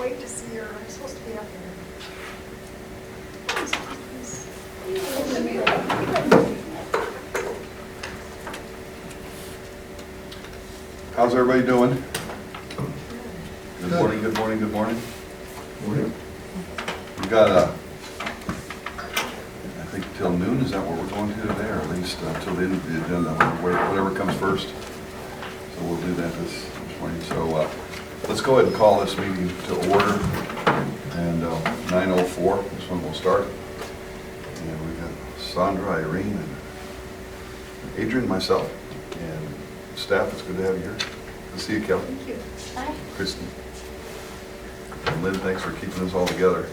wait to see her. I'm supposed to be up here. How's everybody doing? Good morning, good morning, good morning. Morning. We got I think till noon, is that what we're going to today, or at least till the end of the agenda, whatever comes first. So we'll do that this morning. So let's go ahead and call this meeting to order. And 9:04, this one will start. And we've got Sandra, Irene, and Adrian, myself, and staff. It's good to have you here. Good to see you, Kelly. Thank you. Hi. Kristen. And Lynn, thanks for keeping us all together.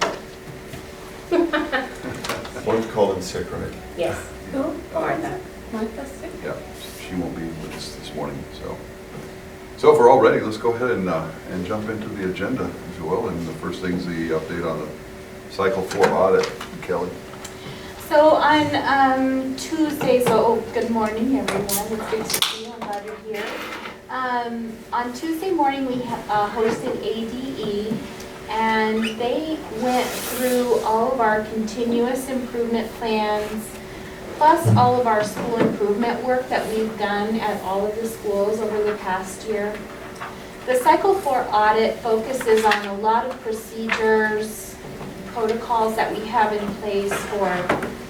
One's called in sick, right? Yes. Who? Martha. Martha's sick? Yeah, she won't be with us this morning, so. So if we're all ready, let's go ahead and jump into the agenda, if you will. And the first thing's the update on the Cycle 4 audit. Kelly. So on Tuesday, good morning everyone, it's good to see you, I'm glad you're here. On Tuesday morning we hosted ADE and they went through all of our continuous improvement plans plus all of our school improvement work that we've done at all of the schools over the past year. The Cycle 4 audit focuses on a lot of procedures, protocols that we have in place for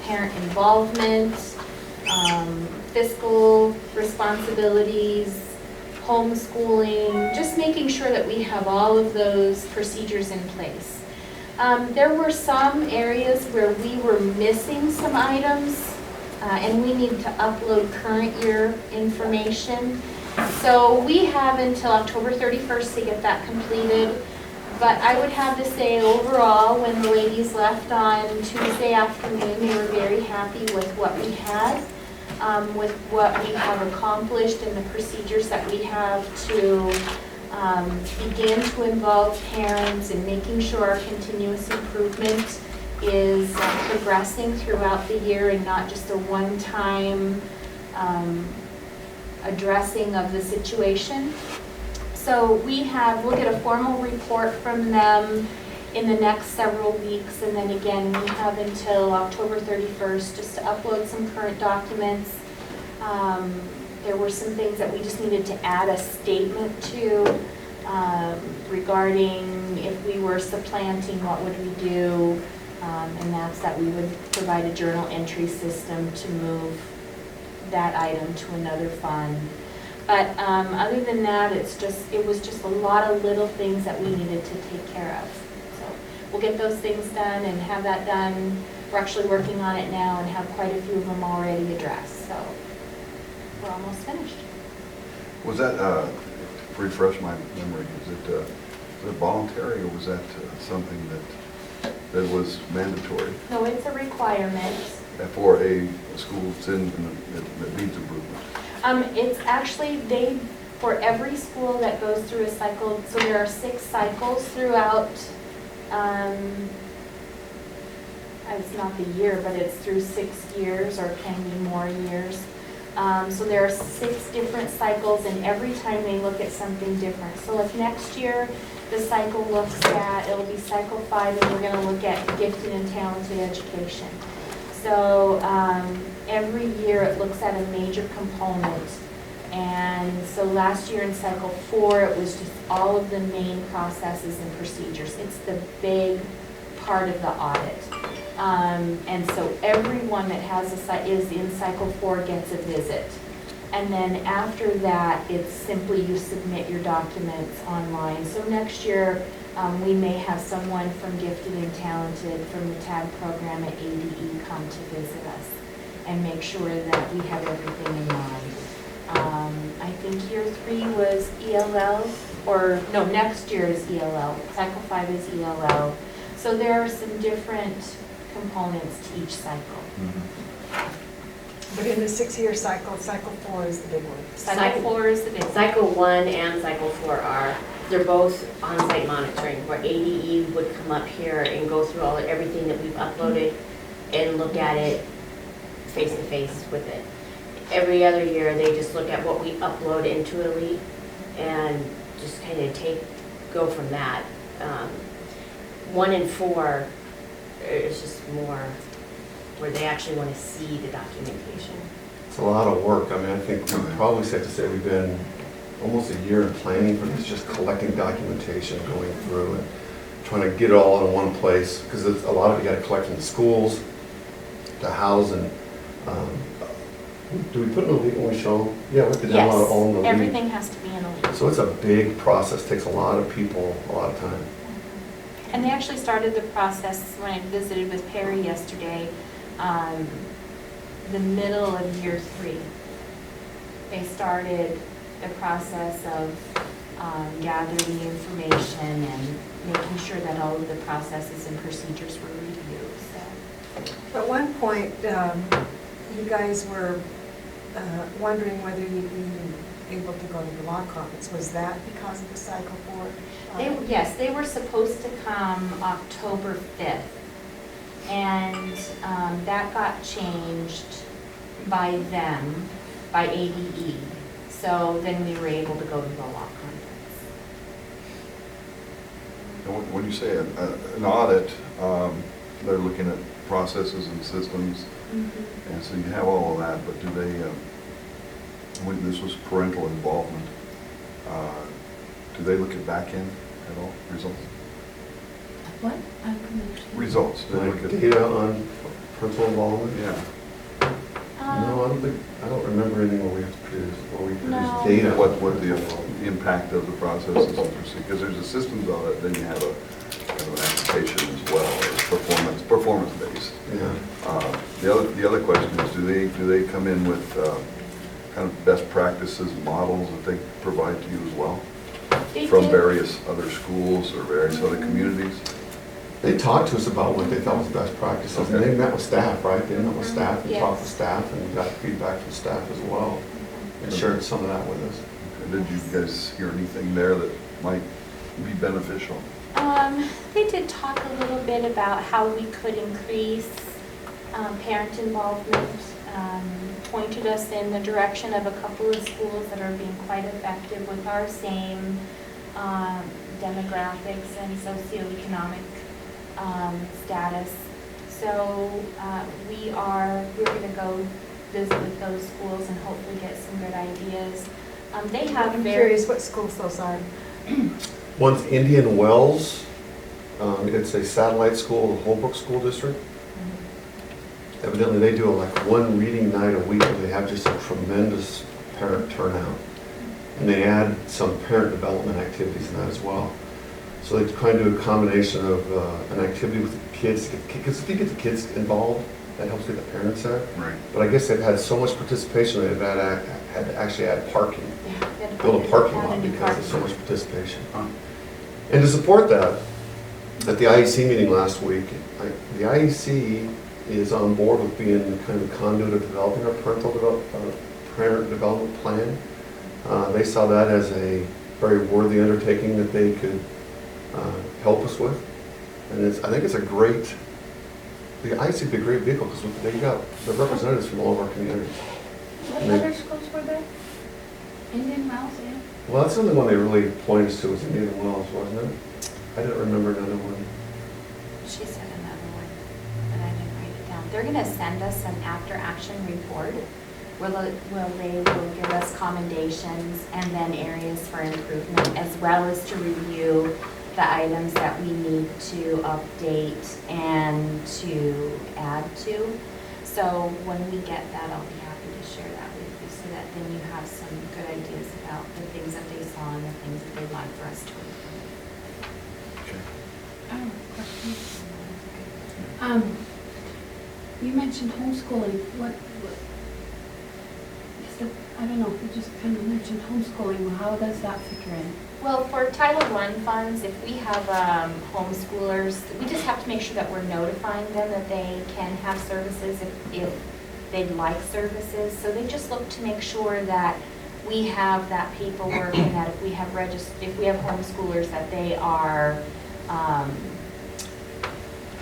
parent involvement, fiscal responsibilities, homeschooling, just making sure that we have all of those procedures in place. There were some areas where we were missing some items and we need to upload current year information. So we have until October 31st to get that completed. But I would have to say overall, when the ladies left on Tuesday afternoon, they were very happy with what we had, with what we have accomplished and the procedures that we have to begin to involve parents in making sure our continuous improvement is progressing throughout the year and not just a one-time addressing of the situation. So we'll get a formal report from them in the next several weeks, and then again, we have until October 31st just to upload some current documents. There were some things that we just needed to add a statement to regarding if we were supplanting, what would we do? And that's that we would provide a journal entry system to move that item to another fund. But other than that, it was just a lot of little things that we needed to take care of. So we'll get those things done and have that done. We're actually working on it now and have quite a few of them already addressed. So we're almost finished. Was that, to refresh my memory, was it voluntary or was that something that was mandatory? No, it's a requirement. For a school that's that needs improvement? It's actually, for every school that goes through a cycle, so there are 6 cycles throughout, it's not the year, but it's through 6 years or can be more years. So there are 6 different cycles and every time they look at something different. So if next year the cycle looks at, it'll be cycle 5 and we're gonna look at gifted and talented education. So every year it looks at a major component. And so last year in cycle 4, it was just all of the main processes and procedures. It's the big part of the audit. And so everyone that is in cycle 4 gets a visit. And then after that, it's simply you submit your documents online. So next year, we may have someone from Gifted and Talented from the TAG program at ADE come to visit us and make sure that we have everything in mind. I think year 3 was ELL, or no, next year is ELL. Cycle 5 is ELL. So there are some different components to each cycle. Mm-hmm. But in the 6-year cycle, cycle 4 is the big one. Cycle 4 is the big one. Cycle 1 and Cycle 4 they're both on-site monitoring, where ADE would come up here and go through everything that we've uploaded and look at it face-to-face with it. Every other year, they just look at what we upload into Elite and just kind of go from that. 1 and 4 is just more where they actually want to see the documentation. It's a lot of work. I mean, I think we probably safe to say we've been almost a year in planning for this, just collecting documentation, going through and trying to get it all in one place, because a lot of it you gotta collect from the schools, to house, and, do we put in a lead when we show them? Yeah, we have to download it all in the Yes, lead. everything has to be in a lead. So it's a big process, takes a lot of people, a lot of time. And they actually started the process when I visited with Perry yesterday, the middle of year 3. They started the process of gathering the information and making sure that all of the processes and procedures were reviewed, so. At one point, you guys were wondering whether you'd be able to go to the law conference. Was that because of the cycle board? Yes, they were supposed to come October 5th, and that got changed by them, by ADE. So then we were able to go to the law conference. And when you say an audit, they're looking at processes and systems, and so you have all of that, but do they, when this was parental involvement, do they look at back end at all, results? What? I couldn't understand. Results, do they Like look at? data on parental involvement? Yeah. No, I don't remember anything where we have to produce, where we No. produce data. What the impact of the processes and procedures, because there's a systems audit, then you have a kind of an application as well, it's performance-based. Yeah. The other question is, do they come in with kind of best practices models that they provide to you as well? They From did. various other schools or various other communities? They talked to us about what they thought was best practices, and they met with staff, right? They met with staff and talked with staff and got feedback from staff as well, and shared some of that with us. Did you guys hear anything there that might be beneficial? They did talk a little bit about how we could increase parent involvement, pointed us in the direction of a couple of schools that are being quite effective with our same demographics and socioeconomic status. So we're going to go visit with those schools and hopefully get some good ideas. They have I'm very... curious what schools those are. One's Indian Wells, it's a satellite school, the Holbrook School District. Evidently, they do like one reading night a week, and they have just a tremendous parent turnout. And they add some parent development activities in that as well. So they kind of do a combination of an activity with the kids, because if you get the kids involved, that helps get the parents there. Right. But I guess they've had so much participation, they've had to actually add parking, Yeah, build a parking add a lot new because there's so parking. much participation. Huh. And to support that, at the IEC meeting last week, the IEC is on board with being kind of a conduit of developing our parent development plan. They saw that as a very worthy undertaking that they could help us with. And I think it's a great, the IEC would be a great vehicle because they got the representatives from all of our communities. What And they- other schools were there? Indian Wells, yeah. Well, that's the only one they really pointed us to was Indian Wells, wasn't it? I didn't remember another one. She said another one, but I didn't write it down. They're gonna send us an after-action report where they will give us commendations and then areas for improvement, as well as to review the items that we need to update and to add to. So when we get that, I'll be happy to share that with you, so that then you have some good ideas about the things that they saw and the things that they'd like for us to improve. I have a question. You mentioned homeschooling. What is it? I don't know, you just kind of mentioned homeschooling. Well, how does that figure in? Well, for Title I funds, if we have homeschoolers, we just have to make sure that we're notifying them that they can have services if they'd like services. So they just look to make sure that we have that paperwork and that if we have homeschoolers, that they are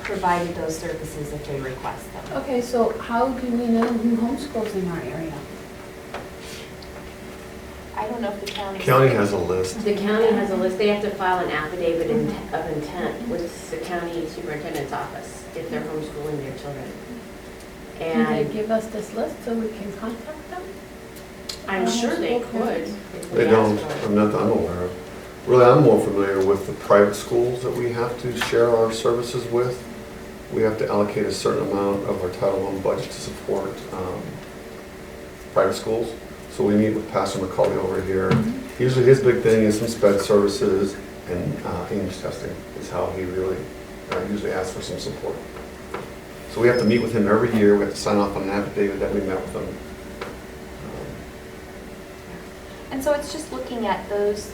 provided those services if they request them. Okay, so how do we know who homeschools in our area? I I don't know if the county. County has a list. The county has a list, they have to file an affidavit of intent with the county superintendent's office if they're homeschooling their children. Can they And give us this list so we can contact them? I'm sure they could. if we They don't, asked for it. I'm not, I'm aware of. Really, I'm more familiar with the private schools that we have to share our services with. We have to allocate a certain amount of our Title I budget to support private schools. So we meet with Pastor McCauley over here. Usually his big thing is some sped services and English testing is how he really usually asks for some support. So we have to meet with him every year. We have to sign off on an affidavit that we met with him. And so it's just looking at those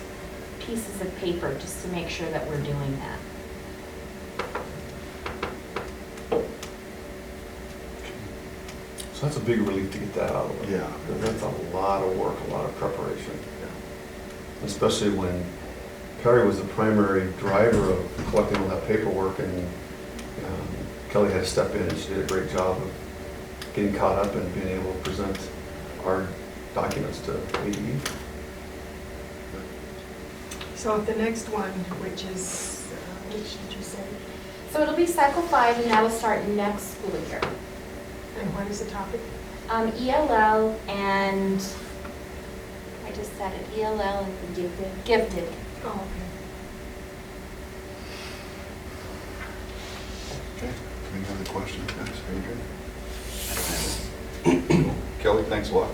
pieces of paper just to make sure that we're doing that. So that's a big relief to get that out of the way. Yeah. Because that's a lot of work, a lot of preparation. Especially when Perry was the primary driver of collecting all that paperwork and Kelly had to step in. She did a great job of getting caught up and being able to present our documents to ADE. So the next one, which is, which did you say? So it'll be cycle 5 and that'll start next school year. And what is the topic? ELL and, I just said it, ELL and gifted. Oh, okay. Okay, any other questions, guys? Adrian? Kelly, thanks a lot.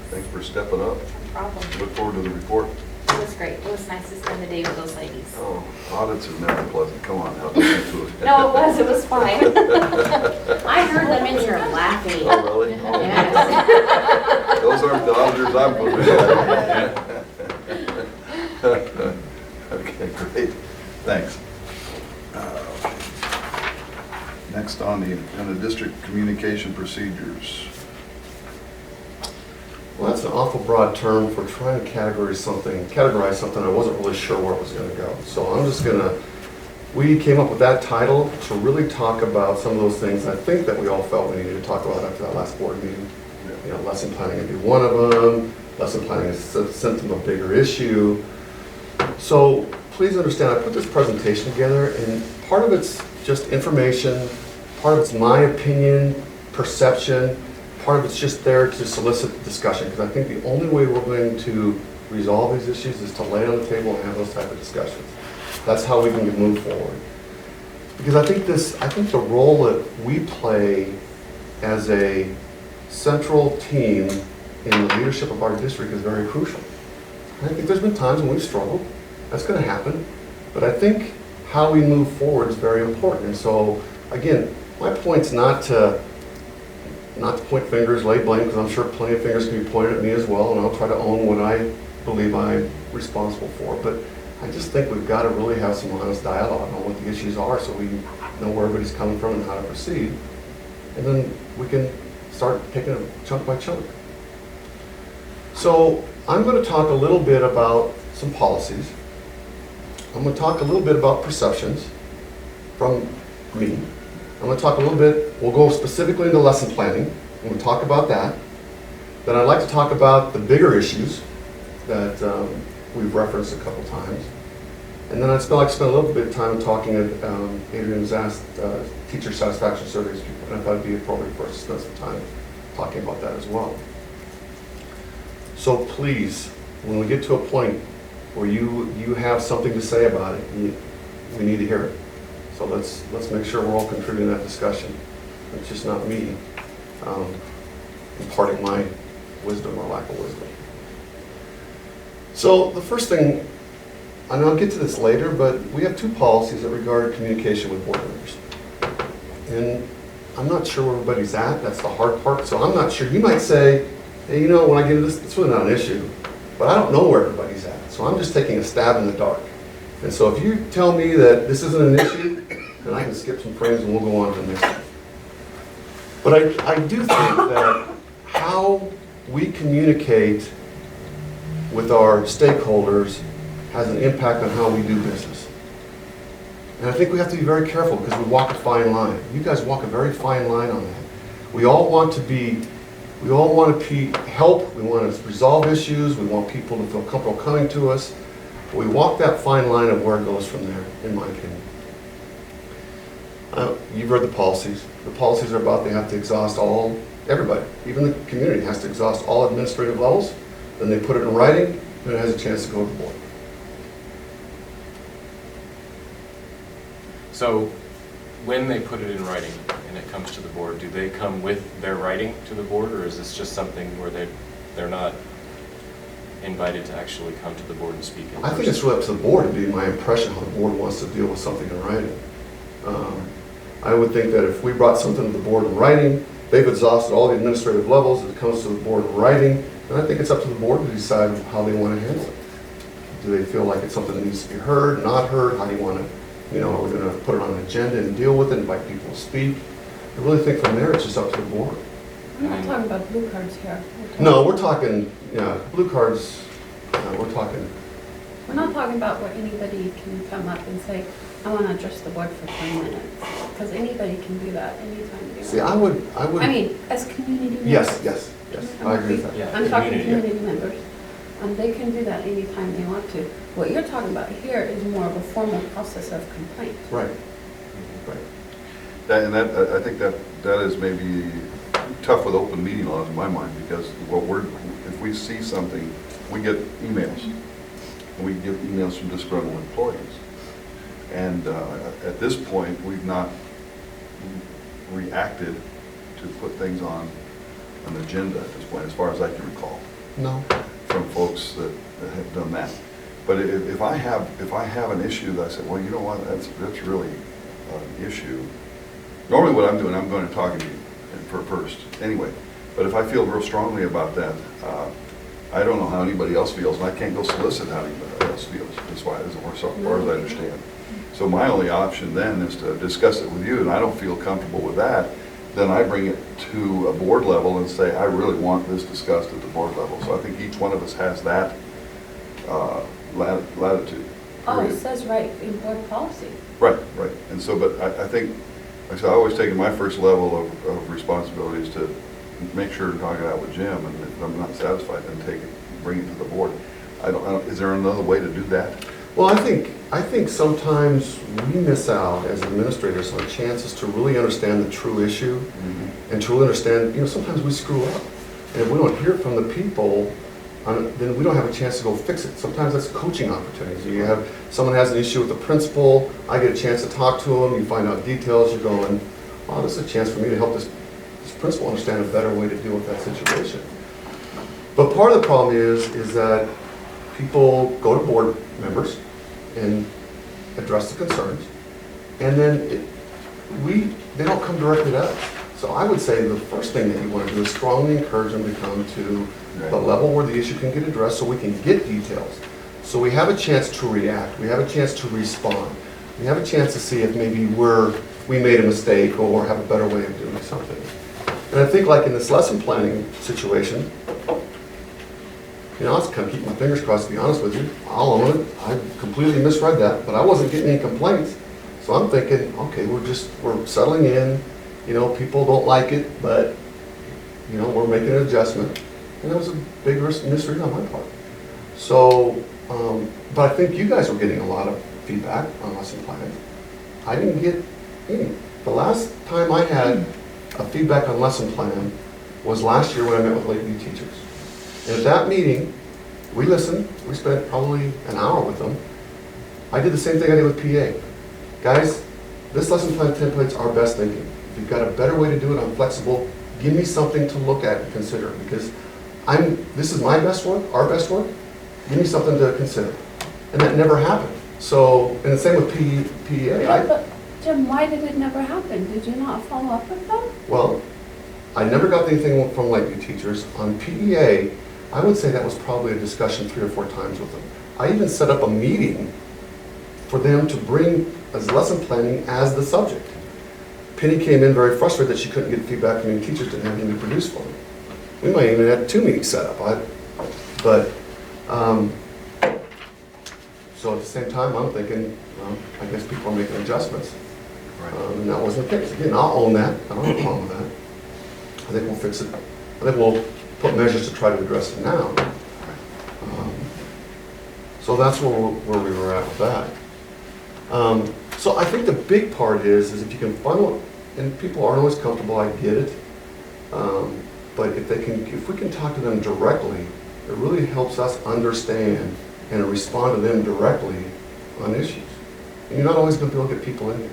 Thanks for stepping up. No problem. Look forward to the report. It was great. It was nice to spend the day with those ladies. Oh, audits are never pleasant. Come on, help me get to it. No, it was. It was fine. I heard them in here laughing. Oh, really? Oh. Yes. Those aren't the auditors I'm familiar with. Okay, great. Thanks. Next on the district communication procedures. Well, that's an awful broad term for trying to categorize something I wasn't really sure where it was going to go. So I'm just going to, we came up with that title to really talk about some of those things I think that we all felt we needed to talk about after that last board meeting. You know, lesson planning would be one of them. Lesson planning is a symptom of a bigger issue. So please understand, I put this presentation together and part of it's just information, part of it's my opinion, perception, part of it's just there to solicit discussion, because I think the only way we're going to resolve these issues is to lay it on the table and have those type of discussions. That's how we can move forward. Because I think the role that we play as a central team in the leadership of our district is very crucial. I think there's been times when we've struggled. That's going to happen. But I think how we move forward is very important. And so, again, my point's not to point fingers, lay blame, because I'm sure plenty of fingers can be pointed at me as well, and I'll try to own what I believe I'm responsible for. But I just think we've got to really have some honest dialogue on what the issues are so we know where everybody's coming from and how to proceed. And then we can start picking it chunk by chunk. So I'm going to talk a little bit about some policies. I'm going to talk a little bit about perceptions from me. I'm going to talk a little bit, we'll go specifically into lesson planning, and we'll talk about that. Then I'd like to talk about the bigger issues that we've referenced a couple times. And then I'd like to spend a little bit of time talking, Adrian's asked teacher satisfaction surveys, and I thought it'd be appropriate for us to spend some time talking about that as well. So please, when we get to a point where you have something to say about it, we need to hear it. So let's make sure we're all contributing to that discussion. It's just not me imparting my wisdom or lack of wisdom. So the first thing, and I'll get to this later, but we have two policies that regard communication with board members. And I'm not sure where everybody's at. That's the hard part. So I'm not sure. You might say, hey, you know, when I get into this, it's really not an issue. But I don't know where everybody's at. So I'm just taking a stab in the dark. And so if you tell me that this isn't an issue, then I can skip some frames and we'll go on to the next one. But I do think that how we communicate with our stakeholders has an impact on how we do business. And I think we have to be very careful because we walk a fine line. You guys walk a very fine line on that. We all want to be We all want to help, we want to resolve issues, we want people to feel comfortable coming to us. But we walk that fine line of where it goes from there, in my opinion. You've read the policies. The policies are about they have to exhaust everybody, even the community has to exhaust all administrative levels. Then they put it in writing, and it has a chance to go to the board. So when they put it in writing and it comes to the board, do they come with their writing to the board, or is this just something where they're not invited to actually come to the board and speak in person? I think it's really up to the board to be my impression how the board wants to deal with something in writing. I would think that if we brought something to the board in writing, they've exhausted all the administrative levels, it comes to the board in writing, and I think it's up to the board to decide how they want to handle it. Do they feel like it's something that needs to be heard, not heard? How do you want to, are we going to put it on an agenda and deal with it, invite people to speak? I really think from there, it's just up to the board. We're not talking about blue cards here. No, we're talking, blue cards, we're talking, We're not talking about where anybody can come up and say, I want to address the board for 10 minutes. Because anybody can do that anytime they want. see, I would. I mean, as community members. Yes, I agree with that. Yeah, I'm talking community. community members. They can do that anytime they want to. What you're talking about here is more of a formal process of complaint. Right. I think that is maybe tough with open meeting laws in my mind, because if we see something, we get emails. And we get emails from disgruntled employees. And at this point, we've not reacted to put things on an agenda at this point, as far as I can recall, No. from folks that have done that. But if I have an issue that I say, well, you know what, that's really an issue. Normally what I'm doing, I'm going to talk to you first, anyway. But if I feel real strongly about that, I don't know how anybody else feels, and I can't go solicit how anybody else feels, as far as I understand. So my only option then is to discuss it with you, and I don't feel comfortable with that, then I bring it to a board level and say, I really want this discussed at the board level. So I think each one of us has that latitude. Oh, it period. says right in board policy. Right. And so, but I think, like I said, I always take my first level of responsibilities to make sure and talk it out with Jim, and if I'm not satisfied, then bring it to the board. Is there another way to do that? Well, I think sometimes we miss out as administrators on chances to really understand the true issue and to really understand, sometimes we screw up. And if we don't hear from the people, then we don't have a chance to go fix it. Sometimes that's coaching opportunities. You have, someone has an issue with the principal, I get a chance to talk to them, you find out details, you're going, wow, this is a chance for me to help this principal understand a better way to deal with that situation. But part of the problem is that people go to board members and address the concerns, and then they don't come directly to us. So I would say the first thing that you want to do is strongly encourage them to come to the level where the issue can get addressed, so we can get details. So we have a chance to react, we have a chance to respond, we have a chance to see if maybe we made a mistake or have a better way of doing something. And I think like in this lesson planning situation, I'll just kind of keep my fingers crossed, to be honest with you. I'll own it. I completely misread that, but I wasn't getting any complaints. So I'm thinking, okay, we're settling in. People don't like it, but, we're making an adjustment. And that was a big misread on my part. So, but I think you guys were getting a lot of feedback on lesson planning. I didn't get any. The last time I had a feedback on lesson plan was last year when I met with Lakeview teachers. And at that meeting, we listened. We spent probably an hour with them. I did the same thing I did with PA. Guys, this lesson plan template's our best thinking. If you've got a better way to do it, I'm flexible. Give me something to look at and consider, because this is my best work, our best work. Give me something to consider. And that never happened. So, and the same with PEA. But Jim, why did it never happen? Did you not follow up with them? Well, I never got anything from Lakeview teachers. On PEA, I would say that was probably a discussion 3 or 4 times with them. I even set up a meeting for them to bring as lesson planning as the subject. Penny came in very frustrated that she couldn't get feedback from any teachers, didn't have anything to produce for them. We might even have 2 meetings set up. So at the same time, I'm thinking, I guess people are making adjustments. And that wasn't the case. Again, I'll own that. I don't have a problem with that. I think we'll fix it I think we'll put measures to try to address it now. So that's where we were at with that. So I think the big part is if you can funnel, and people aren't always comfortable, I get it. But if we can talk to them directly, it really helps us understand and respond to them directly on issues. And you're not always going to be able to get people in here.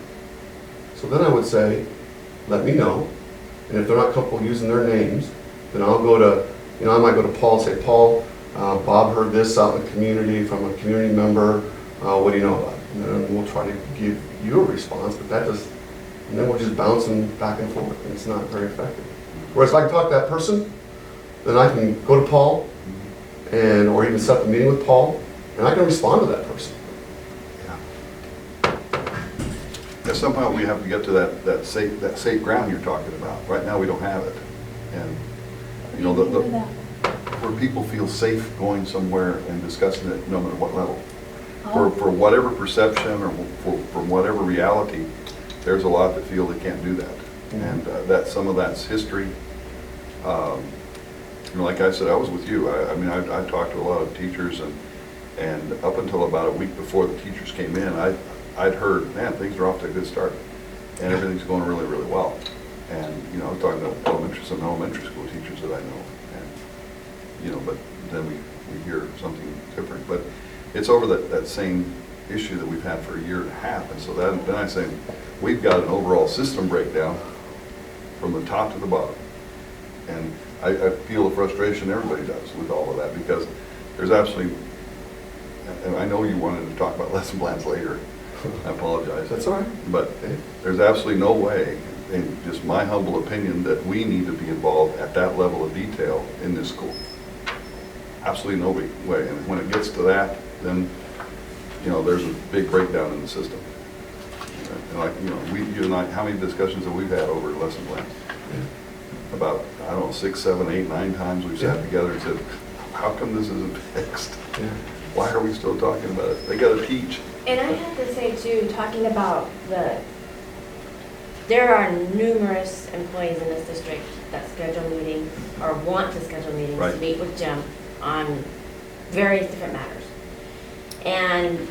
So then I would say, let me know. And if they're not comfortable using their names, then I'll go to, I might go to Paul and say, Paul, Bob heard this out in the community from a community member. What do you know about it? And then we'll try to give you a response, but and then we're just bouncing back and forth, and it's not very effective. Whereas if I can talk to that person, then I can go to Paul, or even set up a meeting with Paul, and I can respond to that person. Yeah, somehow we have to get to that safe ground you're talking about. Right now, we don't have it. And, where people feel safe going somewhere and discussing it no matter what level. For whatever perception or from whatever reality, there's a lot that feel they can't do that. And some of that's history. Like I said, I was with you. I talked to a lot of teachers, and up until about a week before the teachers came in, I'd heard, man, things are off to a good start, and everything's going really, really well. And I was talking to some elementary school teachers that I know, and but then we hear something different. But it's over that same issue that we've had for a year and a half, and so then I say we've got an overall system breakdown from the top to the bottom, and I feel the frustration everybody does with all of that, because there's absolutely, and I know you wanted to talk about lesson plans later. I apologize. That's all right. But there's absolutely no way, in just my humble opinion, that we need to be involved at that level of detail in this school. Absolutely no way. And when it gets to that, then, there's a big breakdown in the system. And like, you and I, how many discussions have we had over lesson plans? About, 6, 7, 8, 9 times we've sat together and said, how come this isn't fixed? Why are we still talking about it? They got to teach. And I have to say too, talking about there are numerous employees in this district that schedule meetings or want to schedule meetings to meet with Jim on various different matters. And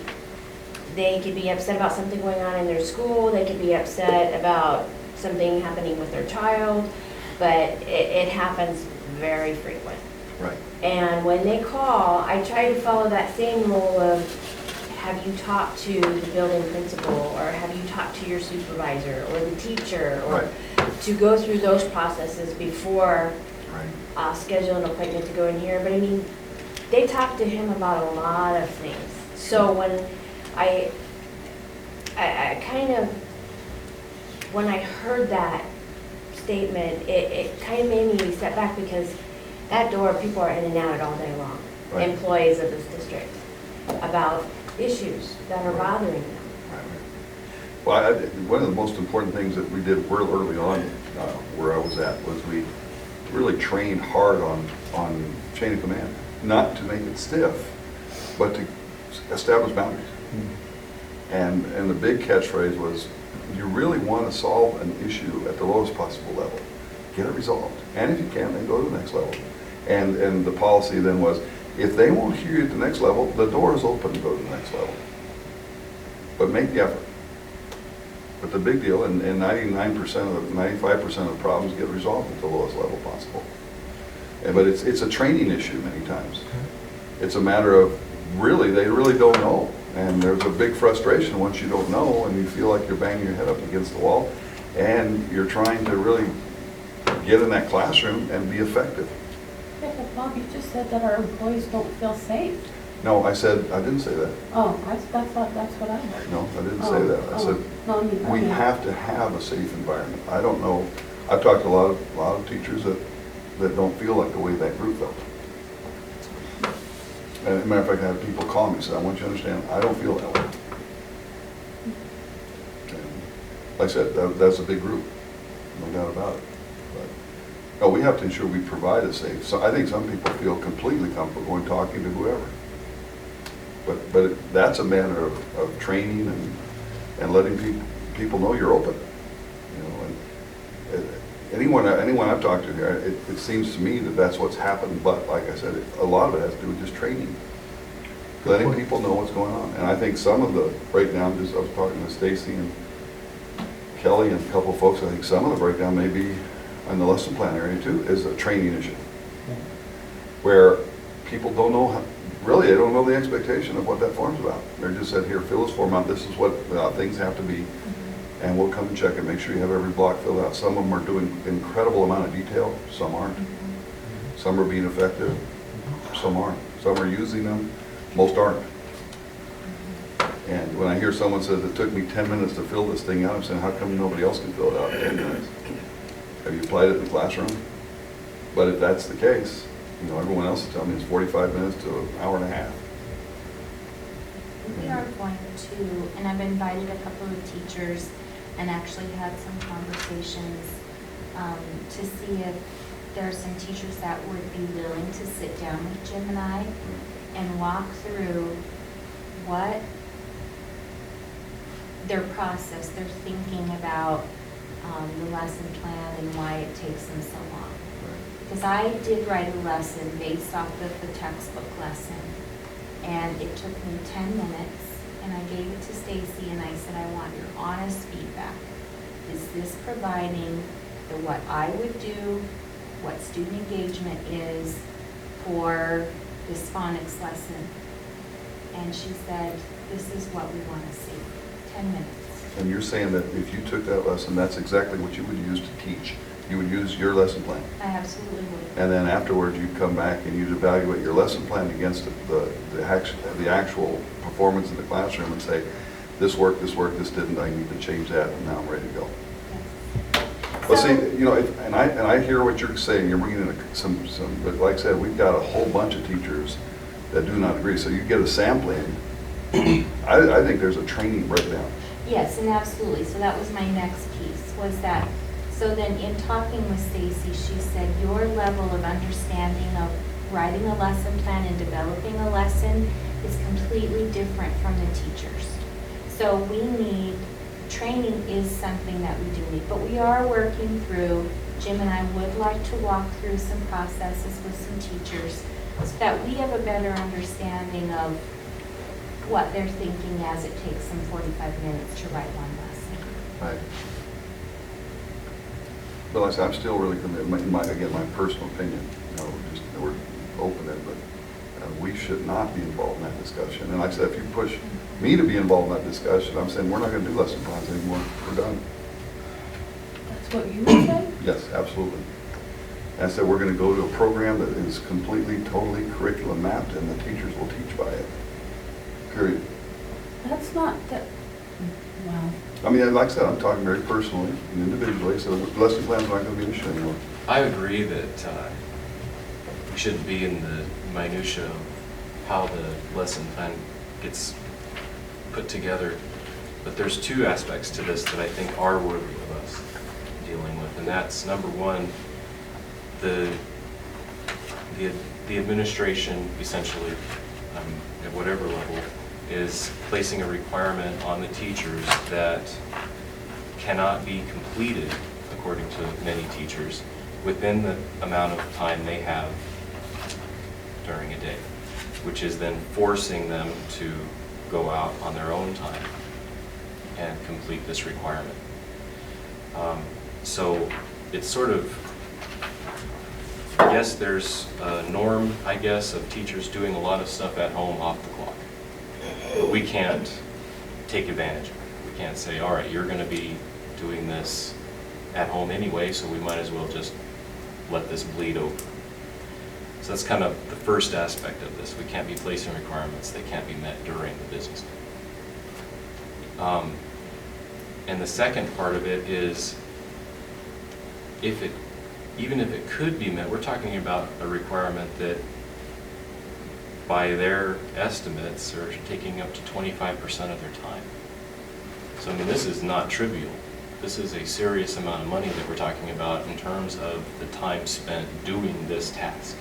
they could be upset about something going on in their school, they could be upset about something happening with their child, but it happens very frequent. Right. And when they call, I try to follow that same rule of, have you talked to the building principal, or have you talked to your supervisor or the teacher, or to go through those processes before schedule an appointment to go in here. But they talked to him about a lot of things. So when I kind of, when I heard that statement, it kind of made me step back, because that door, people are in and out all day long, employees of this district, about issues that are bothering them. Well, one of the most important things that we did real early on, where I was at, was we really trained hard on chain of command, not to make it stiff, but to establish boundaries. And the big catchphrase was, you really want to solve an issue at the lowest possible level, get it resolved, and if you can, then go to the next level. And the policy then was, if they won't hear you at the next level, the door is open to go to the next level. But make the effort. But the big deal, and 95% of the problems get resolved at the lowest level possible. But it's a training issue many times. It's a matter of, they really don't know. And there's a big frustration once you don't know, and you feel like you're banging your head up against the wall, and you're trying to really get in that classroom and be effective. Yeah, but Bob, you just said that our employees don't feel safe. No, I didn't say that. Oh, that's what I heard. No, I didn't say that. I said, No, we have to have a safe environment. I don't know, I've talked to a lot of teachers that don't feel like the way that group felt. And as a matter of fact, I had people call me and say, I want you to understand, I don't feel that way. And like I said, that's a big group, no doubt about it. But no, we have to ensure we provide a safe. So I think some people feel completely comfortable going talking to whoever. But that's a matter of training and letting people know you're open. And anyone I've talked to here, it seems to me that that's what's happened, but like I said, a lot of it has to do with just training. Letting people know what's going on. And I think some of the breakdown, just I was talking to Stacy and Kelly and a couple of folks, I think some of the breakdown may be in the lesson plan area too, is a training issue. Where people don't know, really, they don't know the expectation of what that form's about. They're just said, here, fill this form out, this is what things have to be, and we'll come and check and make sure you have every block filled out. Some of them are doing incredible amount of detail, some aren't. Some are being effective, some aren't. Some are using them, most aren't. And when I hear someone says, it took me 10 minutes to fill this thing out, I'm saying, how come nobody else can fill it out in 10 minutes? Have you applied it in the classroom? But if that's the case, you know, everyone else is telling me it's 45 minutes to an hour and a half. We are going to, and I've invited a couple of teachers and actually had some conversations to see if there are some teachers that would be willing to sit down with Jim and I and walk through what their process, their thinking about the lesson plan and why it takes them so long. Because I did write a lesson based off of the textbook lesson, and it took me 10 minutes, and I gave it to Stacy, and I said, I want your honest feedback. Is this providing the what I would do, what student engagement is for this phonics lesson? And she said, this is what we want to see, 10 minutes. And you're saying that if you took that lesson, that's exactly what you would use to teach. You would use your lesson plan. I absolutely would. And then afterwards, you'd come back and you'd evaluate your lesson plan against the actual performance in the classroom and say, this worked, this didn't, I need to change that, and now I'm ready to go. Well, see, you know, and I hear what you're saying, you're bringing in some, but like I said, we've got a whole bunch of teachers that do not agree. So you get a sampling, I think there's a training breakdown. Yes, and absolutely. So that was my next piece, was that, so then in talking with Stacy, she said, your level of understanding of writing a lesson plan and developing a lesson is completely different from the teachers. So we need, training is something that we do need, but we are working through, Jim and I would like to walk through some processes with some teachers so that we have a better understanding of what they're thinking as it takes them 45 minutes to write one lesson. Right. But like I said, I'm still really committed, again, my personal opinion, you know, we're open it, but we should not be involved in that discussion. And like I said, if you push me to be involved in that discussion, I'm saying we're not going to do lesson plans anymore. We're done. That's what you would say? Yes, absolutely. And I said we're going to go to a program that is completely, totally curriculum mapped, and the teachers will teach by it. Period. That's not that, wow. I mean, like I said, I'm talking very personally and individually, so lesson plans are not going to be an issue anymore. I agree that we shouldn't be in the minutia of how the lesson plan gets put together, but there's two aspects to this that I think are worthy of us dealing with, and that's number one, the administration essentially, at whatever level, is placing a requirement on the teachers that cannot be completed, according to many teachers, within the amount of time they have during a day, which is then forcing them to go out on their own time and complete this requirement. So it's sort of, yes, there's a norm, I guess, of teachers doing a lot of stuff at home off the clock. But we can't take advantage of it. We can't say, all right, you're going to be doing this at home anyway, so we might as well just let this bleed over. So that's kind of the first aspect of this. We can't be placing requirements that can't be met during the business day. And the second part of it is, even if it could be met, we're talking about a requirement that by their estimates are taking up to 25% of their time. So I mean, this is not trivial. This is a serious amount of money that we're talking about in terms of the time spent doing this task.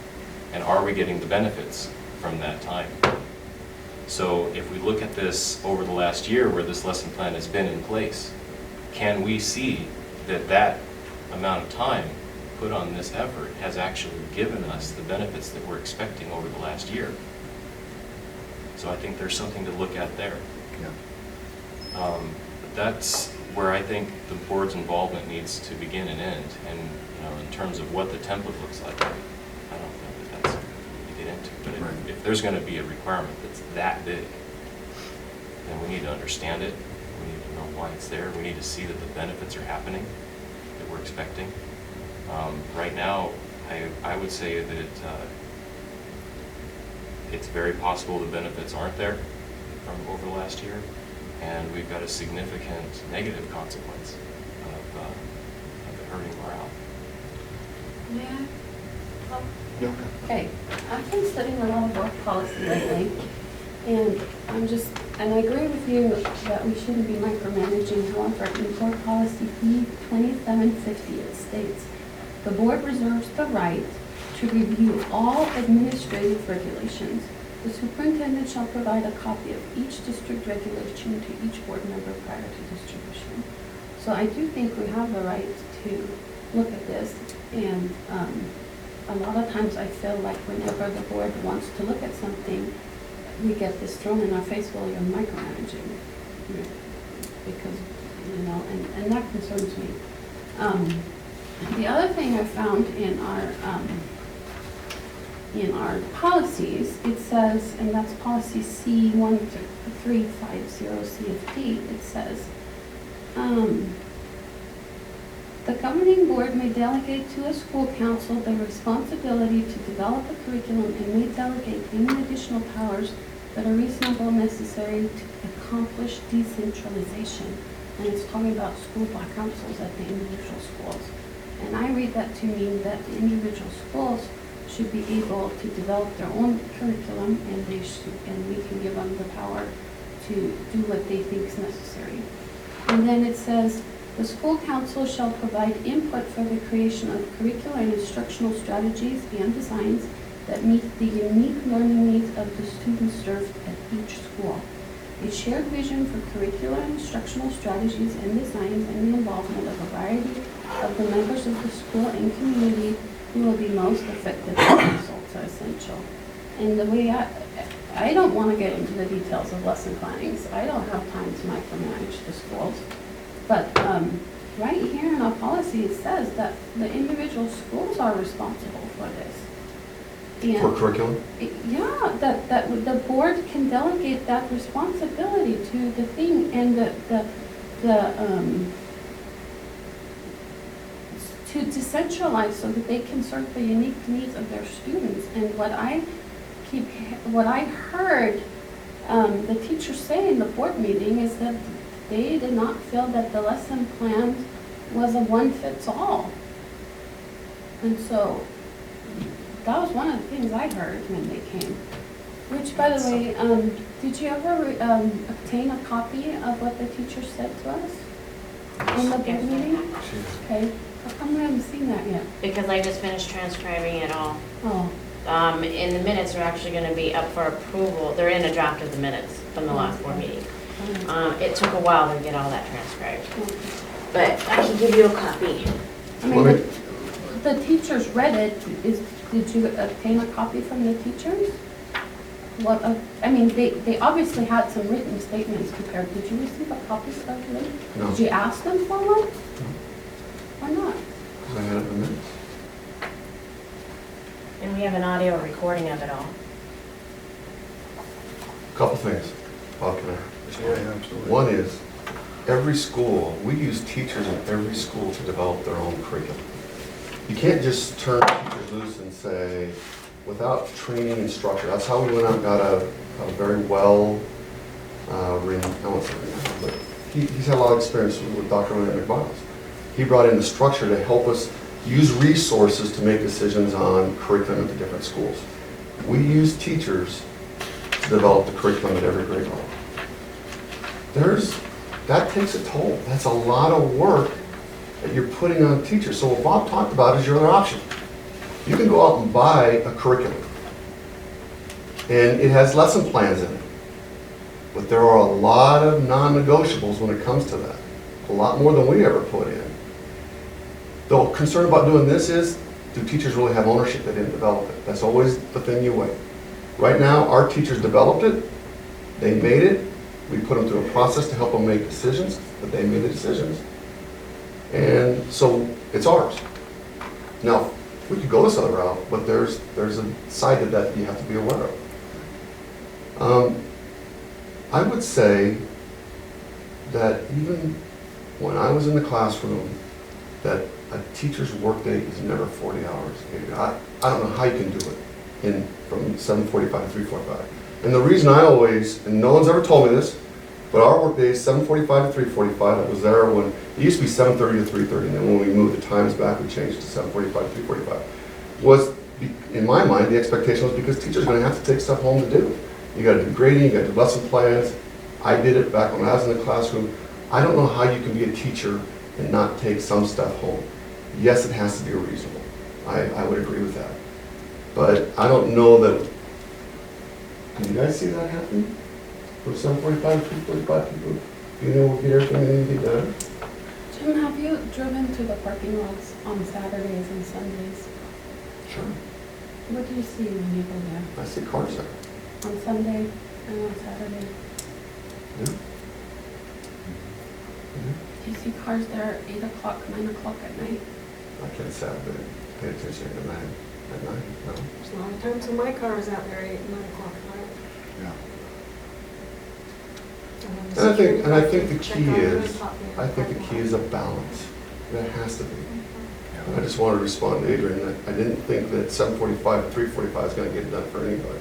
And are we getting the benefits from that time? So if we look at this over the last year where this lesson plan has been in place, can we see that that amount of time put on this effort has actually given us the benefits that we're expecting over the last year. So I think there's something to look at there. Yeah. That's where I think the board's involvement needs to begin and end. And, in terms of what the template looks like, I don't know that that's something we need to get into. But Right. if there's going to be a requirement that's that big, then we need to understand it. We need to know why it's there. We need to see that the benefits are happening that we're expecting. Right now, I would say that it's very possible the benefits aren't there from over the last year, and we've got a significant negative consequence of it hurting morale. Yeah. Well, Yeah. okay, I've been studying a lot of work policy lately, and and I agree with you that we shouldn't be micromanaging. However, in board policy B 2750, it states, the board reserves the right to review all administrative regulations. The superintendent shall provide a copy of each district regulation to each board member prior to distribution. So I do think we have the right to look at this, and a lot of times I feel like whenever the board wants to look at something, we get this thrown in our face, well, you're micromanaging, because, and that concerns me. The other thing I found in our policies, it says, and that's policy C1350 CFD, it says, the governing board may delegate to a school council the responsibility to develop a curriculum and may delegate any additional powers that are reasonable and necessary to accomplish decentralization. And it's talking about school block councils at the individual schools. And I read that to mean that the individual schools should be able to develop their own curriculum, and we can give them the power to do what they think is necessary. And then it says, the school council shall provide input for the creation of curricular and instructional strategies and designs that meet the unique learning needs of the students served at each school. A shared vision for curricular and instructional strategies and designs and the involvement of a variety of the members of the school and community who will be most affected by the results are essential. And the way I don't want to get into the details of lesson plannings. I don't have time to micromanage the schools. But right here in our policy, it says that the individual schools are responsible for this. And For curriculum? yeah, that the board can delegate that responsibility to the thing, and to decentralize so that they can serve the unique needs of their students. And what I heard the teachers say in the board meeting is that they did not feel that the lesson plan was a one-fits-all. And so that was one of the things I heard when they came. Which, by the way, did you ever obtain a copy of what the teacher said to us in the board meeting? Okay. How come we haven't seen that yet? Because I just finished transcribing it all. Oh, And the minutes are actually gonna be up for approval. They're in a draft of the minutes from the last board meeting. It took a while to get all that transcribed, but I can give you a copy. I mean, the teachers read it. Did you obtain a copy from the teachers? What? I mean, they obviously had some written statements prepared. Did you receive a copy of them? No. Did you ask them for one? Why not? Because I had it in the minutes. And we have an audio recording of it all. Couple things. Bob, can I? Yeah, absolutely. One is, every school, we use teachers in every school to develop their own curriculum. You can't just turn teachers loose and say, without training and structure. That's how we went out and got a very well, I won't say renowned, but he's had a lot of experience with Dr. William McMiles. He brought in the structure to help us use resources to make decisions on curriculum at the different schools. We use teachers to develop the curriculum at every grade level. That takes a toll. That's a lot of work that you're putting on teachers. So what Bob talked about is your other option. You can go out and buy a curriculum, and it has lesson plans in it. But there are a lot of non-negotiables when it comes to that. A lot more than we ever put in. The concern about doing this is, do teachers really have ownership? They didn't develop it. That's always the thing you weigh. Right now, our teachers developed it, they made it, we put them through a process to help them make decisions, but they made the decisions. And so, it's ours. Now, we could go this other route, but there's a side to that you have to be aware of. I would say that even when I was in the classroom, that a teacher's workday is never 40 hours. I don't know how you can do it from 7:45 to 3:45. And the reason I always, and no one's ever told me this, but our workday is 7:45 to 3:45. I was there when, it used to be 7:30 to 3:30, and then when we moved the times back, we changed to 7:45 to 3:45. In my mind, the expectation was because teachers are going to have to take stuff home to do. You got to do grading, you got to do lesson plans. I did it back when I was in the classroom. I don't know how you can be a teacher and not take some stuff home. Yes, it has to be reasonable. I would agree with that. But I don't know that, can you guys see that happening? For 7:45, 3:45 people, you know, we'll get everything that needs to be done. Jim, have you driven to the parking lots on Saturdays and Sundays? Sure. What do you see when you go there? I see cars there. On Sunday and on Saturday? Yeah. Do you see cars there at 8 o'clock, 9 o'clock at night? I can't say I've been paying attention at night, no. There's a lot of times when my car is out there at 8, 9 o'clock at night. Yeah. And And I think the check key on the is, top there. I think the key is a balance. There has to be. I just want to respond to Adrian, that I didn't think that 7:45 to 3:45 is going to get it done for anybody.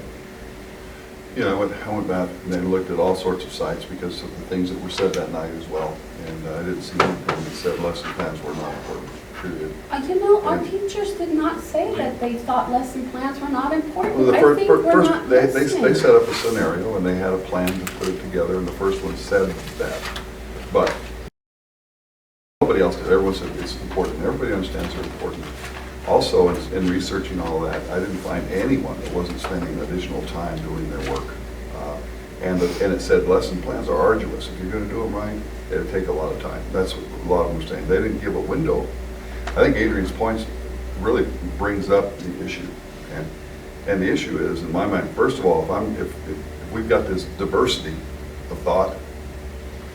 You know, I went back and then looked at all sorts of sites because of the things that were said that night as well. And I didn't see anything that said lesson plans were not important, period. You know, our And- teachers did not say that they thought lesson plans were not important. Well, the I first, think we're first not they listening. set up a scenario and they had a plan to put it together, and the first one said that. But nobody else did. Everyone said it's important. Everybody understands they're important. Also, in researching all that, I didn't find anyone that wasn't spending additional time doing their work. And it said lesson plans are arduous. If you're going to do them right, it'll take a lot of time. That's what a lot of them were saying. They didn't give a window. I think Adrian's points really brings up the issue. And the issue is, in my mind, first of all, if we've got this diversity of thought,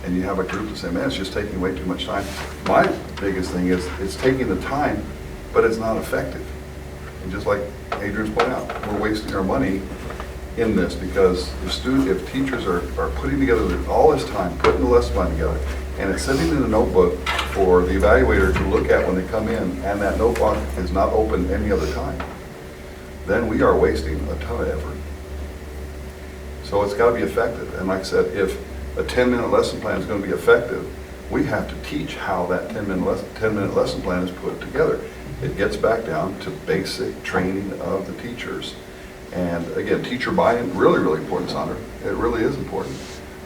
and you have a group that say, man, it's just taking way too much time. My biggest thing is it's taking the time, but it's not effective. And just like Adrian's pointed out, we're wasting our money in this because if teachers are putting together all this time, putting the lesson plan together, and it's sitting in a notebook for the evaluator to look at when they come in, and that notebook is not open any other time, then we are wasting a ton of effort. So it's got to be effective. And like I said, if a 10-minute lesson plan is going to be effective, we have to teach how that 10-minute lesson plan is put together. It gets back down to basic training of the teachers. And again, teacher buy-in, really, really important, Sandra. It really is important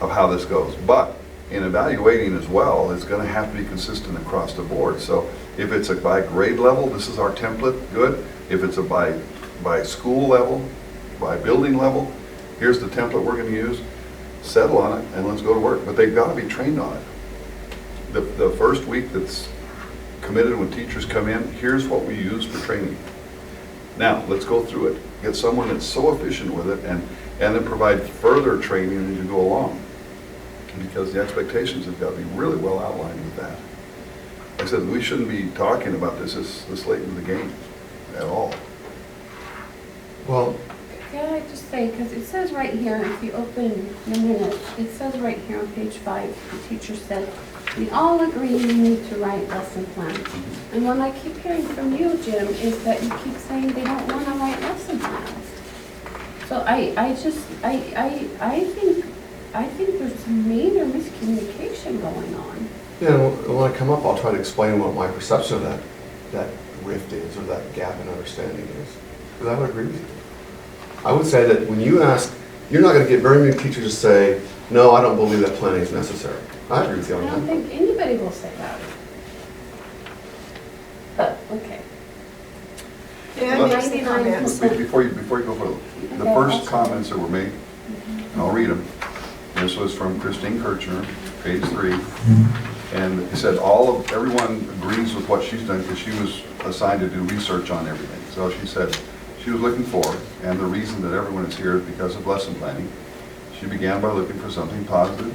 of how this goes. But in evaluating as well, it's going to have to be consistent across the board. So if it's by grade level, this is our template, good. If it's by school level, by building level, here's the template we're going to use. Settle on it and let's go to work. But they've got to be trained on it. The first week that's committed when teachers come in, here's what we use for training. Now, let's go through it. Get someone that's so efficient with it and then provide further training as you go along. Because the expectations have got to be really well outlined with that. Like I said, we shouldn't be talking about this late in the game at all. Well, Can I just say, because it says right here, if you open the minutes, it says right here on page 5, the teacher said, we all agree we need to write lesson plans. And what I keep hearing from you, Jim, is that you keep saying they don't want to write lesson plans. So I think there's some major miscommunication going on. yeah, when I come up, I'll try to explain what my perception of that rift is, or that gap in understanding is. Because I would agree with you. I would say that when you ask, you're not going to get very many teachers to say, no, I don't believe that planning is necessary. I agree with you I on don't that. think anybody will say that. But, okay. Yeah, it makes the 99%. comments. Before you go further, the first comments that were made, and I'll read them. This was from Christine Kirchner, page 3. And he said everyone agrees with what she's done because she was assigned to do research on everything. So she said she was looking forward, and the reason that everyone is here is because of lesson planning. She began by looking for something positive,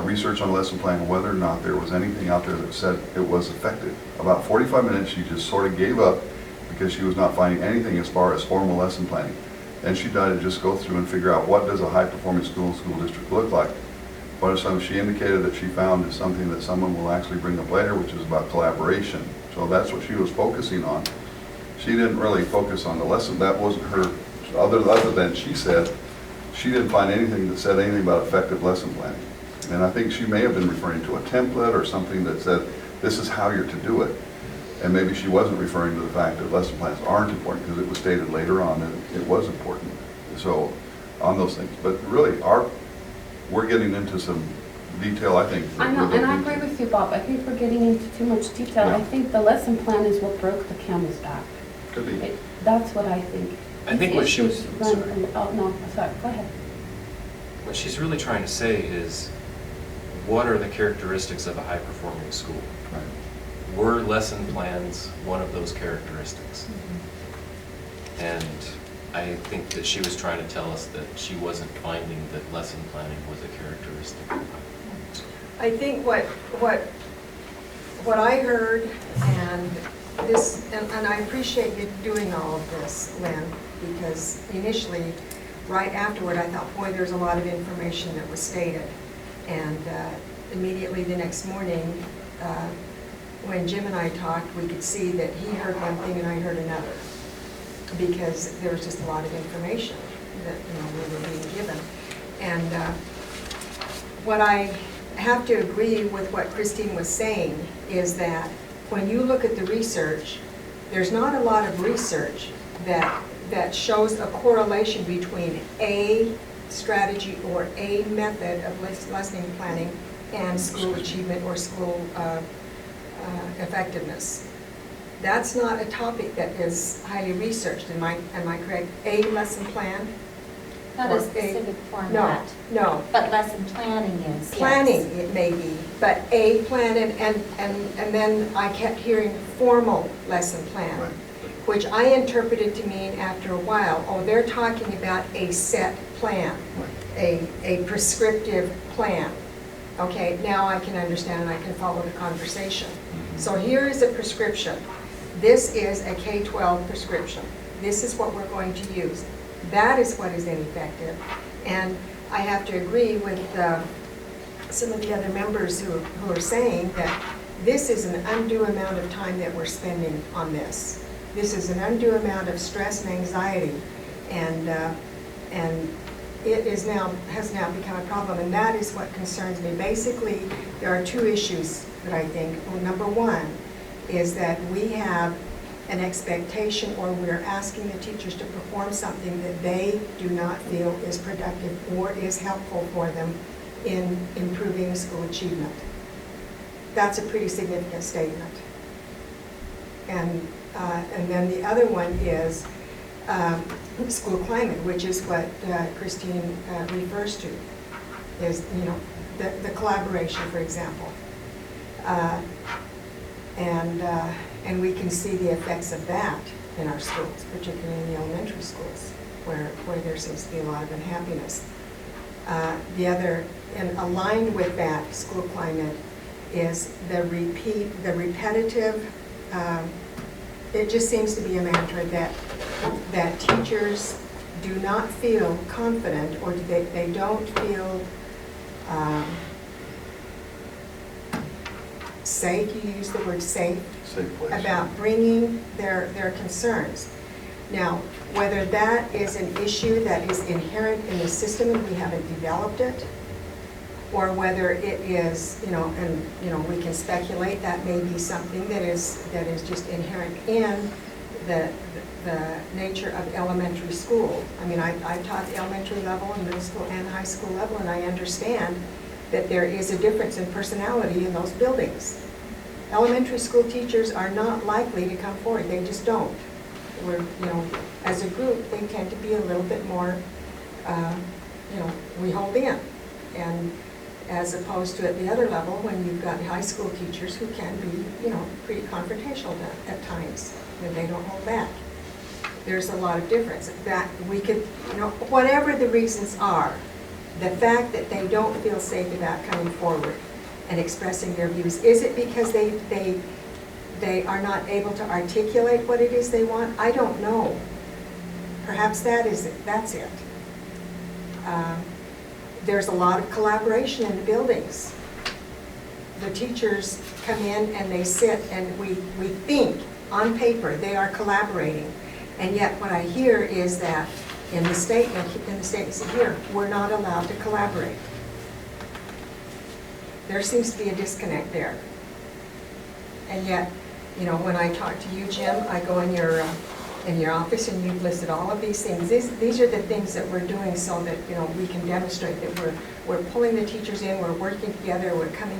research on lesson planning, whether or not there was anything out there that said it was effective. About 45 minutes, she just sort of gave up because she was not finding anything as far as formal lesson planning. Then she decided to just go through and figure out what does a high-performing school district look like. What are some she indicated that she found is something that someone will actually bring up later, which is about collaboration. So that's what she was focusing on. She didn't really focus on the lesson. That wasn't her, other than she said, she didn't find anything that said anything about effective lesson planning. And I think she may have been referring to a template or something that said, this is how you're to do it. And maybe she wasn't referring to the fact that lesson plans aren't important, because it was stated later on that it was important. So, on those things. But really, we're getting into some detail, I think. I know, and I agree with you, Bob. I think we're getting into too much detail. Yeah. I think the lesson plan is what broke the camel's back. Could be. That's what I think. I think what she was, Issues run sorry. from- Oh, no, sorry, go ahead. What she's really trying to say is, what are the characteristics of a high-performing school? Right. Were lesson plans one of those characteristics? And I think that she was trying to tell us that she wasn't finding that lesson planning was a characteristic. I think what I heard, and this, and I appreciate you doing all of this, Lynn, because initially, right afterward, I thought, boy, there's a lot of information that was stated. And immediately the next morning, when Jim and I talked, we could see that he heard one thing and I heard another, because there was just a lot of information that, we were being given. And what I have to agree with what Christine was saying is that when you look at the research, there's not a lot of research that shows a correlation between a strategy or a method of lesson planning and school achievement or school effectiveness. That's not a topic that is highly researched. Am I correct? A lesson plan? Not Or a specific No, format, no. but lesson planning is, yes. Planning, it may be, but a plan, and then I kept hearing formal lesson plan, Right. which I interpreted to mean after a while, oh, they're talking about a set plan, a prescriptive plan. Okay, now I can understand and I can follow the conversation. So here is a prescription. This is a K-12 prescription. This is what we're going to use. That is what is ineffective. And I have to agree with some of the other members who are saying that this is an undue amount of time that we're spending on this. This is an undue amount of stress and anxiety, and it has now become a problem, and that is what concerns me. Basically, there are two issues that I think. Well, number one is that we have an expectation, or we're asking the teachers to perform something that they do not feel is productive or is helpful for them in improving school achievement. That's a pretty significant statement. And then the other one is school climate, which is what Christine refers to, is, the collaboration, for example. And we can see the effects of that in our schools, particularly in the elementary schools, where there seems to be a lot of unhappiness. The other, and aligned with that school climate, is the repetitive, it just seems to be a mantra that teachers do not feel confident, or they don't feel safe, you use the word safe, Safe place. about bringing their concerns. Now, whether that is an issue that is inherent in the system and we haven't developed it, or whether it is, and we can speculate that may be something that is just inherent in the nature of elementary school. I mean, I taught the elementary level and middle school and high school level, and I understand that there is a difference in personality in those buildings. Elementary school teachers are not likely to come forward. They just don't. As a group, they tend to be a little bit more, we hold in. as opposed to at the other level, when you've got high school teachers who can be, pretty confrontational at times, when they don't hold back. There's a lot of difference. That we could, whatever the reasons are, the fact that they don't feel safe about coming forward and expressing their views, is it because they are not able to articulate what it is they want? I don't know. Perhaps that's it. There's a lot of collaboration in the buildings. The teachers come in and they sit and we think on paper they are collaborating. And yet what I hear is that in the statements here, we're not allowed to collaborate. There seems to be a disconnect there. And yet, when I talk to you, Jim, I go in your office and you've listed all of these things. These are the things that we're doing so that, we can demonstrate that we're pulling the teachers in, we're working together, we're coming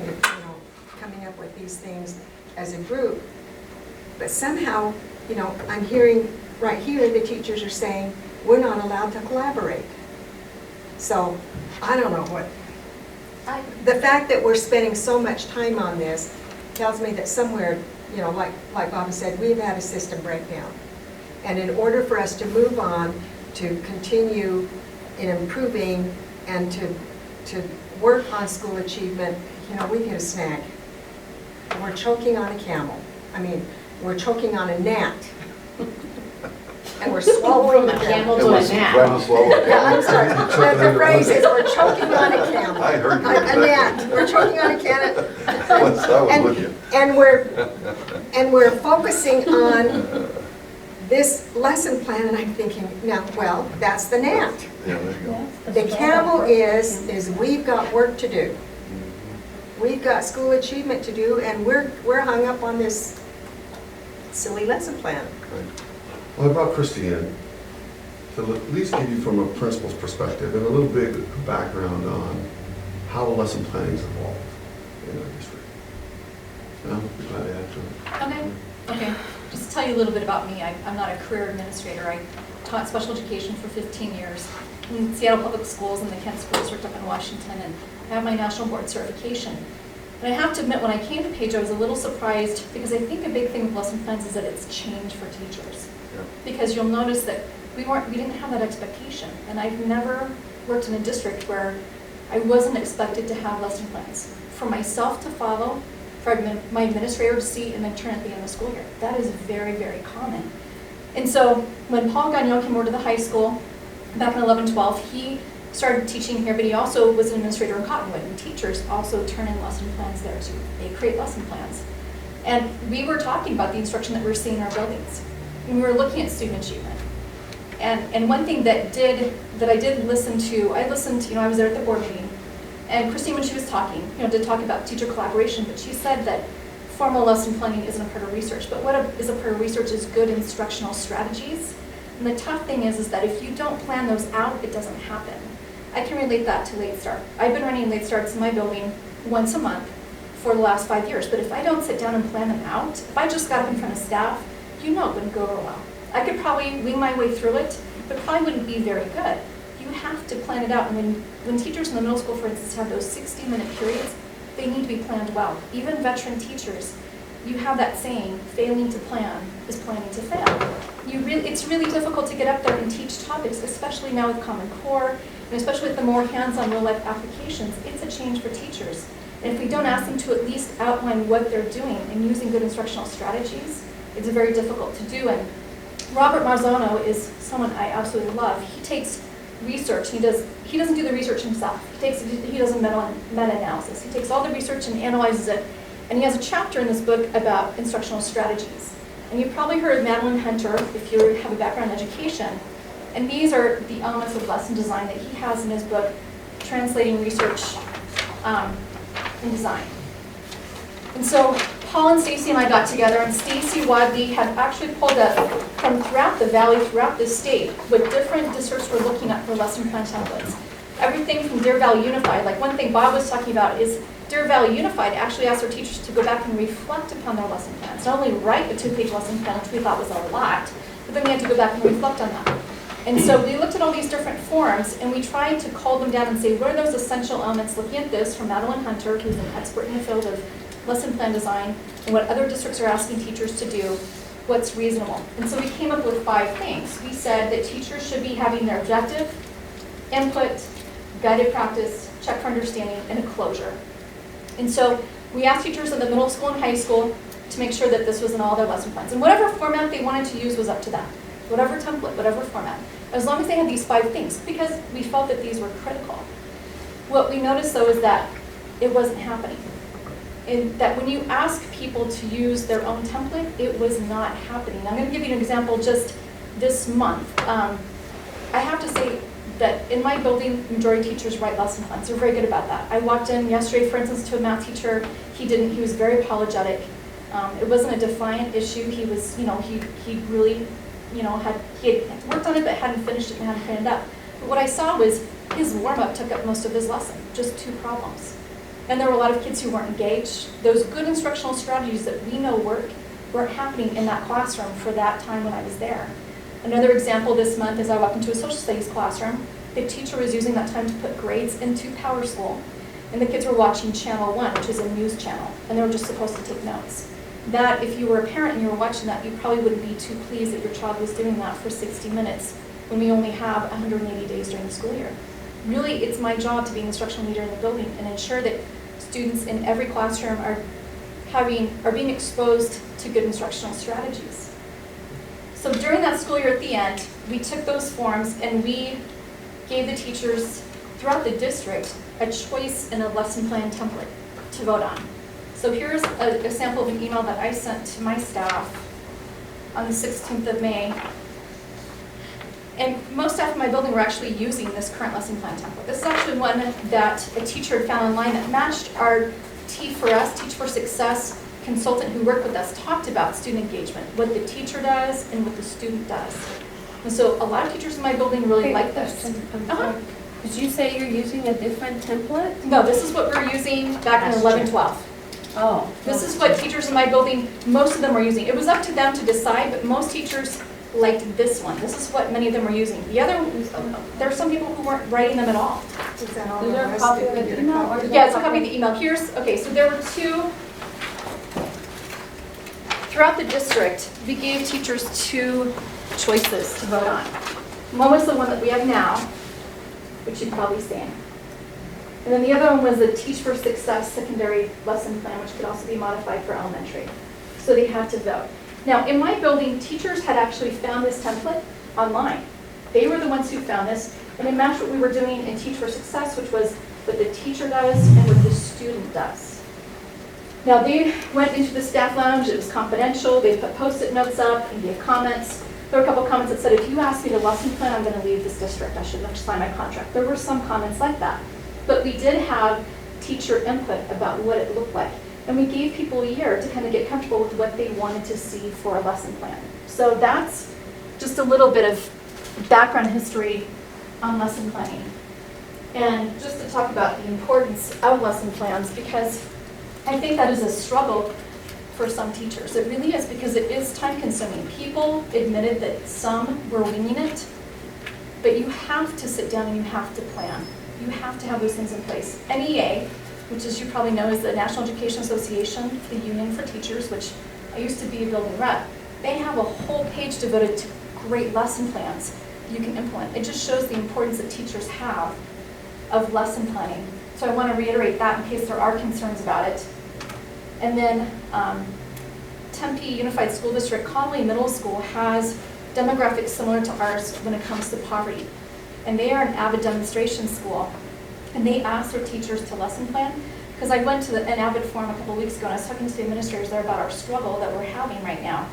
up with these things as a group. But somehow, I'm hearing right here the teachers are saying, we're not allowed to collaborate. So, I don't know what. The fact that we're spending so much time on this tells me that somewhere, like Bob said, we've had a system breakdown. And in order for us to move on, to continue in improving and to work on school achievement, we've hit a snag. We're choking on a camel. We're choking on a gnat. And we're swallowing the camel to a gnat. Yeah, I'm sorry. The phrase is, we're choking on a camel. I heard you. A gnat. We're choking on a camel. I was with you. And we're focusing on this lesson plan, and I'm thinking, that's the gnat. Yeah, there you go. The camel is we've got work to do. We've got school achievement to do, and we're hung up on this silly lesson plan. Well, I brought Christy in to at least give you from a principal's perspective and a little bit of background on how lesson planning's evolved in our district. And I'll be glad to add to it. Okay. Just to tell you a little bit about me, I'm not a career administrator. I taught special education for 15 years in Seattle Public Schools and the Kent School District up in Washington, and I have my national board certification. And I have to admit, when I came to Page, I was a little surprised because I think a big thing with lesson plans is that it's change for teachers. Because you'll notice that we didn't have that expectation. And I've never worked in a district where I wasn't expected to have lesson plans. For myself to follow, for my administrator to see, and then turn at the end of the school year. That is very, very common. And so when Paul Gagnon came over to the high school back in 11-12, he started teaching here, but he also was an administrator in Cottonwood, and teachers also turn in lesson plans there too. They create lesson plans. And we were talking about the instruction that we're seeing in our buildings. And we were looking at student achievement. And one thing that I did listen to, I was there at the board meeting, and Christine, when she was talking, did talk about teacher collaboration, but she said that formal lesson planning isn't a part of research, but what is a part of research is good instructional strategies. And the tough thing is that if you don't plan those out, it doesn't happen. I can relate that to Late Start. I've been running Late Starts in my building once a month for the last 5 years, but if I don't sit down and plan them out, if I just got up in front of staff, it wouldn't go over well. I could probably wing my way through it, but probably wouldn't be very good. You have to plan it out, and when teachers in the middle school, for instance, have those 60-minute periods, they need to be planned well. Even veteran teachers, you have that saying, failing to plan is planning to fail. It's really difficult to get up there and teach topics, especially now with Common Core, and especially with the more hands-on real-life applications. It's a change for teachers. And if we don't ask them to at least outline what they're doing and using good instructional strategies, it's very difficult to do. And Robert Marzano is someone I absolutely love. He takes research. He doesn't do the research himself. He does a meta-analysis. He takes all the research and analyzes it. And he has a chapter in this book about instructional strategies. And you've probably heard of Madeline Hunter if you have a background in education. And these are the elements of lesson design that he has in his book, Translating Research in Design. And so Paul and Stacy and I got together, and Stacy Wadley had actually pulled up from throughout the valley, throughout the state, what different districts were looking at for lesson plan templates. Everything from Deer Valley Unified, like one thing Bob was talking about is Deer Valley Unified actually asked their teachers to go back and reflect upon their lesson plans. Not only write a 2-page lesson plan, which we thought was a lot, but then we had to go back and reflect on that. And so we looked at all these different forms, and we tried to cull them down and say, what are those essential elements, looking at this from Madeline Hunter, who's an expert in the field of lesson plan design, and what other districts are asking teachers to do, what's reasonable. And so we came up with 5 things. We said that teachers should be having their objective, input, guided practice, check for understanding, and a closure. And so we asked teachers in the middle school and high school to make sure that this was in all their lesson plans. And whatever format they wanted to use was up to them. Whatever template, whatever format. As long as they had these 5 things, because we felt that these were critical. What we noticed though is that it wasn't happening. And that when you ask people to use their own template, it was not happening. I'm going to give you an example just this month. I have to say that in my building, majority of teachers write lesson plans. They're very good about that. I walked in yesterday, for instance, to a math teacher. He was very apologetic. It wasn't a defiant issue. He was, he really, he had worked on it but hadn't finished it and hadn't printed it up. But what I saw was his warm-up took up most of his lesson, just 2 problems. And there were a lot of kids who weren't engaged. Those good instructional strategies that we know work weren't happening in that classroom for that time when I was there. Another example this month is I walked into a social studies classroom. The teacher was using that time to put grades into Power School. And the kids were watching Channel 1, which is a news channel, and they were just supposed to take notes. That, if you were a parent and you were watching that, you probably wouldn't be too pleased that your child was doing that for 60 minutes when we only have 180 days during the school year. Really, it's my job to be an instructional leader in the building and ensure that students in every classroom are being exposed to good instructional strategies. So during that school year at the end, we took those forms and we gave the teachers throughout the district a choice in a lesson plan template to vote on. So here's a sample of an email that I sent to my staff on the 16th of May. And most staff in my building were actually using this current lesson plan template. This is actually one that a teacher had found online that matched our T4S, Teach for Success consultant who worked with us, talked about student engagement, what the teacher does and what the student does. And so a lot of teachers in my building really like this. Did you say you're using a different template? No, this is what we're using back in 11-12. Oh. This is what teachers in my building, most of them were using. It was up to them to decide, but most teachers liked this one. This is what many of them were using. The other, there are some people who weren't writing them at all. Is that all Is the there a rest copy that of we the get a email, copy? or- Yeah, it's a copy of the email. Okay, so there were 2, throughout the district, we gave teachers 2 choices to vote on. One was the one that we have now, which you've probably seen. And then the other one was the Teach for Success secondary lesson plan, which could also be modified for elementary. So they had to vote. Now, in my building, teachers had actually found this template online. They were the ones who found this, and it matched what we were doing in Teach for Success, which was what the teacher does and what the student does. Now, they went into the staff lounge. It was confidential. They put Post-it notes up and gave comments. There were a couple comments that said, if you ask me to lesson plan, I'm going to leave this district. I shouldn't have to sign my contract. There were some comments like that. But we did have teacher input about what it looked like. And we gave people a year to kind of get comfortable with what they wanted to see for a lesson plan. So that's just a little bit of background history on lesson planning. And just to talk about the importance of lesson plans, because I think that is a struggle for some teachers. It really is, because it is time consuming. People admitted that some were winging it, but you have to sit down and you have to plan. You have to have those things in place. NEA, which as you probably know is the National Education Association, the union for teachers, which I used to be a building rep, they have a whole page devoted to great lesson plans you can implement. It just shows the importance that teachers have of lesson planning. So I want to reiterate that in case there are concerns about it. And then Tempe Unified School District, Conway Middle School has demographics similar to ours when it comes to poverty. And they are an avid demonstration school. And they asked their teachers to lesson plan, because I went to an avid forum a couple weeks ago and I was talking to the administrators there about our struggle that we're having right now.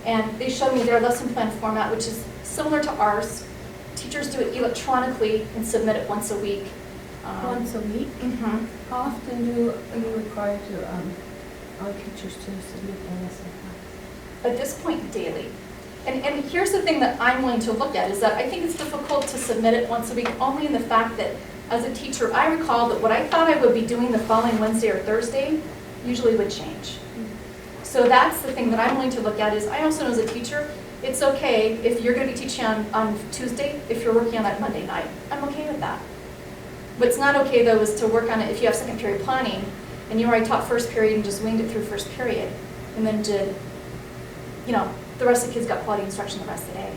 And they showed me their lesson plan format, which is similar to ours. Teachers do it electronically and submit it once a week. Once a week? Mhm. How often do you require our teachers to submit their lesson plans? At this point, daily. And here's the thing that I'm willing to look at, is that I think it's difficult to submit it once a week, only in the fact that as a teacher, I recall that what I thought I would be doing the following Wednesday or Thursday usually would change. So that's the thing that I'm willing to look at, is I also know as a teacher, It's okay if you're gonna be teaching on Tuesday, if you're working on that Monday night. I'm okay with that. What's not okay though is to work on it if you have second period planning and you already taught first period and just winged it through first period. And then did, you know, the rest of the kids got quality instruction the rest of the day.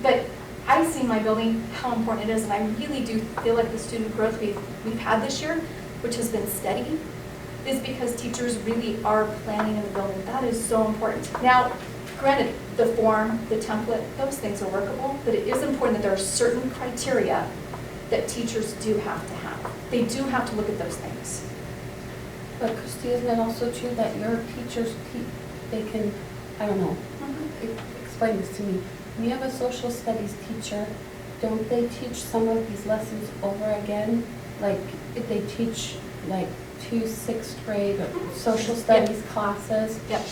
But I see in my building how important it is, and I really do feel like the student growth we've had this year, which has been steady, is because teachers really are planning in the building. That is so important. Now, granted, the form, the template, those things are workable, but it is important that there are certain criteria that teachers do have to have. They do have to look at those things. But Christy, isn't it also true that your teachers, they can, I don't know, explain this to me. When you have a social studies teacher, don't they teach some of these lessons over again? Like, if they teach like 2 6th grade social studies classes? Yep,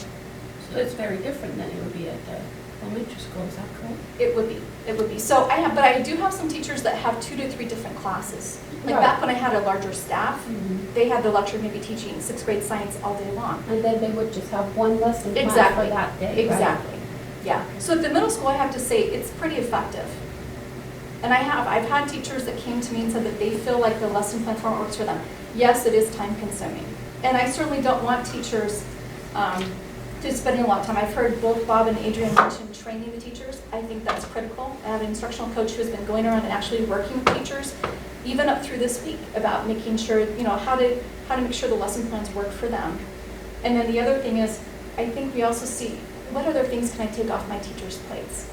So it's very different than it would be at the elementary school, is that correct? it would be. So but I do have some teachers that have 2 to 3 different classes. Like Right. back when I had a larger staff, Mhm. they had the luxury of maybe teaching 6th grade science all day long. And then they would just have one lesson plan Exactly. for that day, right? Exactly, yeah. So at the middle school, I have to say, it's pretty effective. And I've had teachers that came to me and said that they feel like the lesson plan format works for them. Yes, it is time consuming. And I certainly don't want teachers just spending a lot of time. I've heard both Bob and Adrian mention training the teachers. I think that's critical. I have an instructional coach who has been going around and actually working with teachers, even up through this week, about making sure, you know, how to make sure the lesson plans work for them. And then the other thing is, I think we also see, what other things can I take off my teachers' plates?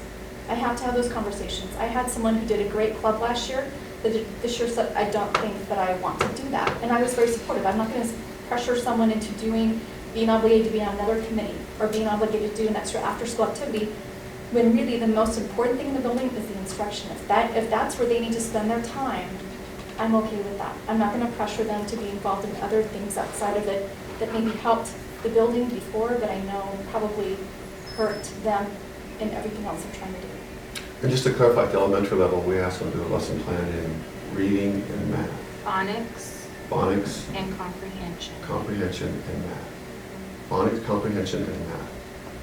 I have to have those conversations. I had someone who did a great club last year, that this year said, I don't think that I want to do that. And I was very supportive. I'm not going to pressure someone into being obligated to be on another committee or being obligated to do an extra after-school activity, when really the most important thing in the building is the instruction. If that's where they need to spend their time, I'm okay with that. I'm not going to pressure them to be involved in other things outside of it that maybe helped the building before, but I know probably hurt them in everything else they're trying to do. And just to clarify, at the elementary level, we asked them to do a lesson plan in reading and math, Phonics phonics, and comprehension. comprehension, and math. Phonics, comprehension, and math.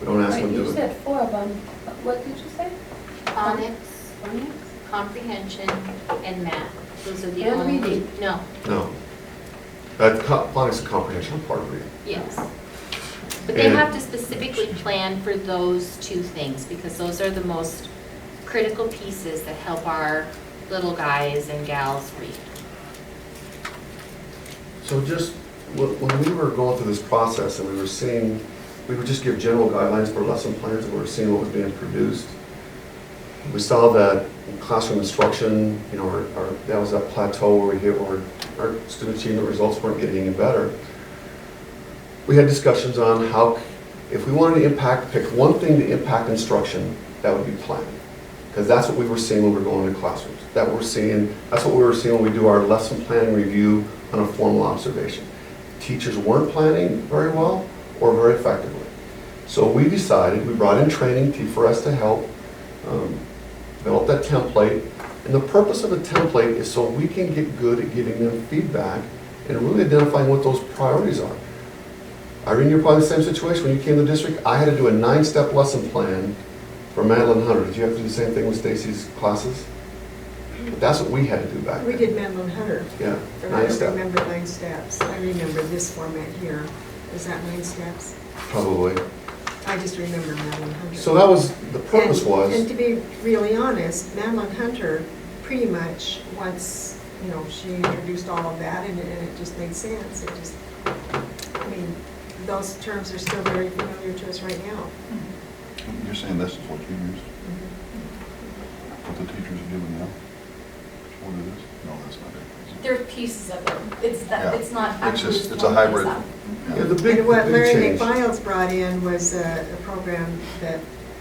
We don't ask Right, them to you do it. said 4 of them. What did you say? Phonics, Phonics? comprehension, and math. Those are the And only. reading. No, No. Phonics and comprehension are part of reading. yes. But they And- have to specifically plan for those 2 things, because those are the most critical pieces that help our little guys and gals read. So just, when we were going through this process and we would just give general guidelines for lesson plans and we were seeing what was being produced. We saw that in classroom instruction, you know, that was that plateau where we hit where our student achievement results weren't getting any better. We had discussions on how, if we wanted to pick one thing to impact instruction, that would be planning. Because that's what we were seeing when we were going into classrooms. That's what we were seeing when we do our lesson planning review on a formal observation. Teachers weren't planning very well or very effectively. So we brought in training for us to help develop that template. And the purpose of the template is so we can get good at giving them feedback and really identifying what those priorities are. Irene, you're probably the same situation. When you came to the district, I had to do a 9-step lesson plan for Madeline Hunter. Did you have to do the same thing with Stacy's classes? But that's what we had to do back then. We did Madeline Hunter, Yeah, but I 9 don't steps, remember 9 steps. I remember this format here. Is that 9 steps? probably. I just remember Madeline Hunter. So that was, the purpose And was, to be really honest, Madeline Hunter, pretty much, once, you know, she introduced all of that, and it just made sense. It just, I mean, those terms are still very familiar to us right now. You're saying this is what you used, what the teachers are doing now? What it is? No, that's not it. There are pieces of it. Yeah. It's not It's actually. just, just it's a one piece hybrid. up. yeah, the big And what Larry change. McBiles brought in was a program that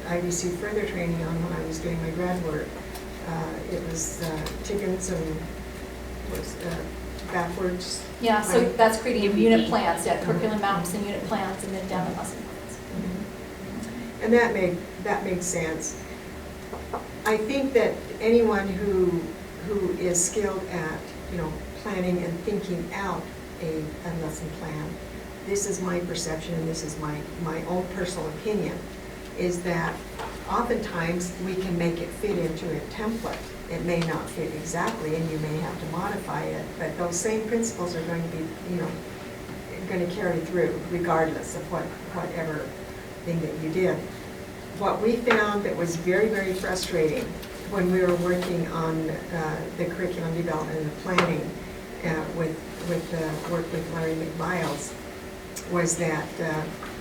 I received further training on when I was doing my grad work. It was Tiggins and was backwards. Yeah, so Right. that's creating UBD. unit plans, yeah, curriculum maps and unit plans, and then down the lesson plans. And that made sense. I think that anyone who is skilled at, you know, planning and thinking out a lesson plan, this is my perception and this is my own personal opinion, is that oftentimes we can make it fit into a template. It may not fit exactly, and you may have to modify it, but those same principles are going to be, going to carry through regardless of whatever thing that you did. What we found that was very, very frustrating when we were working on the curriculum development and the planning with the work with Larry McBiles was that,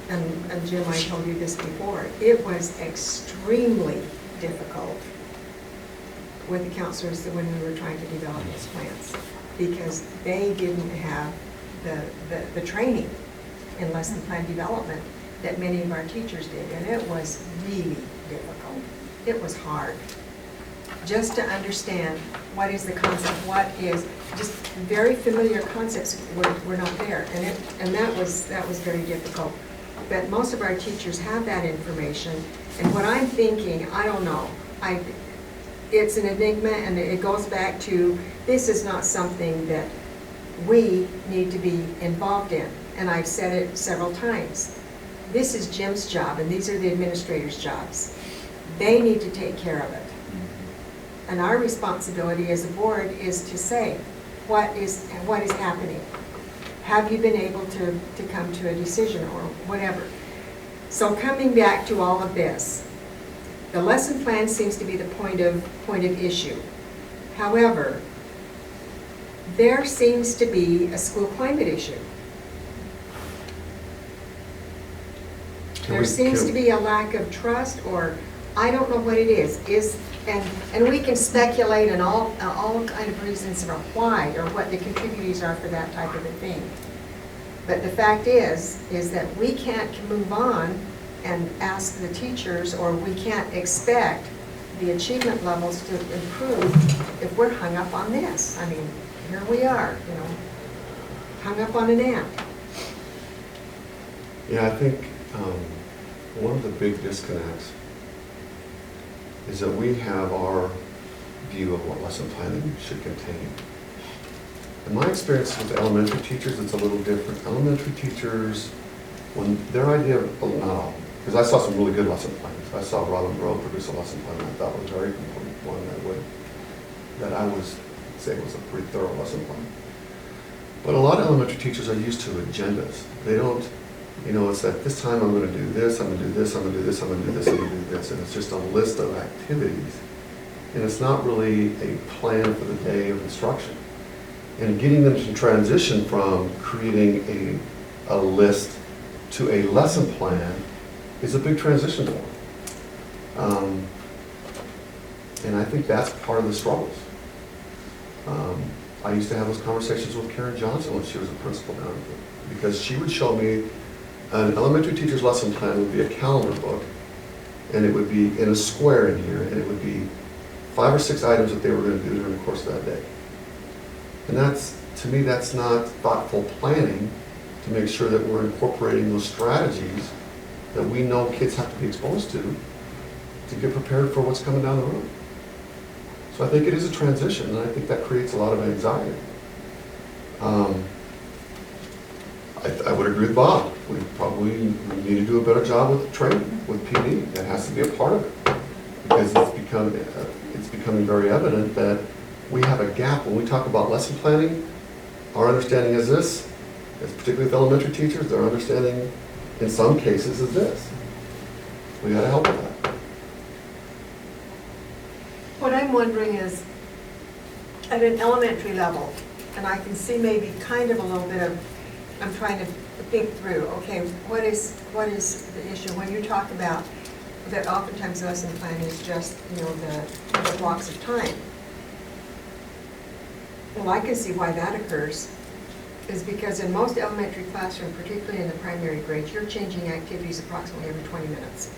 and Jim, I told you this before, it was extremely difficult with the counselors when we were trying to develop these plans, because they didn't have the training in lesson plan development that many of our teachers did, and it was really difficult. It was hard. Just to understand what is the concept, what is, just very familiar concepts were not there, and that was very difficult. But most of our teachers have that information, and what I'm thinking, I don't know, it's an enigma, and it goes back to, this is not something that we need to be involved in, and I've said it several times. This is Jim's job, and these are the administrators' jobs. They need to take care of it. And our responsibility as a board is to say, what is happening? Have you been able to come to a decision or whatever? So coming back to all of this, the lesson plan seems to be the point of issue. However, there seems to be a school climate issue. There seems to be a lack of trust, or I don't know what it is. And we can speculate on all kind of reasons of why or what the contributors are for that type of a thing. But the fact is that we can't move on and ask the teachers, or we can't expect the achievement levels to improve if we're hung up on this. I mean, here we are, hung up on an ant. Yeah, I think one of the big disconnects is that we have our view of what lesson planning should contain. In my experience with elementary teachers, it's a little different. Elementary teachers, when their idea of, because I saw some really good lesson plans. I saw Robin Rowe produce a lesson plan I thought was very complete, one that I would say was a pretty thorough lesson plan. But a lot of elementary teachers are used to agendas. They don't, it's at this time I'm going to do this, I'm going to do this, I'm going to do this, I'm going to do this, I'm going to do this, and it's just a list of activities. And it's not really a plan for the day of instruction. And getting them to transition from creating a list to a lesson plan is a big transition for them. And I think that's part of the struggles. I used to have those conversations with Karen Johnson when she was a principal down there, because she would show me an elementary teacher's lesson plan would be a calendar book, and it would be in a square in here, and it would be 5 or 6 items that they were going to do during the course of that day. And to me, that's not thoughtful planning to make sure that we're incorporating those strategies that we know kids have to be exposed to get prepared for what's coming down the road. So I think it is a transition, and I think that creates a lot of anxiety. I would agree with Bob. We probably need to do a better job with training, with PD. That has to be a part of it, because it's becoming very evident that we have a gap. When we talk about lesson planning, our understanding is this, particularly with elementary teachers, their understanding in some cases is this. We got to help with that. What I'm wondering is, at an elementary level, and I can see maybe kind of a little bit of, I'm trying to think through, okay, what is the issue? When you talk about that oftentimes lesson plan is just, the blocks of time. Well, I can see why that occurs, is because in most elementary classrooms, particularly in the primary grades, you're changing activities approximately every 20 minutes.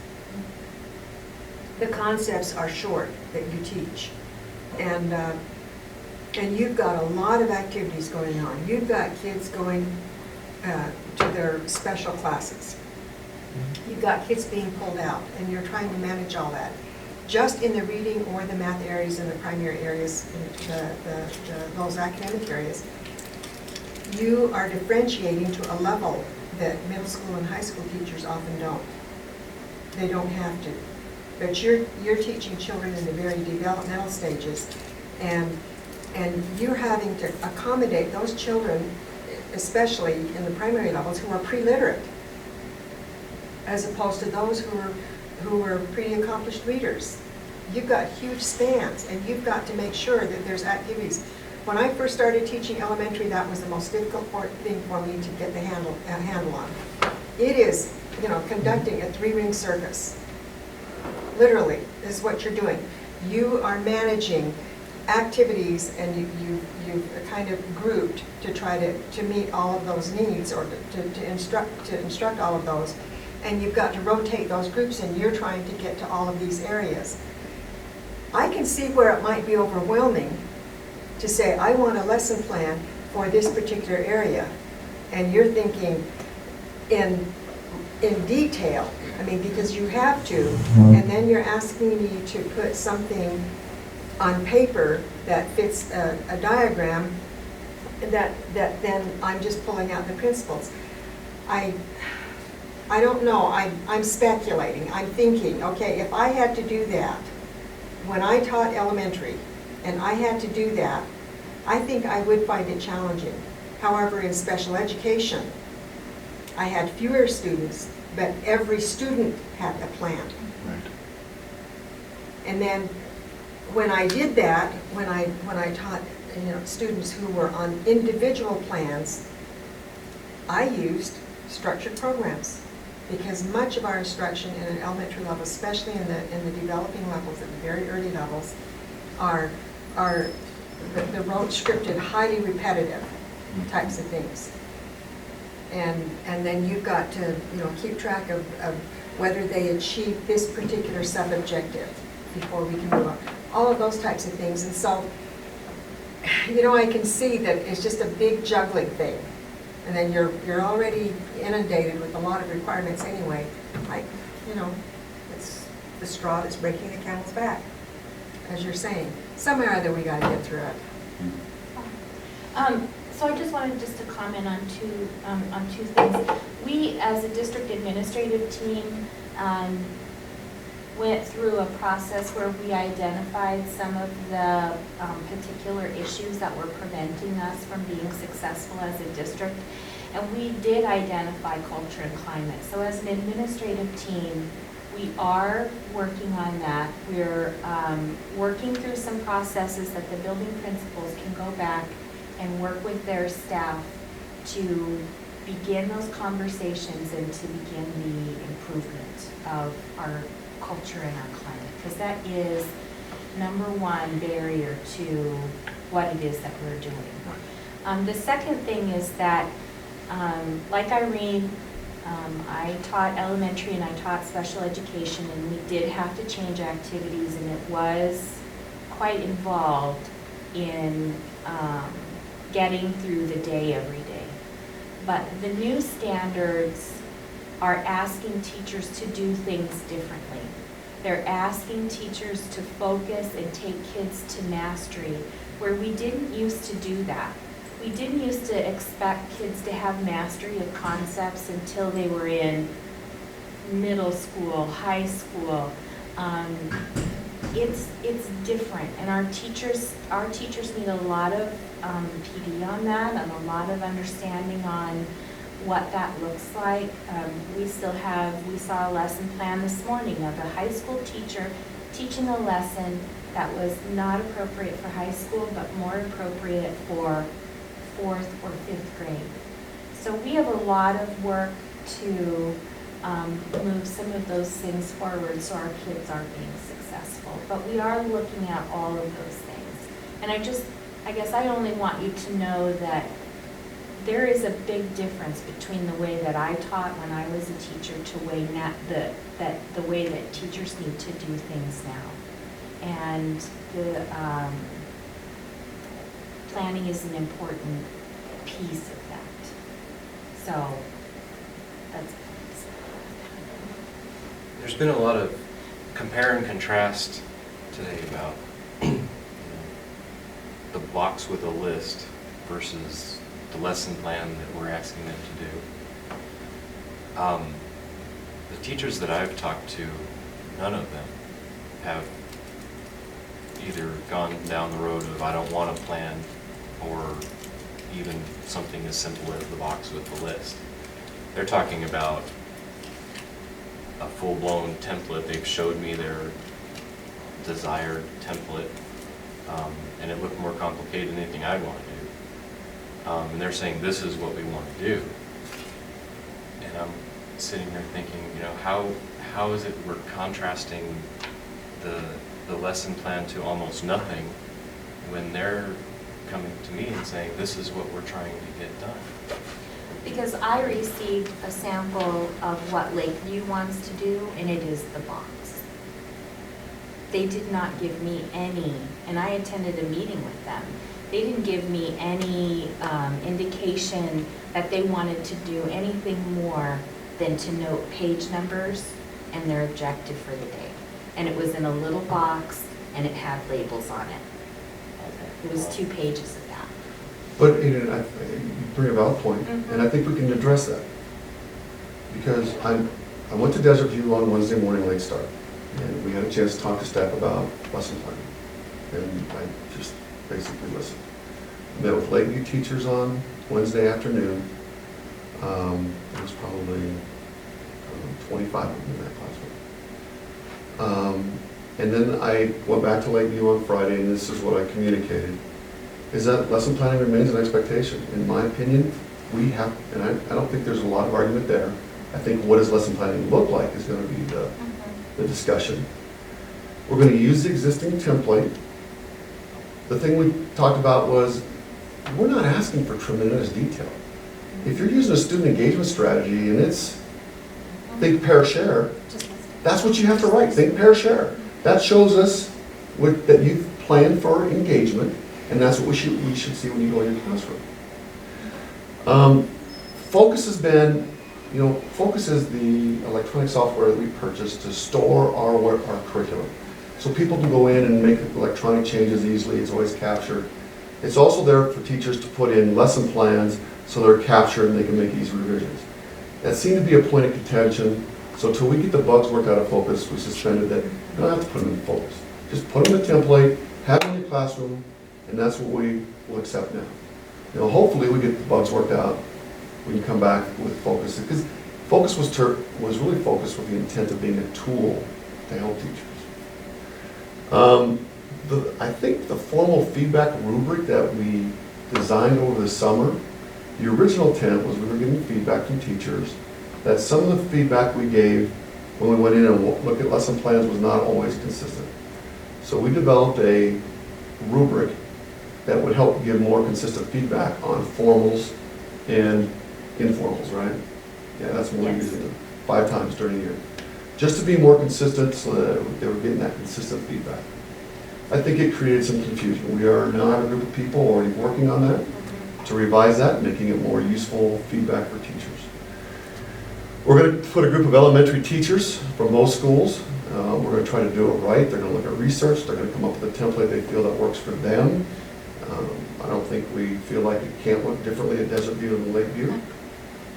The concepts are short that you teach, and you've got a lot of activities going on. You've got kids going to their special classes. You've got kids being pulled out, and you're trying to manage all that. Just in the reading or the math areas and the primary areas, those academic areas, you are differentiating to a level that middle school and high school teachers often don't. they don't have to. But you're teaching children in the very developmental stages, and you're having to accommodate those children, especially in the primary levels, who are pre-literate, as opposed to those who are pretty accomplished readers. You've got huge spans, and you've got to make sure that there's activities. When I first started teaching elementary, that was the most difficult thing for me to get the handle on. It is, conducting a 3-ring circus. Literally, this is what you're doing. You are managing activities, and you've kind of grouped to try to meet all of those needs, or to instruct all of those. And you've got to rotate those groups, and you're trying to get to all of these areas. I can see where it might be overwhelming to say, I want a lesson plan for this particular area. And you're thinking in detail, because you have to, and then you're asking me to put something on paper that fits a diagram that then I'm just pulling out the principles. I don't know, I'm speculating, I'm thinking, okay, if I had to do that, when I taught elementary, and I had to do that, I think I would find it challenging. However, in special education, I had fewer students, but every student had a plan. Right. And then when I did that, when I taught students who were on individual plans, I used structured programs, because much of our instruction in an elementary level, especially in the developing levels, at the very early levels, are the rote scripted, highly repetitive types of things. And then you've got to keep track of whether they achieve this particular sub-objective before we can move on. All of those types of things. And so, I can see that it's just a big juggling thing. And then you're already inundated with a lot of requirements anyway. It's the straw that's breaking the camel's back, as you're saying. Somehow or other we got to get through it. So I just wanted to comment on two things. We, as a district administrative team, went through a process where we identified some of the particular issues that were preventing us from being successful as a district. And we did identify culture and climate. So as an administrative team, we are working on that. We're working through some processes that the building principals can go back and work with their staff to begin those conversations and to begin the improvement of our culture and our climate, because that is #1 barrier to what it is that we're doing. The second thing is that, like Irene, I taught elementary and I taught special education, and we did have to change activities, and it was quite involved in getting through the day every day. But the new standards are asking teachers to do things differently. They're asking teachers to focus and take kids to mastery, where we didn't used to do that. We didn't used to expect kids to have mastery of concepts until they were in middle school, high school. It's different, and our teachers need a lot of PD on that, and a lot of understanding on what that looks like. We saw a lesson plan this morning of a high school teacher teaching a lesson that was not appropriate for high school, but more appropriate for 4th or 5th grade. So we have a lot of work to move some of those things forward so our kids are being successful. But we are looking at all of those things. And I guess I only want you to know that there is a big difference between the way that I taught when I was a teacher to the way that teachers need to do things now. And the planning is an important piece of that. So that's. There's been a lot of compare and contrast today about the box with a list versus the lesson plan that we're asking them to do. the teachers that I've talked to, none of them have either gone down the road of I don't want a plan, or even something as simple as the box with the list. They're talking about a full-blown template. They've showed me their desired template, and it looked more complicated than anything I'd want to do. And they're saying, this is what we want to do. And I'm sitting there thinking, you know, how is it we're contrasting the lesson plan to almost nothing when they're coming to me and saying, this is what we're trying to get done? Because I received a sample of what Lakeview wants to do, and it is the box. They did not give me any, and I attended a meeting with them. They didn't give me any indication that they wanted to do anything more than to note page numbers and their objective for the day. And it was in a little box, and it had labels on it. It was 2 pages of that. But you bring a valid point, and I think we can address that. Because I went to Desert View on Wednesday morning, late start, and we had a chance to talk to staff about lesson planning. And I just basically listened. I met with Lakeview teachers on Wednesday afternoon. There was probably 25 of them in that classroom. And then I went back to Lakeview on Friday, and this is what I communicated, is that lesson planning remains an expectation. In my opinion, we have, and I don't think there's a lot of argument there. I think what does lesson planning look like is going to be the discussion. We're going to use the existing template. The thing we talked about was, we're not asking for tremendous detail. If you're using a student engagement strategy and it's think, pair, share, that's what you have to write, think, pair, share. That shows us that you've planned for engagement, and that's what we should see when you go in your classroom. Focus has been, Focus is the electronic software that we purchased to store our curriculum. So people can go in and make electronic changes easily, it's always captured. It's also there for teachers to put in lesson plans so they're captured and they can make easy revisions. That seemed to be a point of contention, so till we get the bugs worked out of Focus, we suspended that. You don't have to put them in Focus. Just put them in the template, have them in your classroom, and that's what we will accept now. Hopefully we get the bugs worked out. We can come back with Focus, because Focus was really focused with the intent of being a tool to help teachers. I think the formal feedback rubric that we designed over the summer, the original intent was we were getting feedback from teachers that some of the feedback we gave when we went in and looked at lesson plans was not always consistent. So we developed a rubric that would help give more consistent feedback on formals and informals, right? Yeah, that's what we're using them 5 times during the year. Just to be more consistent so that they were getting that consistent feedback. I think it created some confusion. We are now have a group of people already working on that to revise that, making it more useful feedback for teachers. We're going to put a group of elementary teachers from both schools. We're going to try to do it right. They're going to look at research. They're going to come up with a template they feel that works for them. I don't think we feel like it can't look differently at Desert View and Lakeview.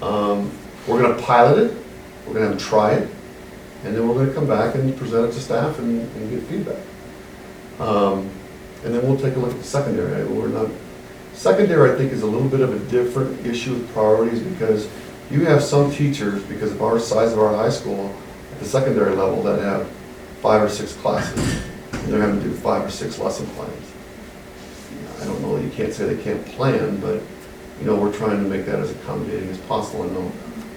We're going to pilot it. We're going to have them try it. And then we're going to come back and present it to staff and get feedback. And then we'll take a look at the secondary. Secondary, I think, is a little bit of a different issue with priorities, because you have some teachers, because of our size of our high school, at the secondary level, that have 5 or 6 classes, and they're having to do 5 or 6 lesson plans. I don't know, you can't say they can't plan, but we're trying to make that as accommodating as possible. I know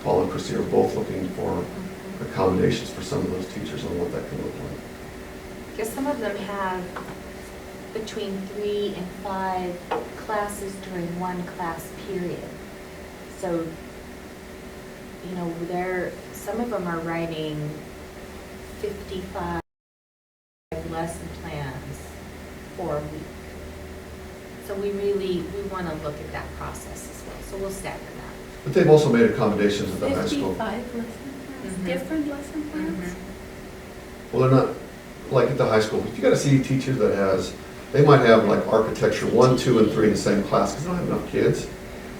Paul and Christy are both looking for accommodations for some of those teachers on what that can look like. Because some of them have between 3 and 5 classes during one class period. So, some of them are writing 55 lesson plans for a week. So we want to look at that process as well. So we'll stagger that. But they've also made accommodations at the high school. 55 lesson plans, different lesson plans? Well, they're not like at the high school. You got to see teachers they might have like architecture 1, 2, and 3 in the same class because they don't have enough kids.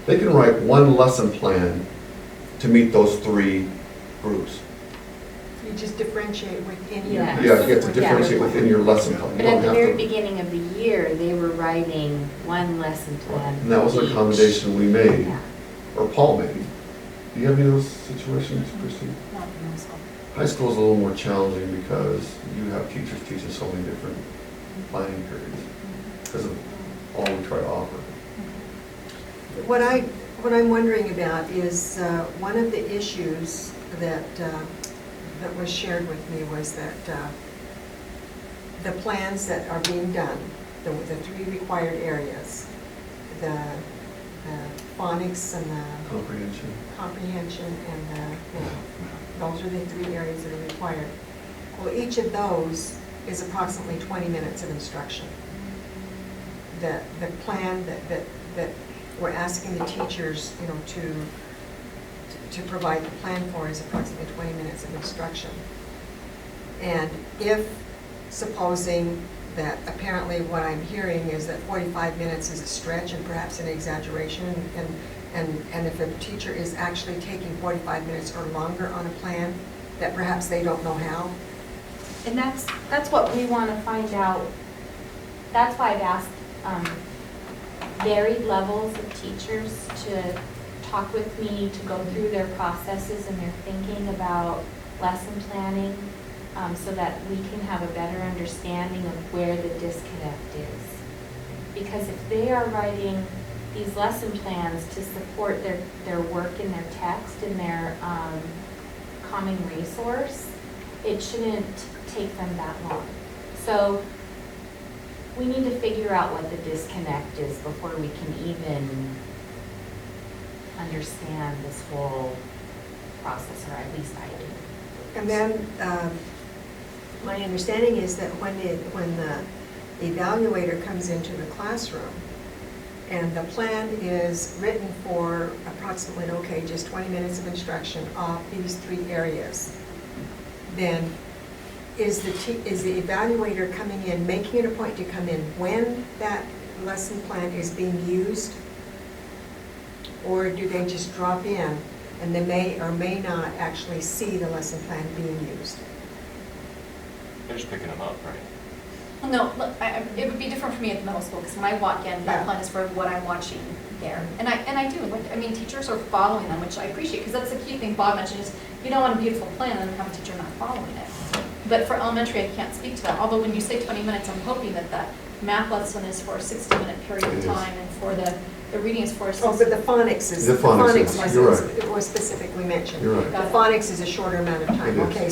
They can write one lesson plan to meet those 3 groups. You just differentiate within your. Yeah. Yeah, you have to differentiate within your lesson plan. You But at don't the have very to- beginning of the year, they were writing one lesson plan. And that was an each. accommodation we made, Yeah. or Paul made. Do you have any of those situations, Christine? Not in middle school. High school is a little more challenging because you have teachers teaching so many different planning periods because of all we try to offer. What I'm wondering about is, one of the issues that was shared with me was that the plans that are being done, the 3 required areas, the phonics and the Comprehension. comprehension and those are the 3 areas that are required. Well, each of those is approximately 20 minutes of instruction. The plan that we're asking the teachers, you know, to provide the plan for is approximately 20 minutes of instruction. And if, supposing that apparently what I'm hearing is that 45 minutes is a stretch and perhaps an exaggeration, and if a teacher is actually taking 45 minutes or longer on a plan, that perhaps they don't know how. And that's what we want to find out. That's why I've asked varied levels of teachers to talk with me, to go through their processes and their thinking about lesson planning, so that we can have a better understanding of where the disconnect is. Because if they are writing these lesson plans to support their work in their text and their common resource, it shouldn't take them that long. So we need to figure out what the disconnect is before we can even understand this whole process, or at least I do. And then, my understanding is that when the evaluator comes into the classroom and the plan is written for approximately, okay, just 20 minutes of instruction of these 3 areas, then is the evaluator coming in, making it a point to come in when that lesson plan is being used? Or do they just drop in and they may or may not actually see the lesson plan being used? They're just picking them up, right? Well, no, look, it would be different for me at the middle school, because when I walk in, Yeah. that plan is for what I'm watching there. And I do, like, I mean, teachers are following them, which I appreciate, because that's the key thing Bob mentioned, is you don't want a beautiful plan and then have a teacher not following it. But for elementary, I can't speak to that, although when you say 20 minutes, I'm hoping that that math lesson is for a 60-minute period It of is. time, and for the reading is for a Oh, but the phonics is, The phonics is, lesson you're is- right. it was specifically mentioned. You're right. The phonics is a shorter amount of time. It is. Okay,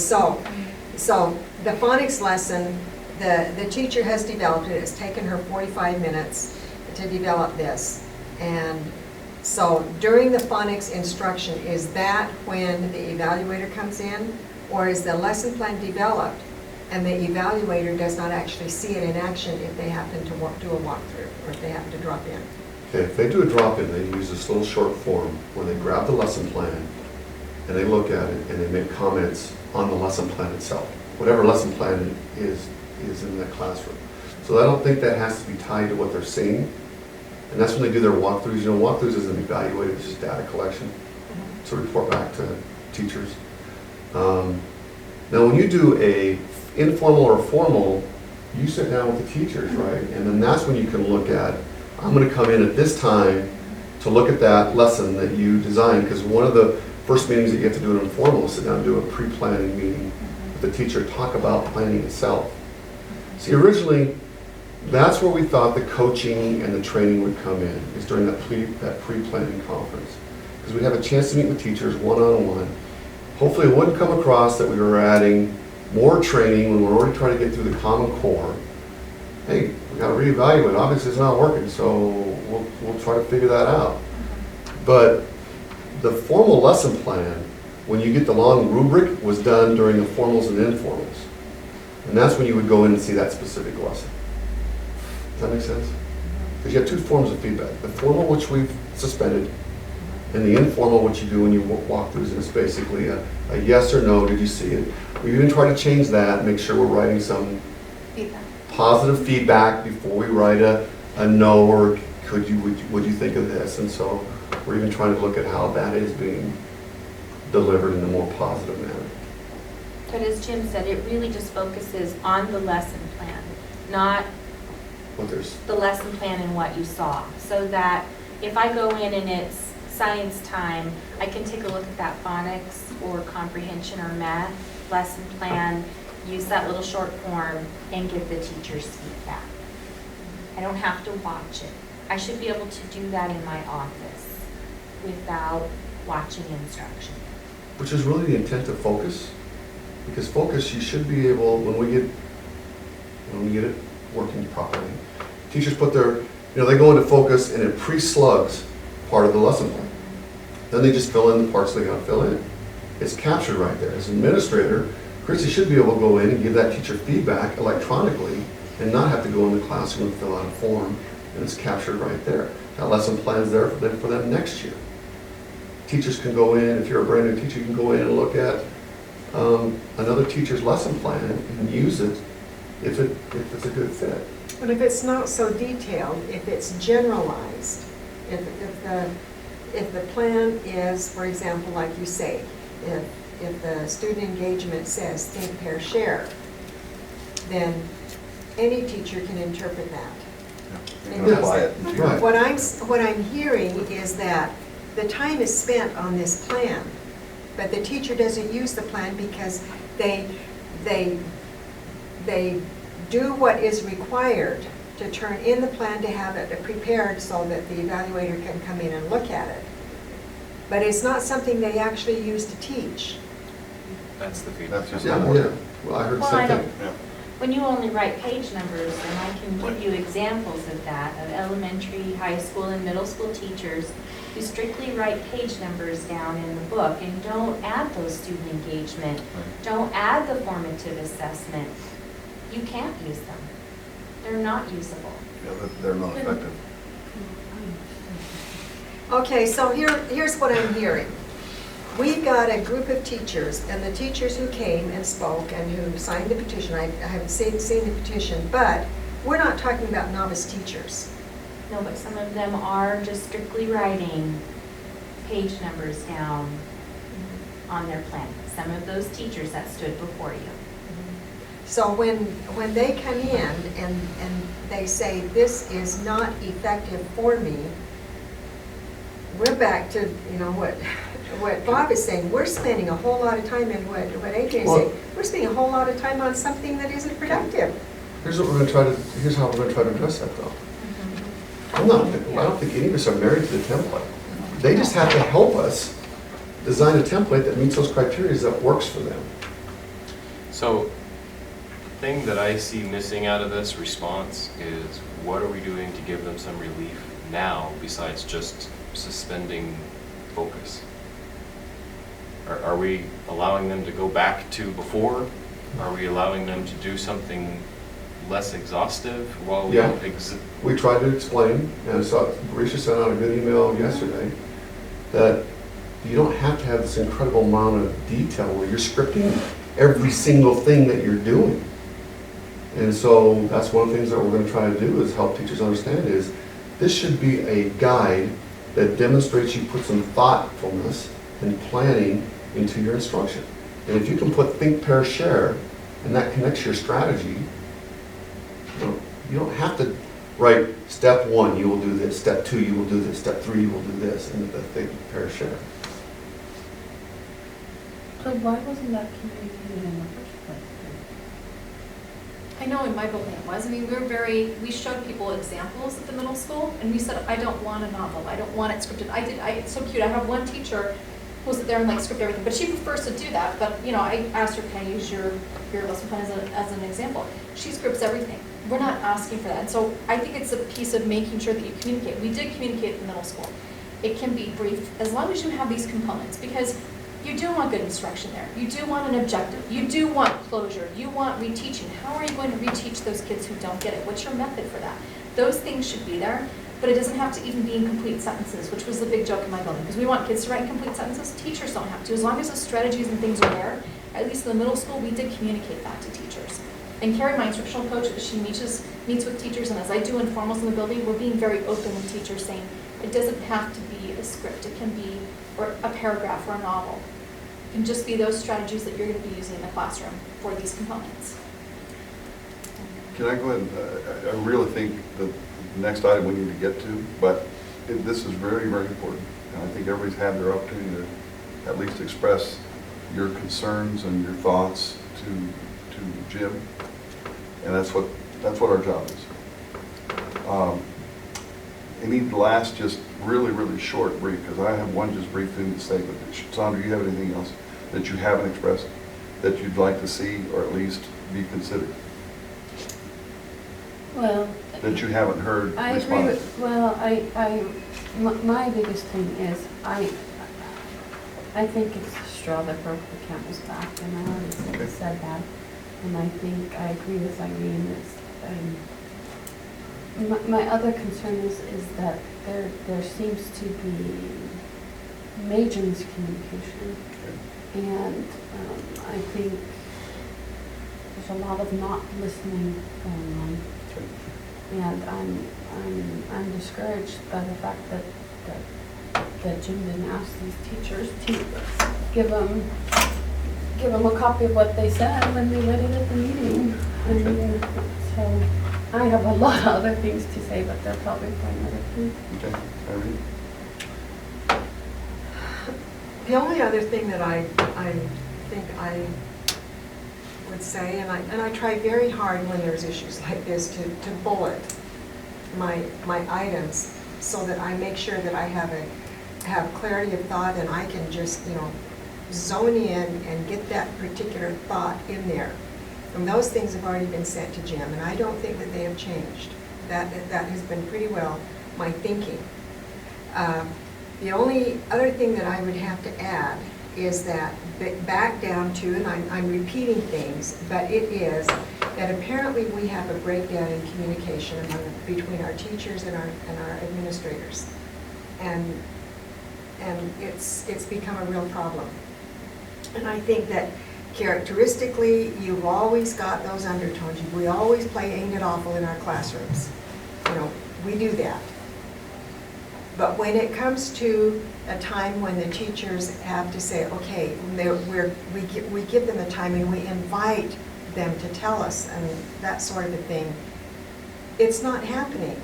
so the phonics lesson, the teacher has developed it, it's taken her 45 minutes to develop this. And so during the phonics instruction, is that when the evaluator comes in? Or is the lesson plan developed and the evaluator does not actually see it in action if they happen to do a walkthrough, or if they happen to drop in? Okay, if they do a drop-in, they use this little short form where they grab the lesson plan and they look at it and they make comments on the lesson plan itself. Whatever lesson plan is in that classroom. So I don't think that has to be tied to what they're seeing. And that's when they do their walkthroughs. You know, walkthroughs isn't evaluated, it's just data collection to report back to teachers. Now, when you do a informal or formal, you sit down with the teachers, right? And then that's when you can look at, I'm gonna come in at this time to look at that lesson that you designed, because one of the first meetings that you have to do an informal is sit down and do a pre-planning meeting with the teacher, talk about planning itself. See, originally, that's where we thought the coaching and the training would come in, is during that pre-planning conference. Because we'd have a chance to meet with teachers one-on-one. Hopefully it wouldn't come across that we were adding more training when we're already trying to get through the Common Core. Hey, we gotta reevaluate, obviously it's not working, so we'll try to figure that out. But the formal lesson plan, when you get the long rubric, was done during the formals and informals. And that's when you would go in and see that specific lesson. Does that make sense? Because you have 2 forms of feedback. The formal, which we've suspended, and the informal, which you do when you walk throughs, and it's basically a yes or no, did you see it? We even try to change that, make sure we're writing some Feedback. positive feedback before we write a no, or would you think of this? And so we're even trying to look at how that is being delivered in a more positive manner. But as Jim said, it really just focuses on the lesson plan, not But there's, the lesson plan and what you saw. So that if I go in and it's science time, I can take a look at that phonics or comprehension or math lesson plan, use that little short form, and give the teachers feedback. I don't have to watch it. I should be able to do that in my office without watching instruction. which is really the intent of Focus. Because Focus, you should be able, when we get it working properly, teachers put their, they go into Focus and it pre-slugs part of the lesson plan. Then they just fill in the parts they gotta fill in. It's captured right there. As an administrator, Chrissy should be able to go in and give that teacher feedback electronically and not have to go in the classroom and fill out a form, and it's captured right there. That lesson plan's there for them next year. Teachers can go in, if you're a brand new teacher, you can go in and look at another teacher's lesson plan and use it if it's a good fit. But if it's not so detailed, if it's generalized, if the plan is, for example, like you say, if the student engagement says think, pair, share, then any teacher can interpret that. You can apply it. Right. What I'm hearing is that the time is spent on this plan, but the teacher doesn't use the plan because they do what is required to turn in the plan to have it prepared so that the evaluator can come in and look at it. But it's not something they actually use to teach. That's the feedback. That's just- Yeah. Well, I heard the Well, I same don't, thing. Yeah. when you only write page numbers, then I can give you examples of that, of elementary, high school, and middle school teachers who strictly write page numbers down in the book and don't add those student engagement, don't add the formative assessment. You can't use them. They're not usable. Yeah, they're not effective. Okay, so here's what I'm hearing. We've got a group of teachers, and the teachers who came and spoke and who signed the petition, I haven't seen the petition, but we're not talking about novice teachers. No, but some of them are just strictly writing page numbers down on their plan. Some of those teachers that stood before you. So when they come in and they say, this is not effective for me, we're back to, what Bob is saying. We're spending a whole lot of time, and what Adrian is saying, we're spending a whole lot of time on something that isn't productive. Here's how we're gonna try to address that though. I don't think any of us are married to the template. They just have to help us design a template that meets those criteria that works for them. So, the thing that I see missing out of this response is what are we doing to give them some relief now besides just suspending Focus? Are we allowing them to go back to before? Are we allowing them to do something less exhaustive while we Yeah. We tried to explain, and I saw Barisha sent out a good email yesterday, that you don't have to have this incredible amount of detail where you're scripting every single thing that you're doing. And so that's one of the things that we're going to try to do is help teachers understand is this should be a guide that demonstrates you put some thoughtfulness and planning into your instruction. And if you can put think, pair, share, and that connects your strategy, you don't have to write step 1, you will do this, step 2, you will do this, step 3, you will do this, and the think, pair, share. So why wasn't that communicated in the first place? I know in my building it was. I mean, we showed people examples at the middle school, and we said, I don't want a novel, I don't want it scripted. It's so cute. I have one teacher who will sit there and script everything, but she prefers to do that. But, I asked her, can I use your lesson plan as an example? She scripts everything. We're not asking for that. And so I think it's a piece of making sure that you communicate. We did communicate at the middle school. It can be brief, as long as you have these components, because you do want good instruction there. You do want an objective. You do want closure. You want reteaching. How are you going to reteach those kids who don't get it? What's your method for that? Those things should be there, but it doesn't have to even be in complete sentences, which was the big joke in my building, because we want kids to write in complete sentences. Teachers don't have to. As long as the strategies and things are there, at least in the middle school, we did communicate that to teachers. And Carrie, my instructional coach, she meets with teachers, and as I do informals in the building, we're being very open with teachers, saying it doesn't have to be a script. It can be or a paragraph or a novel. can just be those strategies that you're going to be using in the classroom for these components. Can I go ahead, I really think the next item we need to get to, but this is very, very important. And I think everybody's had their opportunity to at least express your concerns and your thoughts to Jim. And that's what our job is. It needs to last just really, really short, brief, because I have one just brief thing to say, but Sandra, do you have anything else that you haven't expressed that you'd like to see or at least be considered? Well, That you haven't heard I agree responded? with, well, my biggest thing is, I think it's a straw that broke the camel's back, and I already Okay. said that. And I think I agree with Irene, my other concern is that there seems to be major miscommunication. And I think there's a lot of not listening going on. And I'm discouraged by the fact that Jim didn't ask these teachers to give them a copy of what they said when they read it at the meeting. I mean, so I have a lot of other things to say, but they're probably for another time. Okay, Irene? The only other thing that I think I would say, and I try very hard when there's issues like this to bullet my items so that I make sure that I have clarity of thought and I can just, zone in and get that particular thought in there. And those things have already been sent to Jim, and I don't think that they have changed. That has been pretty well my thinking. The only other thing that I would have to add is that back down to, and I'm repeating things, but it is that apparently we have a breakdown in communication between our teachers and our administrators. And it's become a real problem. And I think that characteristically, you've always got those undertones. We always play Ain't It Awful in our classrooms. We do that. But when it comes to a time when the teachers have to say, okay, we give them the time and we invite them to tell us and that sort of a thing, it's not happening.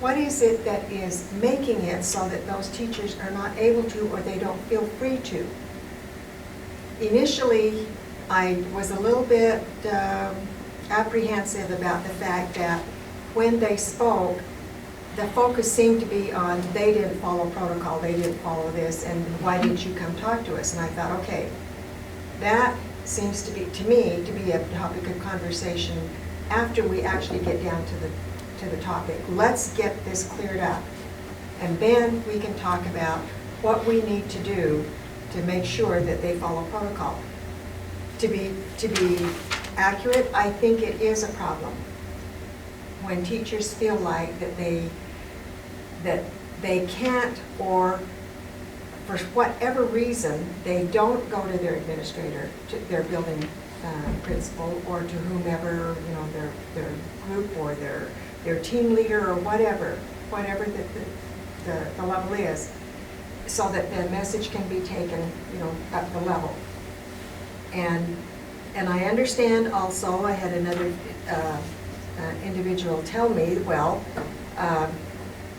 What is it that is making it so that those teachers are not able to or they don't feel free to? Initially, I was a little bit apprehensive about the fact that when they spoke, the focus seemed to be on they didn't follow protocol, they didn't follow this, and why didn't you come talk to us? And I thought, okay, that seems to me to be a topic of conversation after we actually get down to the topic. Let's get this cleared up, and then we can talk about what we need to do to make sure that they follow protocol. To be accurate, I think it is a problem when teachers feel like that they can't, or for whatever reason, they don't go to their administrator, to their building principal, or to whomever, their group or their team leader or whatever the level is, so that the message can be taken, up the level. And I understand also, I had another individual tell me, well,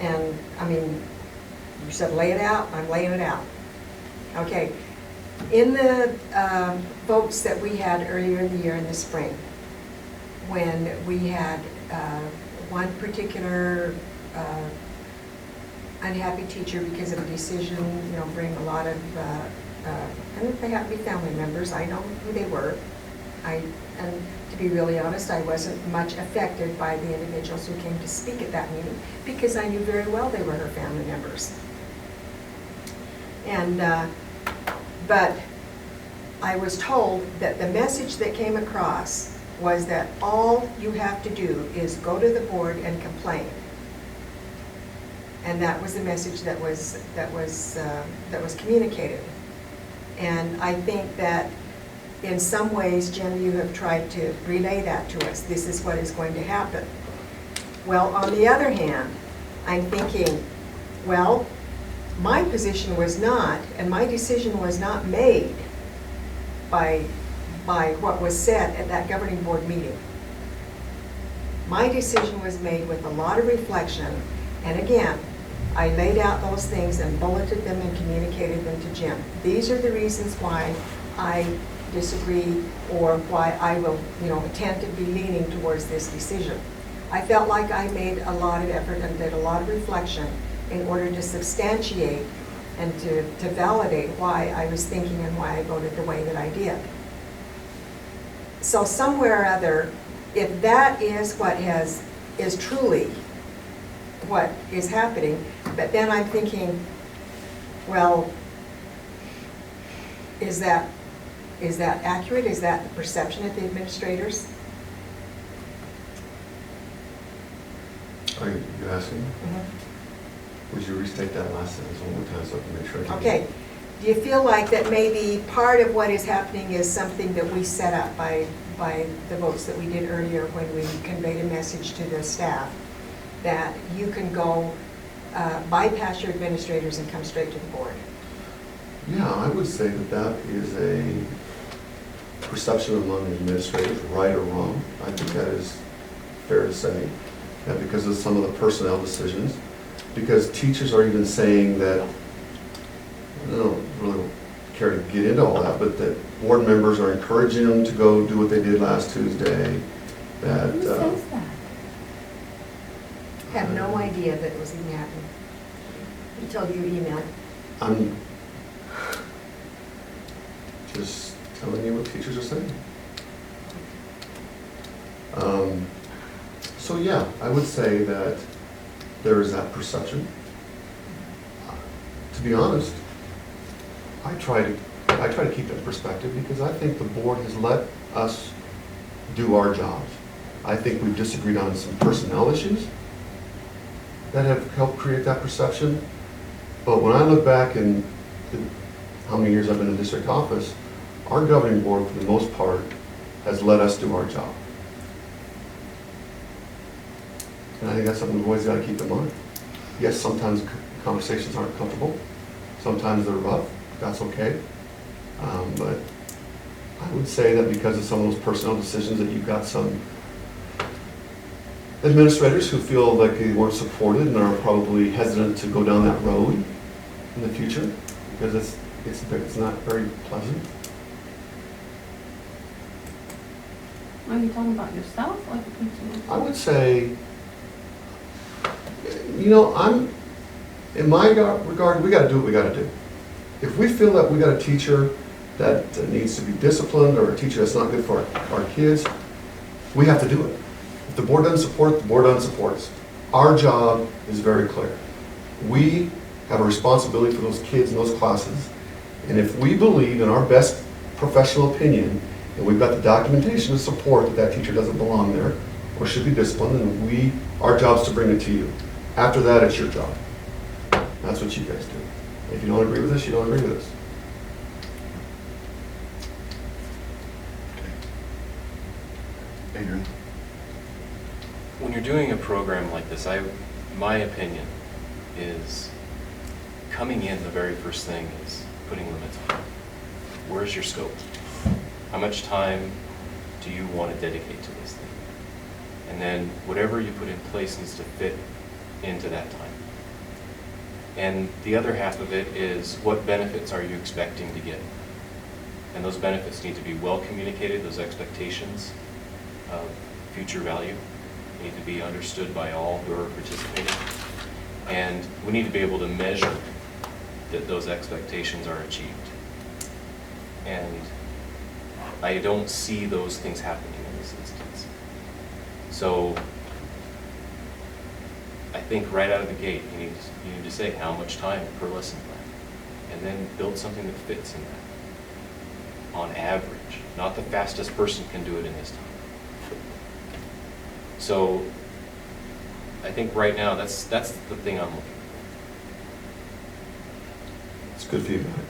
and I mean, you said lay it out, I'm laying it out. Okay, in the votes that we had earlier in the year in the spring, when we had one particular unhappy teacher because of a decision, bring a lot of, and they have to be family members, I know who they were. And to be really honest, I wasn't much affected by the individuals who came to speak at that meeting because I knew very well they were her family members. And, but I was told that the message that came across was that all you have to do is go to the board and complain. And that was the message that was communicated. And I think that in some ways, Jim, you have tried to relay that to us. This is what is going to happen. Well, on the other hand, I'm thinking, well, my position was not, and my decision was not made by what was said at that governing board meeting. My decision was made with a lot of reflection, and again, I laid out those things and bulleted them and communicated them to Jim. These are the reasons why I disagree, or why I will, tend to be leaning towards this decision. I felt like I made a lot of effort and did a lot of reflection in order to substantiate and to validate why I was thinking and why I voted the way that I did. So somewhere or other, if that is what is truly what is happening, but then I'm thinking, well, is that accurate? Is that the perception of the administrators? Are you asking? Mhm. Would you restate that last sentence one more time so I can make sure I can? Okay. Do you feel like that maybe part of what is happening is something that we set up by the votes that we did earlier when we conveyed a message to the staff, that you can go bypass your administrators and come straight to the board? Yeah, I would say that that is a perception among administrators, right or wrong. I think that is fair to say, that because of some of the personnel decisions, because teachers are even saying that, I don't really care to get into all that, but that board members are encouraging them to go do what they did last Tuesday, that. Who says that? Have no idea that it was even happening until you emailed. I'm just telling you what teachers are saying. So yeah, I would say that there is that perception. To be honest, I try to keep that in perspective because I think the board has let us do our jobs. I think we've disagreed on some personnel issues that have helped create that perception. But when I look back in how many years I've been in the district office, our governing board, for the most part, has let us do our job. And I think that's something we've always got to keep in mind. Yes, sometimes conversations aren't comfortable. Sometimes they're rough. That's okay. But I would say that because of some of those personnel decisions, that you've got some administrators who feel like they weren't supported and are probably hesitant to go down that road in the future because it's not very pleasant. Are you talking about yourself or the principal? I would say, in my regard, we got to do what we got to do. If we feel that we got a teacher that needs to be disciplined or a teacher that's not good for our kids, we have to do it. If the board doesn't support it, the board doesn't support us. Our job is very clear. We have a responsibility for those kids in those classes, and if we believe in our best professional opinion, and we've got the documentation to support that that teacher doesn't belong there or should be disciplined, and our job is to bring it to you. After that, it's your job. That's what you guys do. If you don't agree with us, you don't agree with us. Adrian? When you're doing a program like this, my opinion is coming in, the very first thing is putting limits on it. Where's your scope? How much time do you want to dedicate to this thing? And then whatever you put in place needs to fit into that time. And the other half of it is what benefits are you expecting to get? And those benefits need to be well communicated, those expectations of future value need to be understood by all who are participating. And we need to be able to measure that those expectations are achieved. And I don't see those things happening in this instance. So I think right out of the gate, you need to say how much time per lesson plan, and then build something that fits in that. On average, not the fastest person can do it in this time. So I think right now that's the thing I'm looking for. It's good feedback.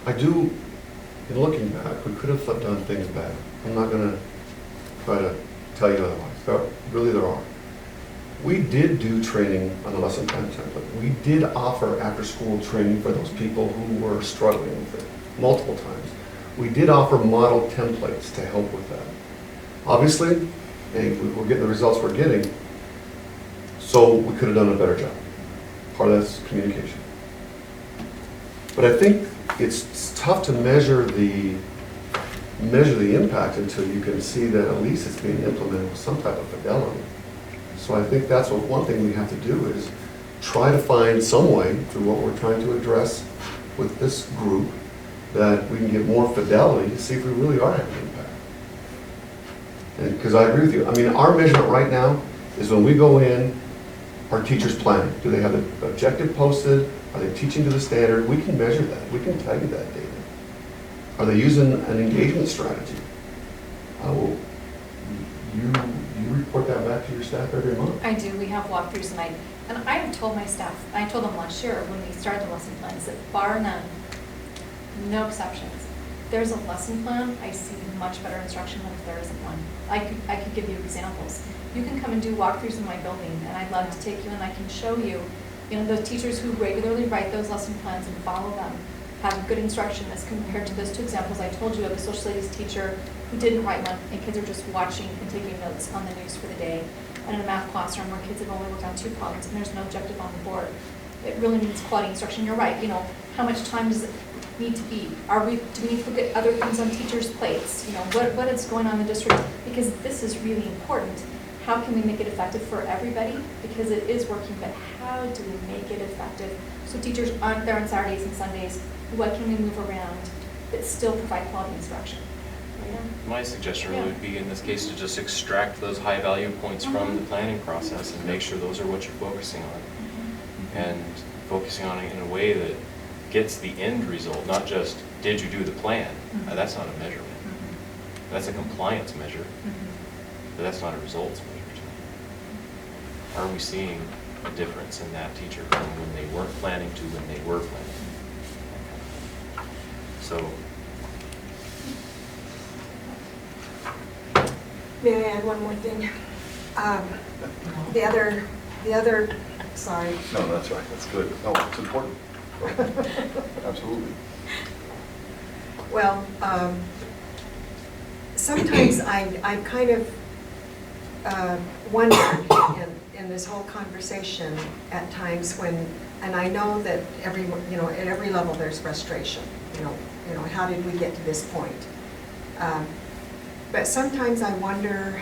I do, in looking back, we could have done things better. I'm not going to try to tell you otherwise. Really, there are. We did do training on the lesson plan template. We did offer after-school training for those people who were struggling with it. multiple times. We did offer model templates to help with that. Obviously, hey, we're getting the results we're getting, so we could have done a better job. Part of that's communication. But I think it's tough to measure the impact until you can see that at least it's being implemented with some type of fidelity. So I think that's one thing we have to do is try to find some way through what we're trying to address with this group that we can get more fidelity to see if we really are having an impact. And because I agree with you, I mean, our measurement right now is when we go in, our teachers planning. Do they have the objective posted? Are they teaching to the standard? We can measure that. We can tell you that data. Are they using an engagement strategy? You report that back to your staff every month. I do, we have walkthroughs, and I have told my staff, I told them last year when we started the lesson plans, that bar none, no exceptions. There's a lesson plan, I see much better instruction than if there isn't one. I could give you examples. You can come and do walkthroughs in my building, and I'd love to take you and I can show you, the teachers who regularly write those lesson plans and follow them have good instruction as compared to those two examples I told you of a social studies teacher who didn't write one, and kids are just watching and taking notes on the news for the day. And in a math classroom where kids have only worked on 2 problems and there's no objective on the board. It really means quality instruction. You're right, how much time does it need to be? Do we need to look at other things on teachers' plates? What is going on in the district? Because this is really important. How can we make it effective for everybody? Because it is working, but how do we make it effective? So teachers aren't there on Saturdays and Sundays. What can we move around that still provide quality instruction? My suggestion really would be in this case to just extract those high value points from the planning process and make sure those are what you're focusing on. And focusing on it in a way that gets the end result, not just did you do the plan. That's not a measurement. That's a compliance measure, but that's not a results measure. Are we seeing a difference in that teacher from when they weren't planning to when they were planning? So May I add one more thing? The other, sorry. No, that's right, that's good. No, it's important. Absolutely. Well, sometimes I kind of wondered in this whole conversation at times when, and I know that at every level there's frustration. How did we get to this point? But sometimes I wonder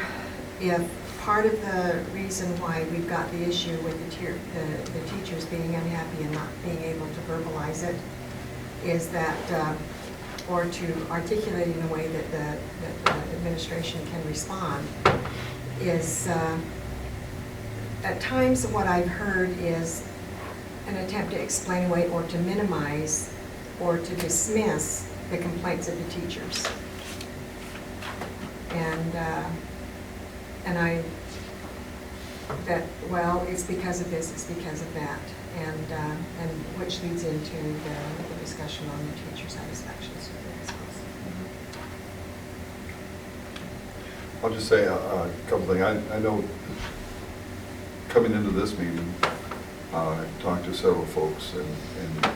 if part of the reason why we've got the issue with the teachers being unhappy and not being able to verbalize it is that, or to articulate in a way that the administration can respond, is at times what I've heard is an attempt to explain away or to minimize or to dismiss the complaints of the teachers. And well, it's because of this, it's because of that, and which leads into the discussion on the teacher satisfaction survey. I'll just say a couple things. I know coming into this meeting, I talked to several folks, and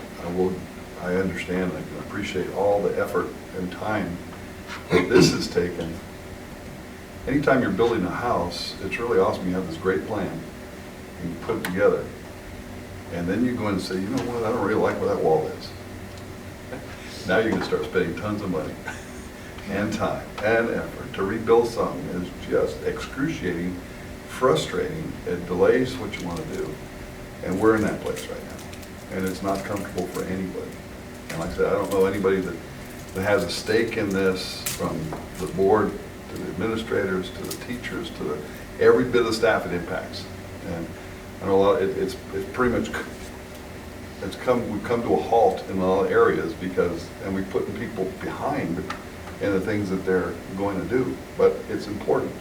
I understand and I can appreciate all the effort and time that this has taken. Anytime you're building a house, it's really awesome. You have this great plan, and you put it together, and then you go in and say, you know what, I don't really like where that wall is. Now you're going to start spending tons of money and time and effort to rebuild something is just excruciating, frustrating. It delays what you want to do, and we're in that place right now, and it's not comfortable for anybody. And like I said, I don't know anybody that has a stake in this, from the board to the administrators, to the teachers, to every bit of the staff it impacts. And I know it's pretty much, we've come to a halt in a lot of areas and we've put people behind in the things that they're going to do, but it's important.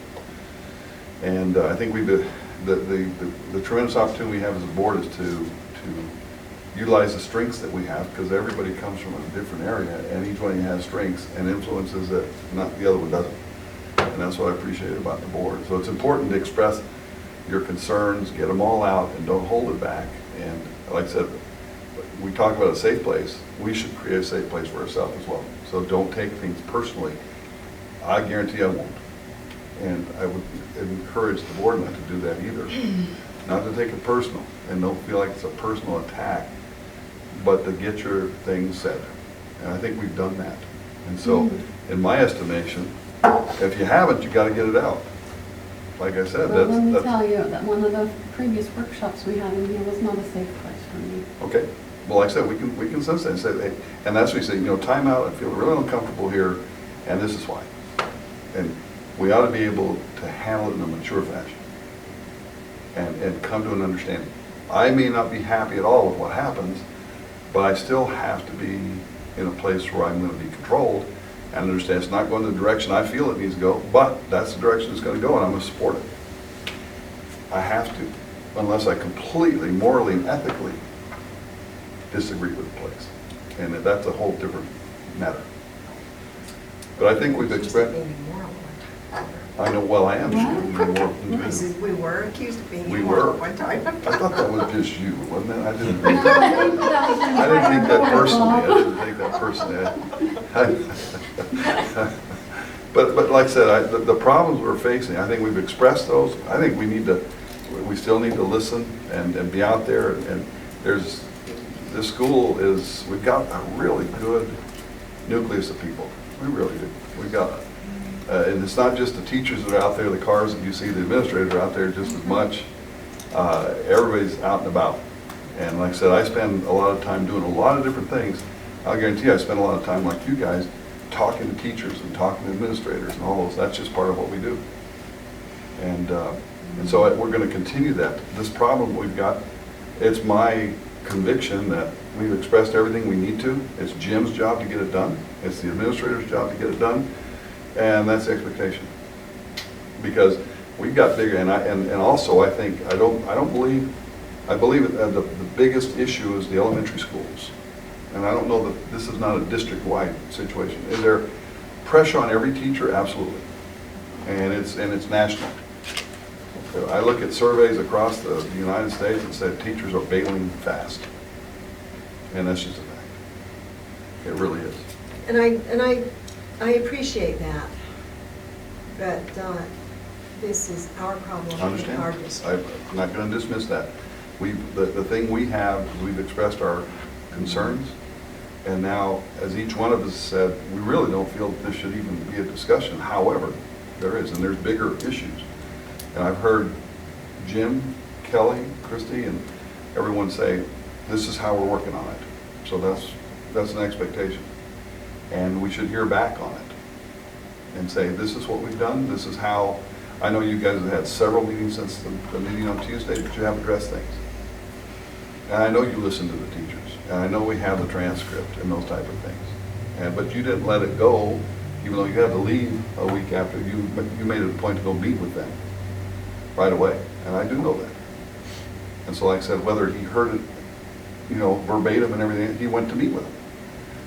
And I think the tremendous opportunity we have as a board is to utilize the strengths that we have, because everybody comes from a different area, and each one has strengths and influences that the other one doesn't. And that's what I appreciate about the board. So it's important to express your concerns, get them all out, and don't hold it back. And like I said, we talk about a safe place, we should create a safe place for ourselves as well. So don't take things personally. I guarantee I won't. And I would encourage the board not to do that either. Not to take it personal, and don't feel like it's a personal attack, but to get your things said. And I think we've done that. And so, in my estimation, if you haven't, you gotta get it out. Like I said, Well, let me that's, tell you that one of the previous workshops we had in here was not a safe place for me. okay. Well, like I said, we can sense that and say, hey, and that's what you say, you know, time out, I feel really uncomfortable here, and this is why. And we ought to be able to handle it in a mature fashion and come to an understanding. I may not be happy at all with what happens, but I still have to be in a place where I'm going to be controlled and understand it's not going the direction I feel it needs to go, but that's the direction it's going to go, and I'm going to support it. I have to, unless I completely, morally and ethically disagree with the place. And that's a whole different matter. But I think we've expressed, I know, well, I am sure. We were accused of being We immoral were. one time. I thought that was just you, wasn't it? I didn't No, think I I think didn't take that personally. I didn't take that personally. But like I said, the problems we're facing, I think we've expressed those. I think we still need to listen and be out there. And this school we've got a really good nucleus of people. We really do. We've got, and it's not just the teachers that are out there, the cars that you see, the administrators are out there just as much. Everybody's out and about. And like I said, I spend a lot of time doing a lot of different things. I'll guarantee you I spend a lot of time like you guys talking to teachers and talking to administrators and all those. That's just part of what we do. And so we're going to continue that. This problem we've got, it's my conviction that we've expressed everything we need to. It's Jim's job to get it done. It's the administrator's job to get it done. And that's the expectation. Because we've got bigger, and also I think, I believe that the biggest issue is the elementary schools. And I don't know that this is not a district-wide situation. Is there pressure on every teacher? Absolutely. And it's national. I look at surveys across the United States and said teachers are bailing fast. And that's just a fact. It really is. And I appreciate that, but this is our problem. I understand. Our district. I'm not going to dismiss that. The thing we have is we've expressed our concerns, and now, as each one of us said, we really don't feel that this should even be a discussion. However, there is, and there's bigger issues. And I've heard Jim, Kelly, Christy, and everyone say, this is how we're working on it. So that's an expectation. And we should hear back on it and say, this is what we've done, this is how. I know you guys have had several meetings since the meeting on Tuesday, but you have addressed things. And I know you listen to the teachers, and I know we have the transcript and those type of things. But you didn't let it go, even though you had to leave a week after. You made it a point to go meet with them right away, and I do know that. And so like I said, whether he heard it, verbatim and everything, he went to meet with them.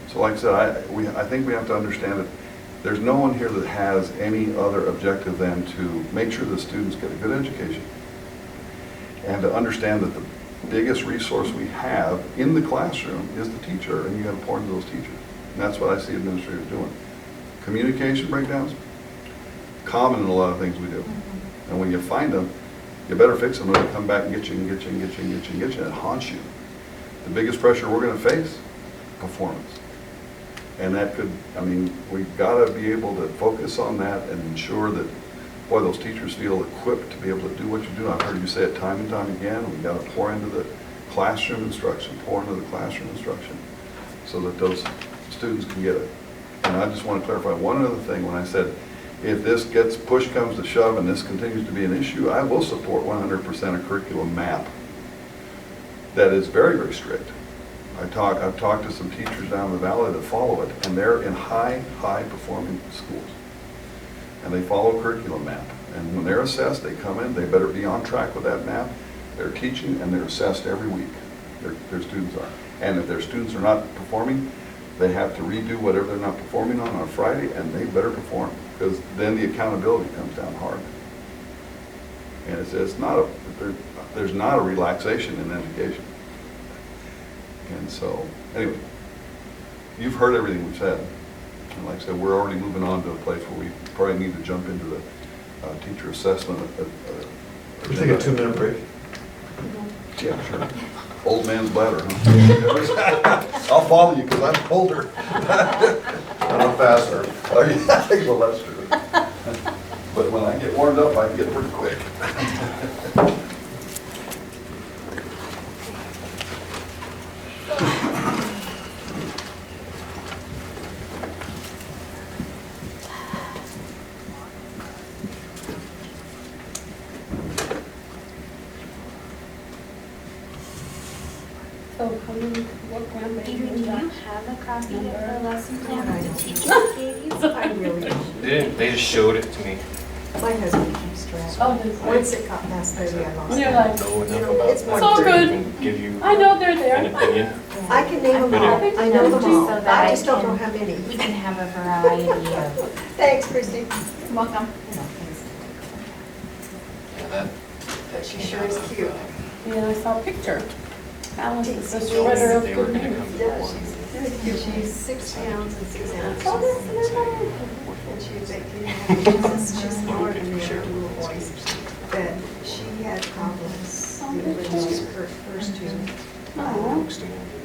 So like I said, I think we have to understand that there's no one here that has any other objective than to make sure the students get a good education and to understand that the biggest resource we have in the classroom is the teacher, and you got to pour into those teachers. And that's what I see administrators doing. Communication breakdowns, common in a lot of things we do. And when you find them, you better fix them when they come back and get you and get you and get you and get you and get you, and it haunts you. The biggest pressure we're going to face, performance. And that we've got to be able to focus on that and ensure that, boy, those teachers feel equipped to be able to do what you do. I've heard you say it time and time again. We've got to pour into the classroom instruction so that those students can get it. And I just want to clarify one other thing. When I said, if this push comes to shove and this continues to be an issue, I will support 100% a curriculum map that is very, very strict. I've talked to some teachers down in the valley that follow it, and they're in high performing schools. And they follow a curriculum map. And when they're assessed, they come in, they better be on track with that map. They're teaching and they're assessed every week. Their students are. And if their students are not performing, they have to redo whatever they're not performing on a Friday, and they better perform, because then the accountability comes down hard. And there's not a relaxation in education. And so, anyway, you've heard everything we've said. And like I said, we're already moving on to a place where we probably need to jump into the teacher assessment. We take a 2-minute break. Yeah, sure. Old man's bladder, huh? I'll follow you because I'm older. I'm faster. Oh, yeah, well, that's true. But when I get warmed up, I can get pretty quick. So how many, what grade Peter, do you got? have a copy of the lesson plan I that don't. the teacher gave you? I really don't. They didn't, they just showed it to me. My husband keeps track. Oh, there's Once it got past 30, I lost You're it. like, Know enough know, about it's that more So to good. even give you I know they're an there. opinion. I can name them But all. it- I know them all. So that I I just don't can- know how many. We can have a variety of, Thanks, Christie. Welcome. you know, things. Yeah, that She came sure out is of, cute. Yeah, I saw a picture. Alice is the told me shredder that of they were good gonna news. come to Yeah, one. she's 6 pounds and 6 ounces. Oh, that's nice. And she's 18 and a half. She's smaller than the other little boys. But she had problems. Her first two. Oh.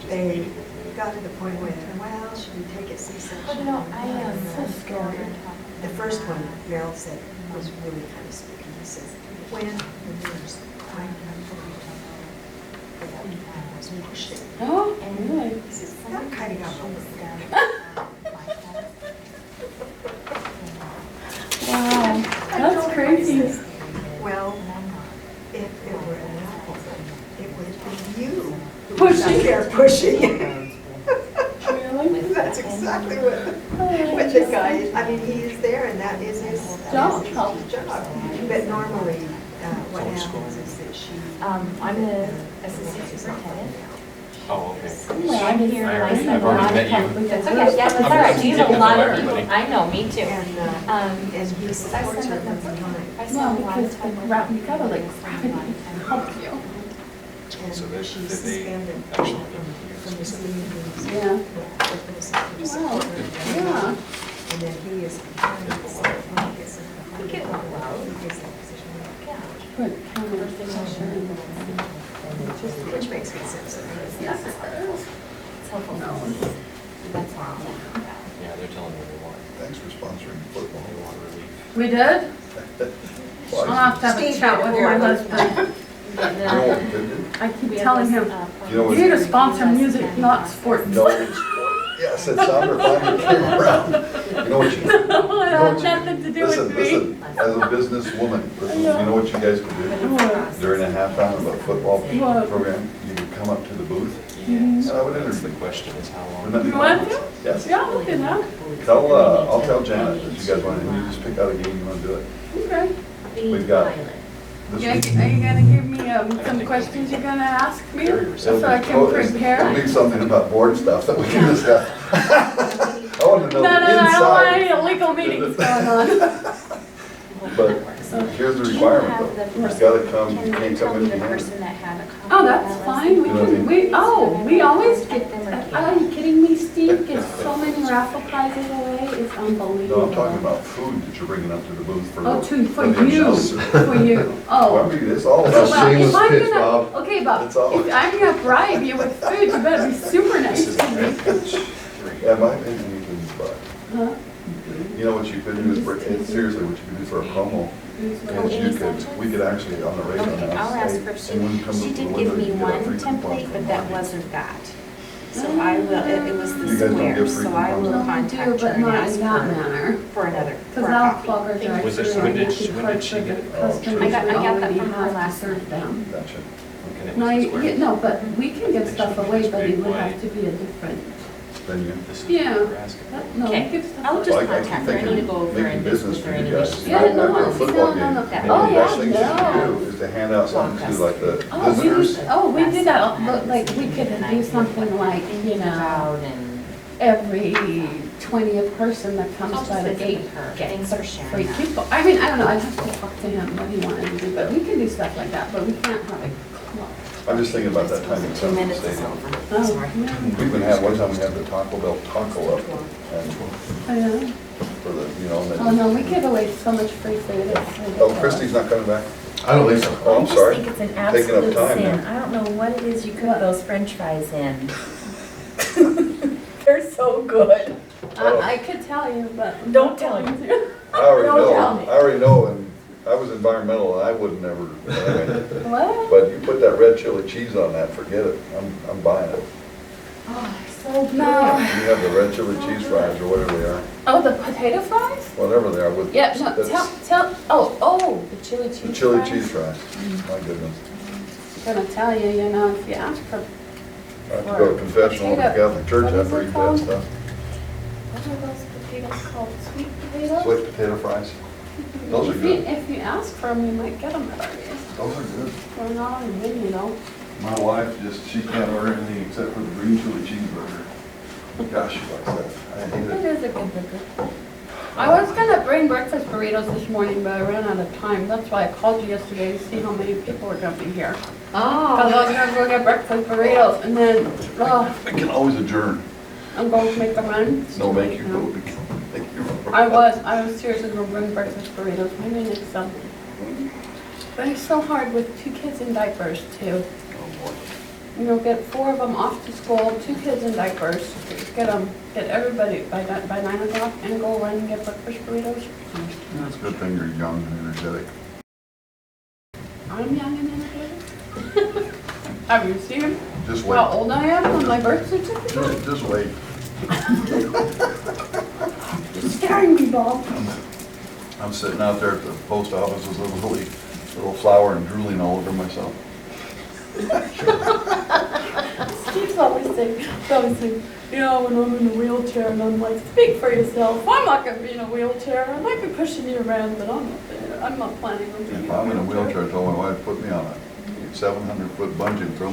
They got to the point where, well, should we take it C-section? Oh, no, I am So scared. The first one, Meryl said, was really kind of spooky. He says, when the nurse, I was pushing. Oh, really? He says, not cutting out all Wow, that's crazy. Well, if it were an apple, it would have been you who was out Pushing. there pushing. Really? That's exactly what Oh, the guy is. I mean, he is there and that is his Job. his job. But normally, what happens is that she. I'm the assistant superintendent. Oh, okay. Well, I didn't- I've already met you. That's okay, yeah, that's all right, you have a lot of people, I know, me too. And he I supports spend her a- from behind. I Well, spend a lot because of the time. grab, you gotta like grab it and help you. And So they- she's did they suspended actually from the senior games. Yeah. For the support her. Yeah. And then he is behind us. So when he gets in the We get a lot. he takes that position on the couch, Put counter pressure in which makes good sense. Yes. It's helpful. No. That's all. Yeah, they're telling me they want, Thanks for sponsoring they football. want relief. We did? I'll have to have a Steve, chat with my husband. I keep telling him, You know you what- need to sponsor music, not sports. No, yes, it sounded fine when it came around. You know what you, you know It what has you- nothing to do listen, with me. listen, as a businesswoman, listen, you know what you guys could do? During a halftime of a football What? program, you could come up to the booth, Yes, and I would that's the interview. question is how long. Wouldn't that be You want to? Yes. Yeah, I'll do that. I'll tell Janet that you guys want, and you just pick out a game you want to do it. Okay. We've got Pilot. this Yeah, week. are you gonna give me some questions you're gonna ask me? So I can prepare? It'll be something about board stuff that we can discuss. I want to No, know no, the no, I don't want any inside. illegal meetings going on. But here's the requirement though, you just gotta come, you Can you can't tell come me in the behind. person that had a copy? Oh, of that's that fine, we lesson? can, we always get, Them or are you kidding me, Steve? Get so many raffle prizes away, it's unbelievable. No, I'm talking about food that you're bringing up to the booth for. Oh, for the you, announcer. for you, Well, oh. I mean, it's all That's about. a Well, shameless if I'm pitch, gonna- Bob. Okay, Bob, That's all. if I'm gonna bribe you with food, you better be super nice This is to me. three. Yeah, my opinion, you can, but, Huh? you know what you could do is, seriously, what you could do for a promo is you could, we could actually on the radio Okay, announce. I'll ask hey, her. anyone comes She up to the did window, give me you get a one free coupon template, from but that Marty. wasn't that. So I will, it was You the guys don't square, give free so I will coupons? No, I contact do, her but and not ask in that her manner. for another, for Because a I'll copy. plug our directory. Was it- and when did I she- can when did she charge get for it? the Oh, customers sure. I got who that already from her have to last serve them. Gotcha. Okay, No, it's square. no, but we can give stuff away, but it would Big have to be a different, Then you. This is Yeah. what we're asking. no, we Okay. give stuff I'll away. just Well, I keep contact her. I need to thinking go over making and business visit for her you and guys. Yeah, I've no, been to a football no, game. no. And Oh, the best yeah, thing you can no. do is to hand out something to like the Oh, we visitors. did that, but like, we could do something like, you know, Out and every 20th person that comes I'll just by the visit gate with her. gets Thanks a for sharing free that. coupon. I mean, I don't know, I'd have to talk to him what he wanted to do, but we can do stuff like that, but we can't have a club. I'm just thinking about that time in 2 Central minutes is Stadium. over. Oh, Sorry. yeah. We even had, one time we had the Taco Bell taco up, and I know. for the, you know, and then. Oh, no, we give away so much free food. It's Oh, ridiculous. Christie's not coming back? I don't think so. Oh, I'm sorry. I just think it's an Taking up absolute time, sin. yeah. I don't know what it is you cook those french fries in. They're so good. I could tell you, but. Don't tell me. I already Don't know, tell me. I already know, and I was environmental, and I would never, anyway. What? But you put that red chili cheese on that, forget it, I'm buying it. Oh, so good. No. You have the red chili cheese fries, or whatever they are, Oh, the potato fries? whatever they are with. Yeah, no, that's oh, the chili cheese The chili fries. cheese fries, my goodness. I'm gonna tell you, you know, if you ask for, I have to go to confessional at the Catholic Church What is after I it eat called? that stuff. what are those potatoes called? Sweet potatoes? Sweet potato fries, those are If you- good. If you ask for them, you might get them at Arby's. Those are good. We're not on the menu though. My wife just, she can't order anything except for the green chili cheeseburger. Gosh, she likes that. I hate It it. is a good burger. I was gonna bring breakfast burritos this morning, but I ran out of time. That's why I called you yesterday to see how many people were gonna be here. Cause I was gonna go get breakfast burritos and then, I can always adjourn. I'm going to make a run. It's No, too make late you now. go. Thank you. I was seriously gonna bring breakfast burritos, maybe next summer. But it's so hard with 2 kids in diapers too. Oh, boy. You know, get 4 of them off to school, 2 kids in diapers, get everybody by 9 o'clock and go run and get breakfast burritos. It's a good thing you're young and energetic. I'm young and energetic. Have you seen Just wait. how old I am on my birth certificate? Just wait. You're scaring me, Bob. I'm sitting out there at the post office with a little flower and drooling all over myself. Steve's always saying, yeah, when I'm in a wheelchair, and I'm like, speak for yourself. I'm not gonna be in a wheelchair. I might be pushing you around, but I'm not there. I'm not planning on being If I'm in a wheelchair, I told my wife, put me on a 700-foot bungee and throw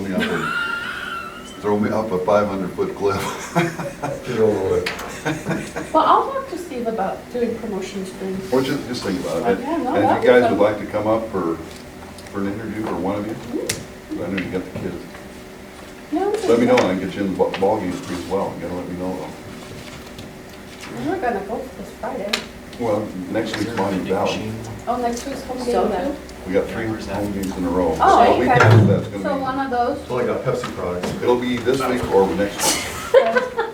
me up a 500-foot cliff. Get over it. Well, I'll talk to Steve about doing promotion streams. Or just think about it. Okay, no, And that'd if be you guys fun. would like to come up for an interview, or one of you, I know you got the kids. Yeah, Let me know, and I can get you in the ball games as well. You gotta let me know though. We're gonna go this Friday. Well, next week's Monty Valley. Oh, next week's home game Soda. too? We got 3 home games in a row. Oh, So the okay. weekend after that's So gonna one of those. It's like a Pepsi product. be, it'll be this week or next week.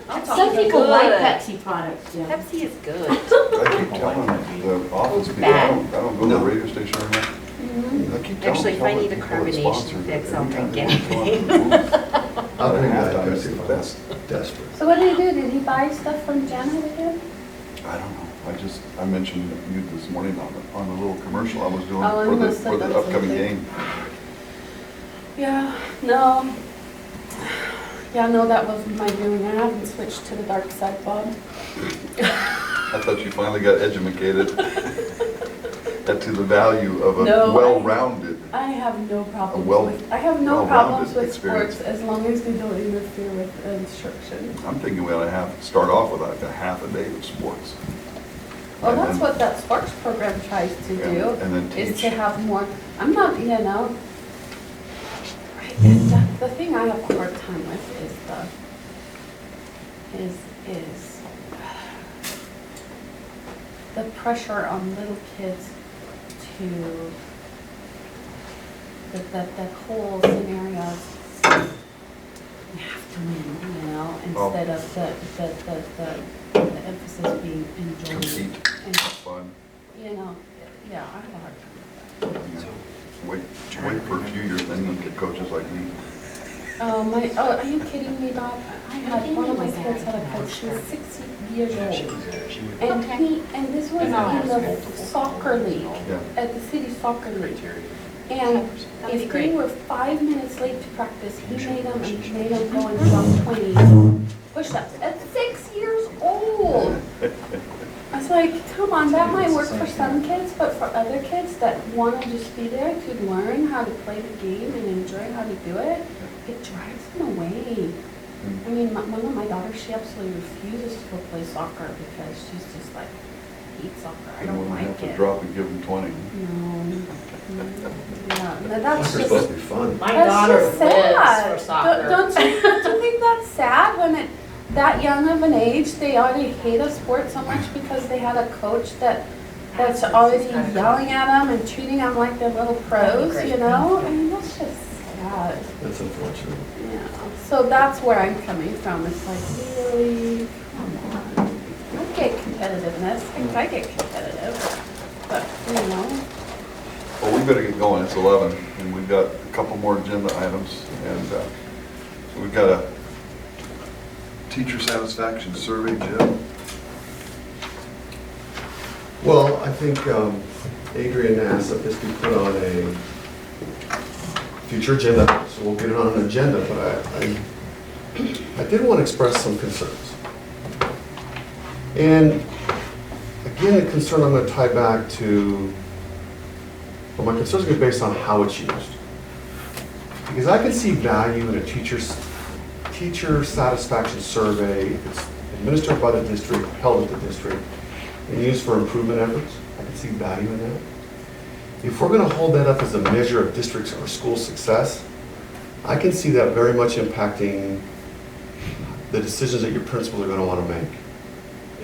I'll talk Some to people Steve. like Pepsi products, Jim. Pepsi is good. I keep telling the office people, I don't go to the radio station anymore. Mhm. I keep telling Actually, if I tell need a people that carbonation sponsor fix, it. I'll Every time drink they anything. come out, they I'll bring that Halftime Pepsi is the product. best. Desperate. So what did he do? Did he buy stuff from Janet again? I don't know. I mentioned you this morning on the little commercial I was doing Oh, you must for have the done upcoming something. game. Yeah, no. Yeah, no, that wasn't my doing. I haven't switched to the dark side, Bob. I thought you finally got educated to the value of a No, well-rounded. I have no problems well- with, I have no well-rounded problems with experience. sports as long as they don't interfere with instruction. I'm thinking we ought to start off with like a half a day of sports. Well, And that's then- what that Sparks program tries to do, And then is teach. to have more, I'm not, you know, the thing I have a hard time with is the pressure on little kids to, that whole scenario of you have to win, you know, Oh. instead of the emphasis being enjoyment. Compete. And, Fun. you know, yeah, I have a hard time with that. Wait for a few years, then you get coaches like me. Oh, are you kidding me, Bob? I had, one of my kids had a coach, she was 60 years old. And this was in the soccer league, Yeah. at the city soccer league. And That'd be if great. they were 5 minutes late to practice, he made them go and jump 20 push-ups at 6 years old. I was like, come on, that might work for some kids, but for other kids that want to just be there to learn how to play the game and enjoy how to do it, it drives them away. I mean, one of my daughters, she absolutely refuses to go play soccer because she's just like, hate soccer. I You don't wouldn't have like to it. drop and give them 20. No. Yeah, but that's Soccer's just. supposed to be fun. My That's daughter just lives sad. for soccer. Don't you think that's sad when at that young of an age, they already hate a sport so much because they had a coach that's already yelling at them and treating them like they're little pros, you know? I mean, that's just sad. That's unfortunate. Yeah, so that's where I'm coming from. It's like, really, come on. I get competitiveness, I get competitive, but, you know. Well, we better get going, it's 11, and we've got a couple more agenda items, and so we've got a teacher satisfaction survey, Jim. Well, I think Adrian asked that this be put on a future agenda, so we'll get it on an agenda, but I did want to express some concerns. And again, the concern I'm going to tie back to, well, my concerns are based on how it's used. Because I can see value in a teacher satisfaction survey if it's administered by the district, held at the district, and used for improvement efforts. I can see value in that. If we're going to hold that up as a measure of districts or school success, I can see that very much impacting the decisions that your principals are going to want to make.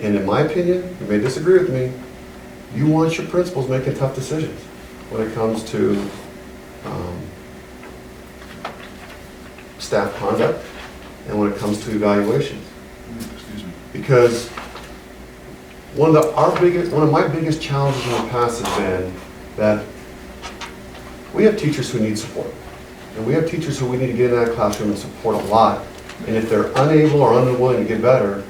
And in my opinion, you may disagree with me, you want your principals making tough decisions when it comes to staff conduct and when it comes to evaluations. Excuse me. Because one of my biggest challenges in the past has been that we have teachers who need support. And we have teachers who we need to get in that classroom and support a lot. And if they're unable or unwilling to get better,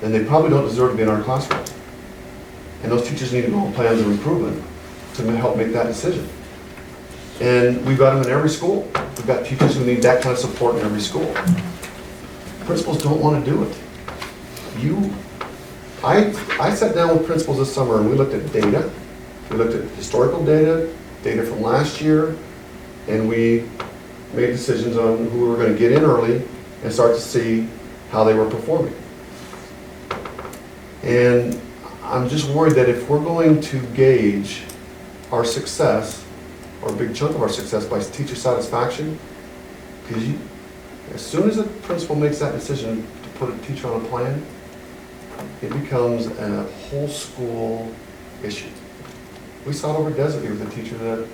then they probably don't deserve to be in our classroom. And those teachers need to go on plans of improvement to help make that decision. And we've got them in every school. We've got teachers who need that kind of support in every school. Principals don't want to do it. I sat down with principals this summer and we looked at data. We looked at historical data, data from last year, and we made decisions on who we were going to get in early and start to see how they were performing. And I'm just worried that if we're going to gauge our success, or a big chunk of our success, by teacher satisfaction, because as soon as a principal makes that decision to put a teacher on a plan, it becomes a whole school issue. We saw it over Desert with a teacher that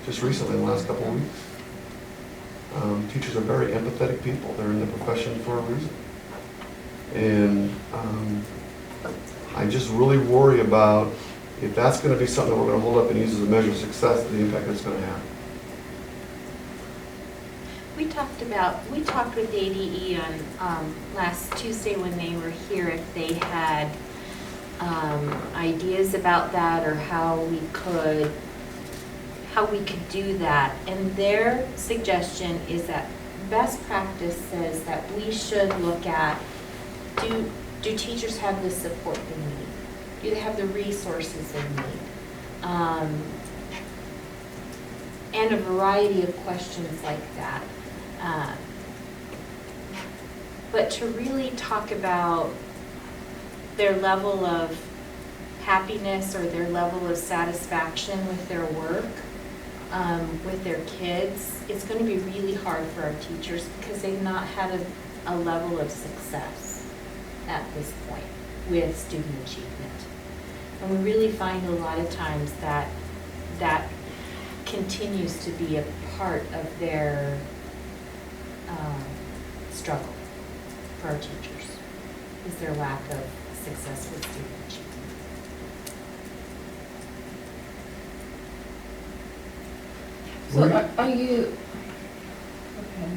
just recently, in the last couple of weeks. Teachers are very empathetic people. They're in the profession for a reason. And I just really worry about if that's going to be something that we're going to hold up and use as a measure of success, the impact it's going to have. We talked with ADE on last Tuesday when they were here, if they had ideas about that or how we could do that. And their suggestion is that best practice says that we should look at, do teachers have the support they need? Do they have the resources they need? And a variety of questions like that. But to really talk about their level of happiness or their level of satisfaction with their work, with their kids, it's going to be really hard for our teachers because they've not had a level of success at this point with student achievement. And we really find a lot of times that that continues to be a part of their struggle for our teachers, is their lack of success with student achievement. So are you, okay.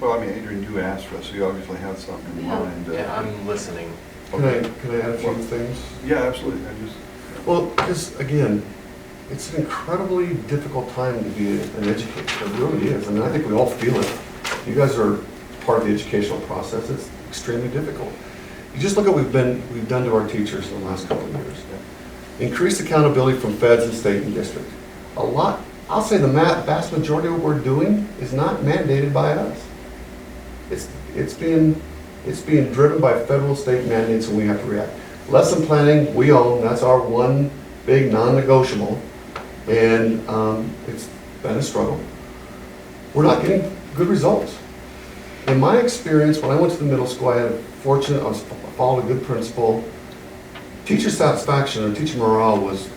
Well, I mean, Adrian, you asked for us, so you obviously had something in Yeah. mind. Yeah, I'm listening. Can I add a few things? Yeah, absolutely. Well, because again, it's an incredibly difficult time to be an educator. It really is. I mean, I think we all feel it. You guys are part of the educational process. It's extremely difficult. You just look at what we've done to our teachers in the last couple of years. Increased accountability from feds and state and district. A lot, I'll say the vast majority of what we're doing is not mandated by us. It's being driven by federal state mandates, and we have to react. Lesson planning, we own, that's our one big non-negotiable, and it's been a struggle. We're not getting good results. In my experience, when I went to the middle school, I followed a good principal. Teacher satisfaction or teacher morale was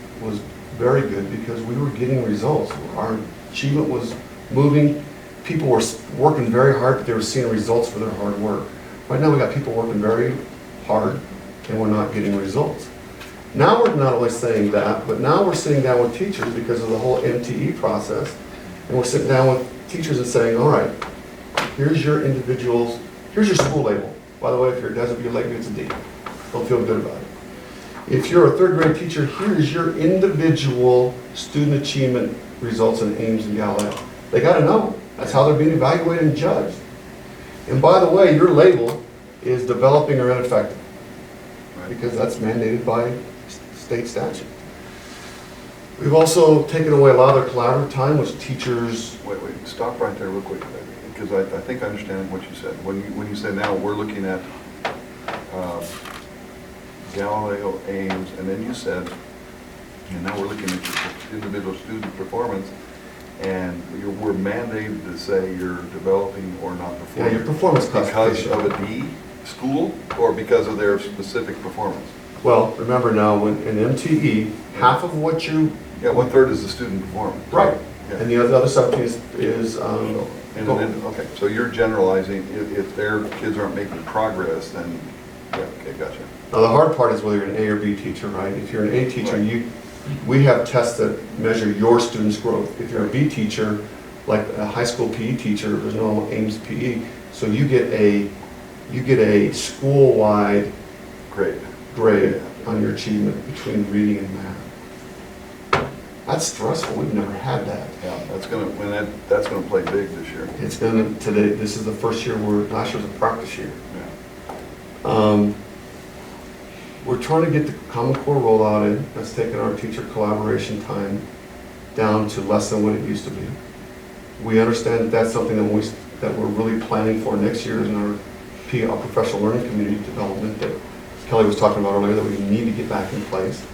very good because we were getting results. Our achievement was moving. People were working very hard, but they were seeing results for their hard work. Right now, we got people working very hard, and we're not getting results. Now we're not only saying that, but now we're sitting down with teachers because of the whole MTE process, and we're sitting down with teachers and saying, all right, here's your individuals, here's your school label. By the way, if you're a Desert View Lakeview, it's a D. Don't feel good about it. If you're a third grade teacher, here's your individual student achievement results in Ames and Galileo. They got to know. That's how they're being evaluated and judged. And by the way, your label is developing or ineffective, because that's mandated by state statute. We've also taken away a lot of their collaborative time, which teachers. Wait, stop right there real quick, because I think I understand what you said. When you say now we're looking at Galileo, Ames, and then you said, and now we're looking at your individual student performance, and we're mandated to say you're developing or not performing. Yeah, your performance Because classification. of a D school, or because of their specific performance? Well, remember now, when in MTE, half of what you. Yeah, 1/3 is the student performance. Right. Yeah. And the other 17 is And then, okay, so you're generalizing, if their kids aren't making progress, then, yeah, okay, gotcha. Now, the hard part is whether you're an A or B teacher, right? If you're an A teacher, Right. we have tests that measure your students' growth. If you're a B teacher, like a high school PE teacher, there's no Ames PE, so you get a school-wide Great. grade on your achievement between reading and math. That's stressful. We've never had that. Yeah, that's gonna play big this year. It's gonna, today, this is the first year last year was a practice year. Yeah. We're trying to get the Common Core rollout in. That's taken our teacher collaboration time down to less than what it used to be. We understand that that's something that we're really planning for next year in our professional learning community development that Kelly was talking about earlier, that we need to get back in place.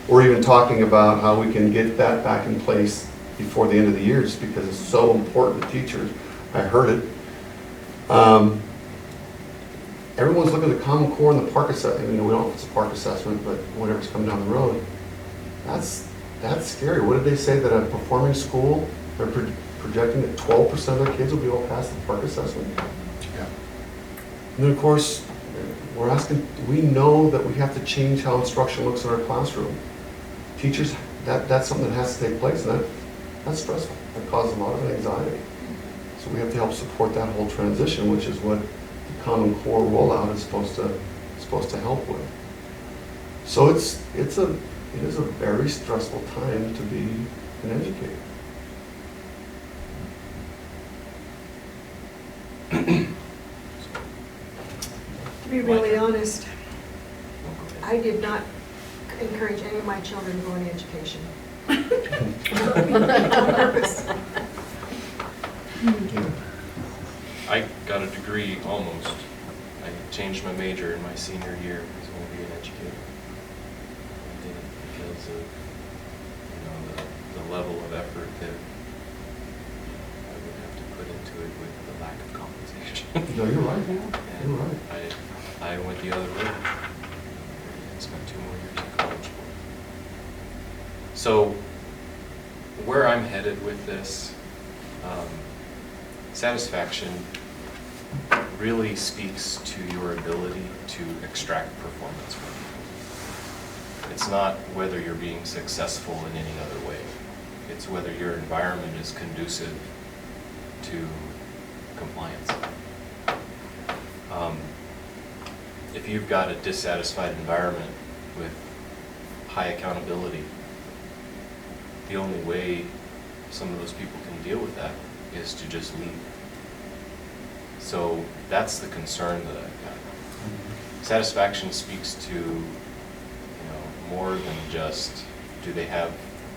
We're even talking about how we can get that back in place before the end of the year, just because it's so important to teachers. I heard it. Everyone's looking at the Common Core and the park assessment. We don't know if it's a park assessment, but whatever's coming down the road. That's scary. What did they say, that a performing school, they're projecting that 12% of their kids will be able to pass the park assessment? Yeah. And then, of course, we're asking, we know that we have to change how instruction looks in our classroom. Teachers, that's something that has to take place, and that's stressful. That causes a lot of anxiety. So we have to help support that whole transition, which is what the Common Core rollout is supposed to help with. So it is a very stressful time to be an educator. To be really honest, I did not encourage any of my children to go into education. On purpose. I got a degree almost. I changed my major in my senior year. I was going to be an educator. I did it because of, the level of effort that I would have to put into it with the lack of compensation. No, you're right. And You're right. I went the other way and spent 2 more years in college for it. So where I'm headed with this, satisfaction really speaks to your ability to extract performance from it. It's not whether you're being successful in any other way. It's whether your environment is conducive to compliance. If you've got a dissatisfied environment with high accountability, the only way some of those people can deal with that is to just leave. So that's the concern that I've got. Satisfaction speaks to, more than just, do they have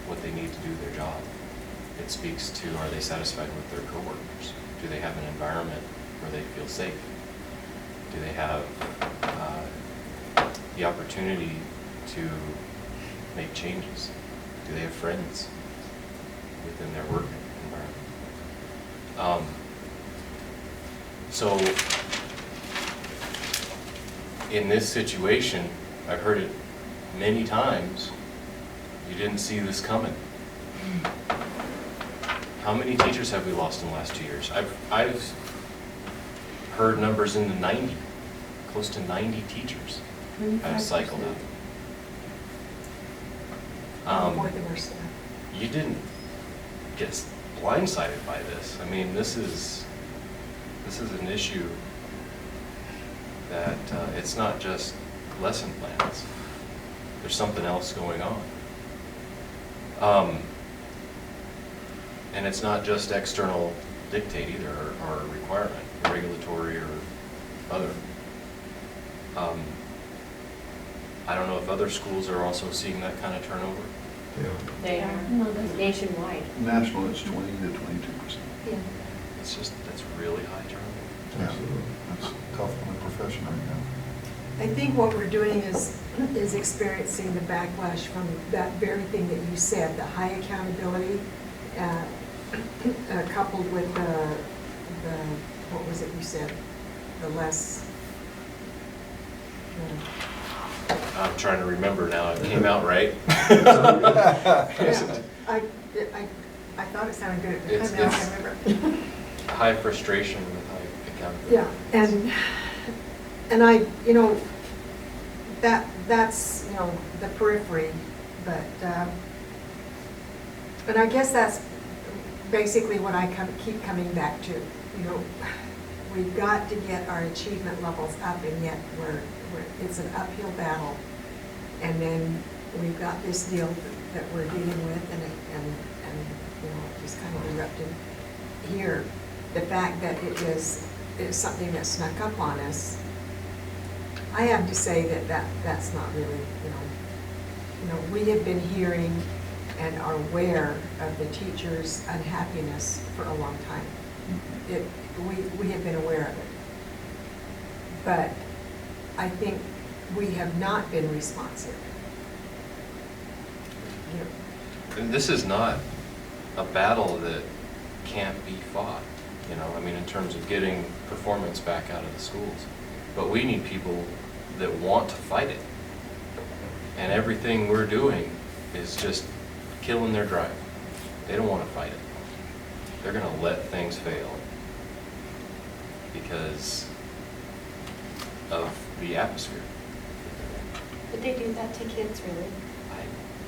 what they need to do their job? It speaks to, are they satisfied with their coworkers? Do they have an environment where they feel safe? Do they have the opportunity to make changes? Do they have friends within their work environment? So in this situation, I've heard it many times, you didn't see this coming. How many teachers have we lost in the last 2 years? I've heard numbers in the 90, close to 90 teachers have cycled out. More than our staff. You didn't get blindsided by this. I mean, this is an issue that it's not just lesson plans. There's something else going on. And it's not just external dictate either, or requirement, regulatory or other. I don't know if other schools are also seeing that kind of turnover. Yeah. They are No, that's- nationwide. National, it's 20 to 22%. Yeah. It's just, that's really high turnover. Absolutely. That's tough on the profession right now. I think what we're doing is experiencing the backlash from that very thing that you said, the high accountability, coupled with the, what was it you said? The less, I'm trying to remember now, it came out right. yeah, I thought it sounded good at the It's- time, now I it's- can't remember. High frustration with high accountability. Yeah, and I, that's, the periphery, but, and I guess that's basically what I keep coming back to. We've got to get our achievement levels up, and yet it's an uphill battle. And then we've got this deal that we're dealing with, and it just kind of erupted here. The fact that it is something that snuck up on us, I have to say that's not really, we have been hearing and are aware of the teachers' unhappiness for a long time. We have been aware of it. But I think we have not been responsive. And this is not a battle that can't be fought, I mean, in terms of getting performance back out of the schools. But we need people that want to fight it. And everything we're doing is just killing their drive. They don't want to fight it. They're going to let things fail because of the atmosphere. Would they do that to kids, really?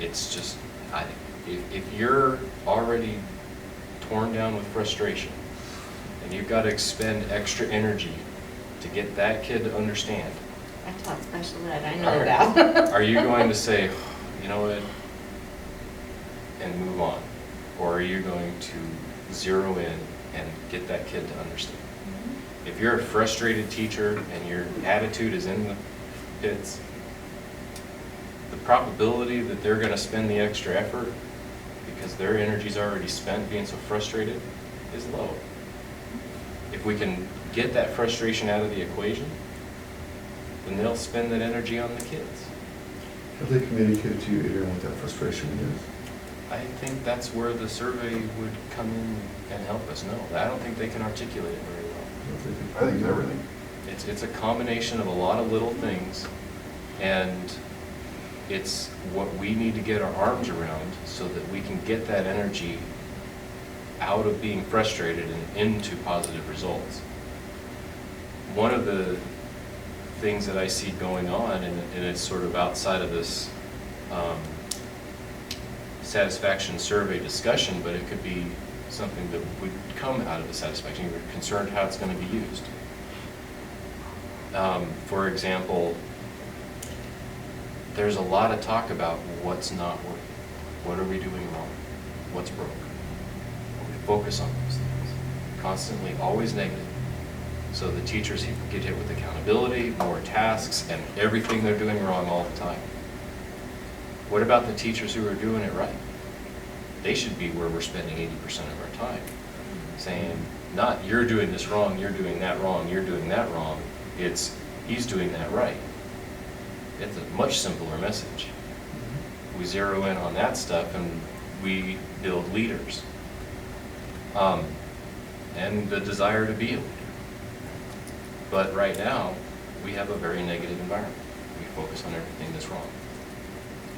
It's just, if you're already torn down with frustration and you've got to expend extra energy to get that kid to understand, I taught special ed, I know that. are you going to say, you know what, and move on? Or are you going to zero in and get that kid to understand? If you're a frustrated teacher and your attitude is in the pits, the probability that they're going to spend the extra effort because their energy's already spent being so frustrated is low. If we can get that frustration out of the equation, then they'll spend that energy on the kids. Have they communicated to you, Adrian, what that frustration is? I think that's where the survey would come in and help us. No, I don't think they can articulate it very well. I think it's everything. It's a combination of a lot of little things, and it's what we need to get our arms around so that we can get that energy out of being frustrated and into positive results. One of the things that I see going on, and it's sort of outside of this satisfaction survey discussion, but it could be something that would come out of the satisfaction. You're concerned how it's going to be used. For example, there's a lot of talk about what's not working. What are we doing wrong? What's broke? We focus on those things. Constantly, always negative. So the teachers get hit with accountability, more tasks, and everything they're doing wrong all the time. What about the teachers who are doing it right? They should be where we're spending 80% of our time. Saying, not you're doing this wrong, you're doing that wrong, you're doing that wrong. It's he's doing that right. it's a much simpler message. We zero in on that stuff and we build leaders. And the desire to be a leader. But right now, we have a very negative environment. We focus on everything that's wrong.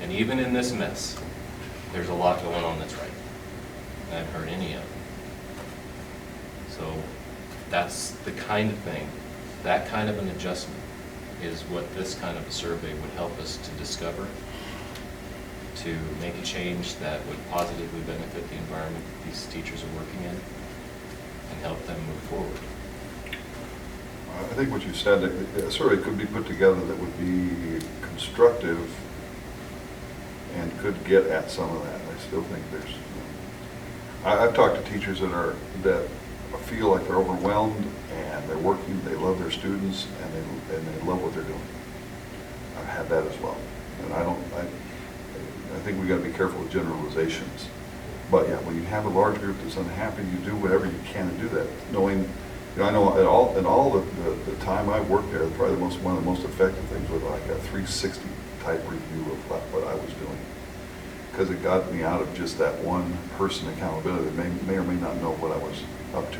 And even in this mess, there's a lot going on that's right. I haven't heard any of it. So that's the kind of thing, that kind of an adjustment is what this kind of a survey would help us to discover, to make a change that would positively benefit the environment that these teachers are working in and help them move forward. I think what you said, a survey could be put together that would be constructive and could get at some of that. I still think there's, I've talked to teachers that feel like they're overwhelmed and they're working, they love their students, and they love what they're doing. I've had that as well. And I think we got to be careful with generalizations. But yeah, when you have a large group that's unhappy, you do whatever you can to do that, knowing, you know, I know in all the time I worked there, probably one of the most effective things was like a 360 type review of what I was doing. Because it got me out of just that one person accountability that may or may not know what I was up to.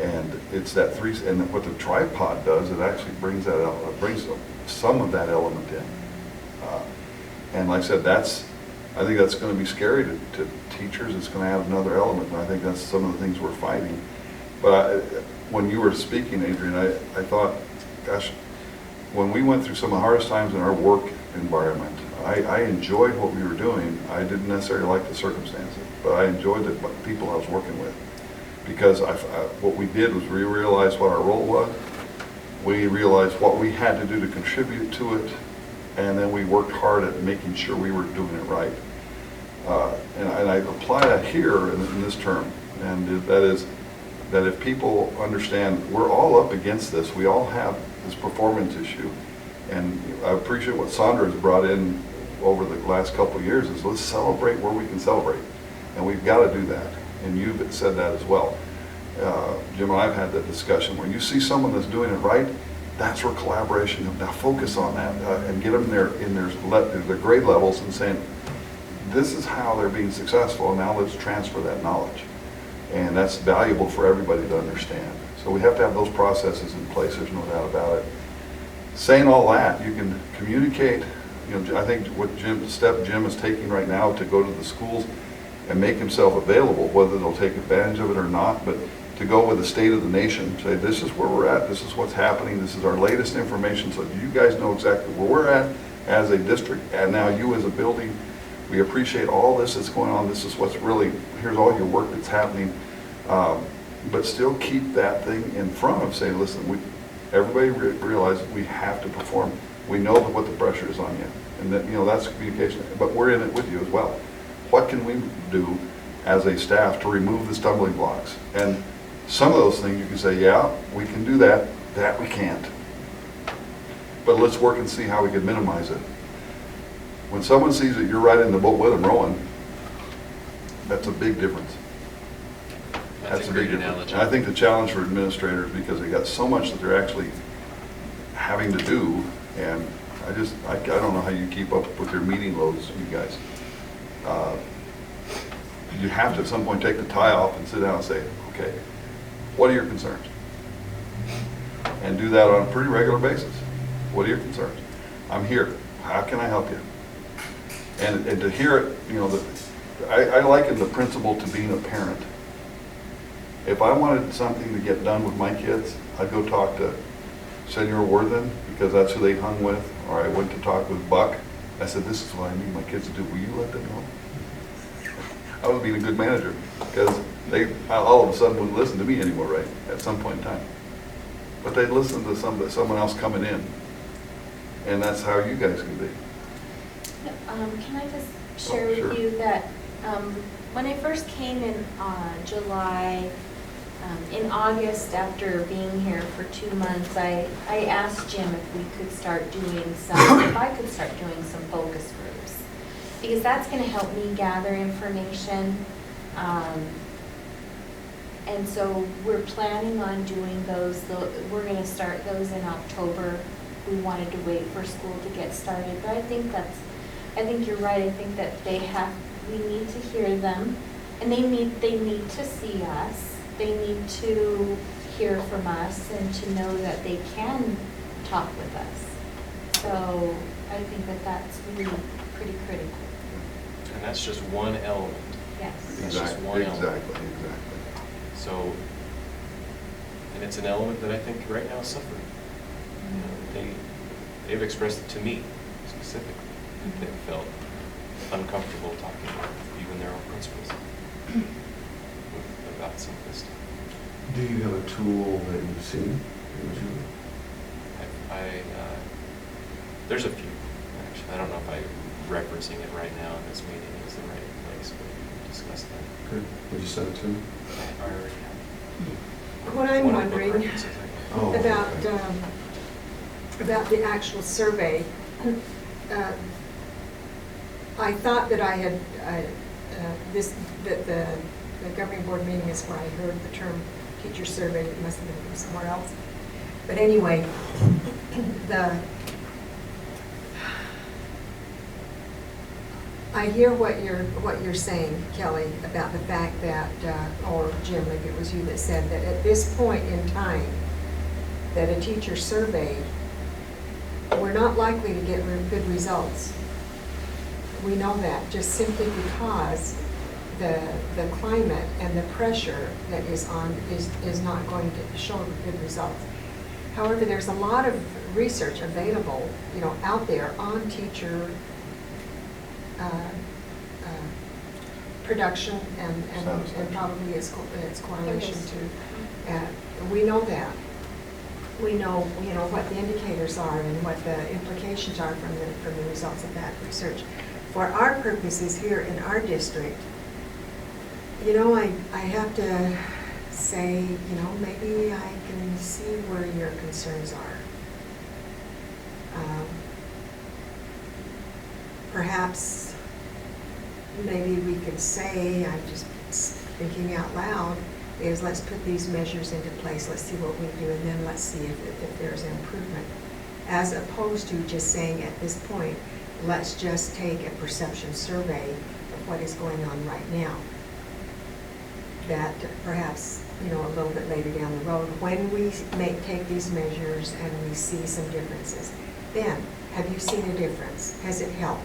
And it's that and what the tripod does, it actually brings that out, it brings some of that element in. And like I said, I think that's going to be scary to teachers. It's going to add another element, and I think that's some of the things we're fighting. But when you were speaking, Adrian, I thought, gosh, when we went through some of the hardest times in our work environment, I enjoyed what we were doing. I didn't necessarily like the circumstances, but I enjoyed the people I was working with. Because what we did was we realized what our role was, we realized what we had to do to contribute to it, and then we worked hard at making sure we were doing it right. And I apply that here in this term, and that is that if people understand we're all up against this, we all have this performance issue, and I appreciate what Sandra has brought in over the last couple of years is let's celebrate where we can celebrate, and we've got to do that. And you've said that as well. Jim and I have had that discussion. When you see someone that's doing it right, that's where collaboration comes. Now focus on that and get them in their grade levels and saying, this is how they're being successful, and now let's transfer that knowledge. And that's valuable for everybody to understand. So we have to have those processes in place, there's no doubt about it. Saying all that, you can communicate. You know, I think what Jim is taking right now to go to the schools and make himself available, whether they'll take advantage of it or not, but to go with the state of the nation, say this is where we're at, this is what's happening, this is our latest information, so you guys know exactly where we're at as a district, and now you as a building, we appreciate all this that's going on, this is what's really, here's all your work that's happening, but still keep that thing in front of, say, listen, everybody realizes we have to perform, we know what the pressure is on you, and that, you know, that's communication, but we're in it with you as well. What can we do as a staff to remove the stumbling blocks? And some of those things you can say, yeah, we can do that, that we can't. But let's work and see how we can minimize it. When someone sees that you're right in the boat with them rowing, that's a big difference. That's a great analogy. And I think the challenge for administrators, because they got so much that they're actually having to do, and I don't know how you keep up with your meeting loads, you guys. You have to at some point take the tie off and sit down and say, okay, what are your concerns? And do that on a pretty regular basis. What are your concerns? I'm here. How can I help you? And to hear it, you know, I liken the principle to being a parent. If I wanted something to get done with my kids, I'd go talk to Senor Worthen, because that's who they hung with, or I went to talk with Buck. I said, this is what I need my kids to do. Will you let them know? I was being a good manager, because they all of a sudden wouldn't listen to me anymore, right, at some point in time. But they'd listen to someone else coming in. And that's how you guys can be. Can I just share with sure. you that when I first came in July, in August, after being here for 2 months, I asked Jim if we could start doing if I could start doing some focus groups, because that's going to help me gather information. And so we're planning on doing those. We're going to start those in October. we wanted to wait for school to get started. But I think you're right. I think that we need to hear them, and they need to see us. They need to hear from us and to know that they can talk with us. So I think that that's really pretty critical. And that's just one element. Yes. That's just one element. Exactly. So, and it's an element that I think right now is suffering. You know, they've expressed it to me specifically. That they felt uncomfortable talking with even their own principals about some of this stuff. Do you have a tool that you've seen? There's a few, actually. I don't know if referencing it right now in this meeting is the right place, but we can discuss that. Good. Would you send it to me? I already have. What I'm One of the book wondering references, I guess. Oh, about the actual survey, I thought that I had, that the governing board meeting is where I heard the term teacher survey. It must have been from somewhere else. But anyway, I hear what you're saying, Kelly, about the fact that, or Jim, maybe it was you that said that at this point in time, that a teacher survey, we're not likely to get good results. We know that just simply because the climate and the pressure that is on is not going to show good results. However, there's a lot of research available, out there on teacher production and probably its correlation to. We know that. We know, what the indicators are and what the implications are from the results of that research. For our purposes here in our district, I have to say, maybe I can see where your concerns are. Perhaps, maybe we could say, I'm just thinking out loud, is let's put these measures into place, let's see what we do, and then let's see if there's an improvement. As opposed to just saying at this point, let's just take a perception survey of what is going on right now. That perhaps, a little bit later down the road, when we take these measures and we see some differences, then, have you seen a difference? Has it helped?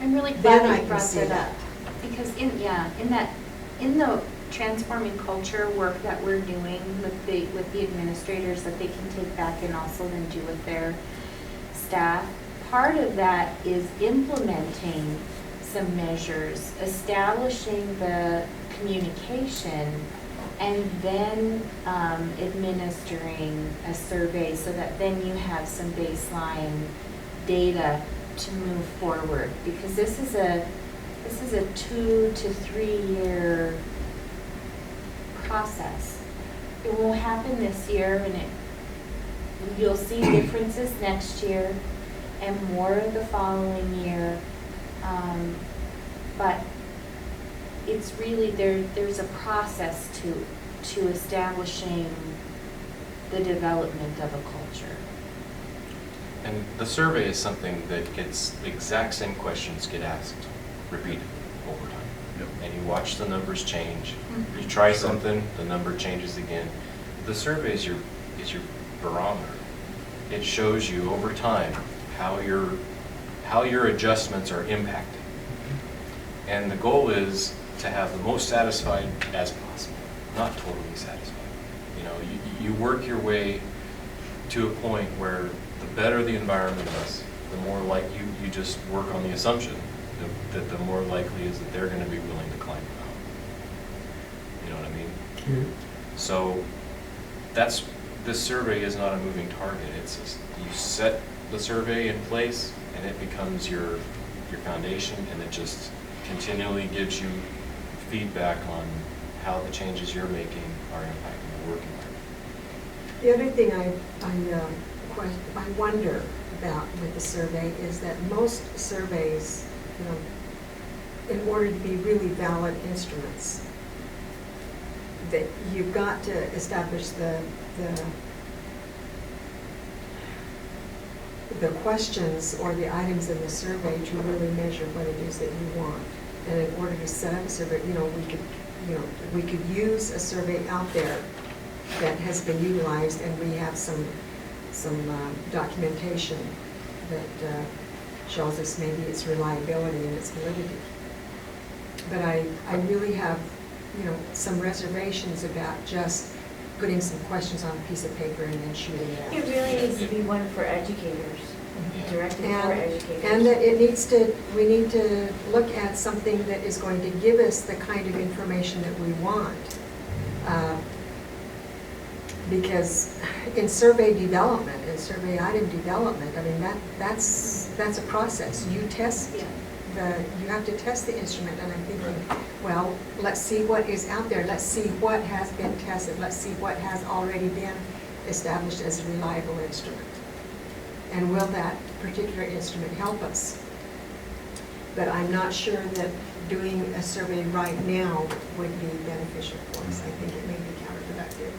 I'm really Then I glad can you brought see that that. up, because in the transforming culture work that we're doing with the administrators that they can take back and also then do with their staff, part of that is implementing some measures, establishing the communication, and then administering a survey so that then you have some baseline data to move forward, because this is a 2 to 3 year process. It won't happen this year, and you'll see differences next year and more the following year. But it's really there's a process to establishing the development of a culture. And the survey is something that gets the exact same questions get asked, repeated over time. Yep. And you watch the numbers change. You try something, the number changes again. The survey is your barometer. It shows you over time how your adjustments are impacting. And the goal is to have the most satisfied as possible, not totally satisfied. You work your way to a point where the better the environment is, the more like you just work on the assumption that the more likely is that they're going to be willing to climb the mountain. You know what I mean? Mm-hmm. So this survey is not a moving target. It's just, you set the survey in place and it becomes your foundation, and it just continually gives you feedback on how the changes you're making are impacting the work environment. The other thing I wonder about with the survey is that most surveys, in order to be really valid instruments, that you've got to establish the questions or the items in the survey to really measure what it is that you want. And in order to set up a survey, we could use a survey out there that has been utilized, and we have some documentation that shows us maybe its reliability and its validity. But I really have, some reservations about just putting some questions on a piece of paper and then shooting it out. It really needs to be one for educators, directed for educators. And that we need to look at something that is going to give us the kind of information that we want. Because in survey development, in survey item development, I mean, that's a process. You test you have to test the instrument, and I'm thinking, well, let's see what is out there. Let's see what has been tested. Let's see what has already been established as a reliable instrument. And will that particular instrument help us? But I'm not sure that doing a survey right now would be beneficial for us. I think it may be counterproductive.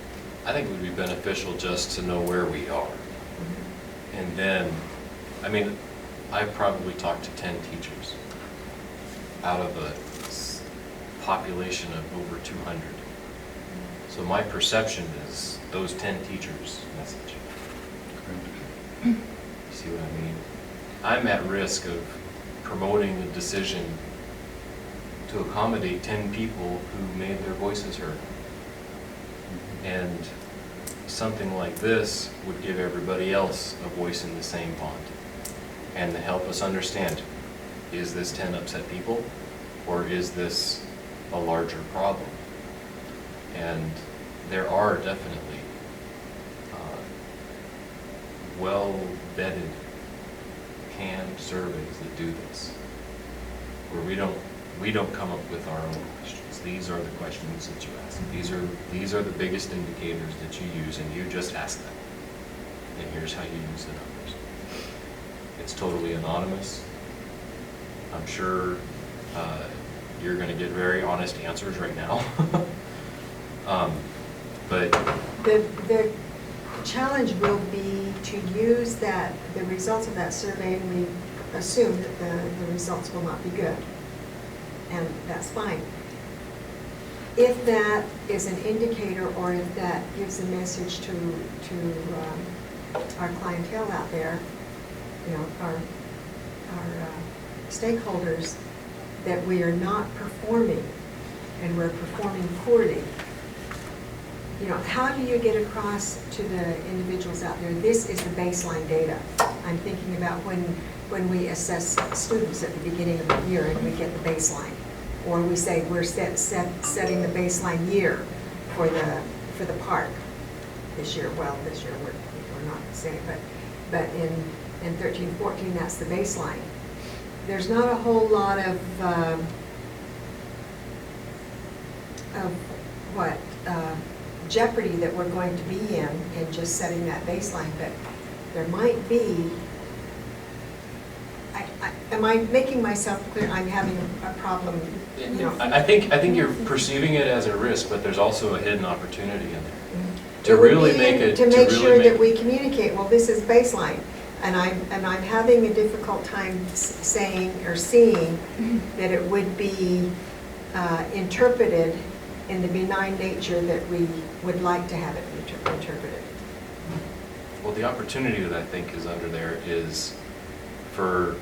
I think it would be beneficial just to know where we are. And then, I mean, I've probably talked to 10 teachers out of a population of over 200. So my perception is those 10 teachers message. You see what I mean? I'm at risk of promoting a decision to accommodate 10 people who made their voices heard. And something like this would give everybody else a voice in the same pond, and to help us understand, is this 10 upset people, or is this a larger problem? And there are definitely well-vetted, canned surveys that do this, where we don't come up with our own questions. These are the questions that you ask. These are the biggest indicators that you use, and you just ask them. And here's how you use the numbers. It's totally anonymous. I'm sure you're going to get very honest answers right now. But The challenge will be to use the results of that survey, and we assume that the results will not be good. And that's fine. If that is an indicator, or if that gives a message to our clientele out there, our stakeholders, that we are not performing and we're performing poorly, how do you get across to the individuals out there, this is the baseline data? I'm thinking about when we assess students at the beginning of the year and we get the baseline. Or we say we're setting the baseline year for the park this year. Well, this year we're not saying, but in 13-14, that's the baseline. There's not a whole lot of jeopardy that we're going to be in just setting that baseline, but there might be. Am I making myself clear? I'm having a problem, I think you're perceiving it as a risk, but there's also a hidden opportunity in there. It To would really be make it. to make sure that we communicate, well, this is baseline. And I'm having a difficult time saying or seeing that it would be interpreted in the benign nature that we would like to have it interpreted. Well, the opportunity that I think is under there is for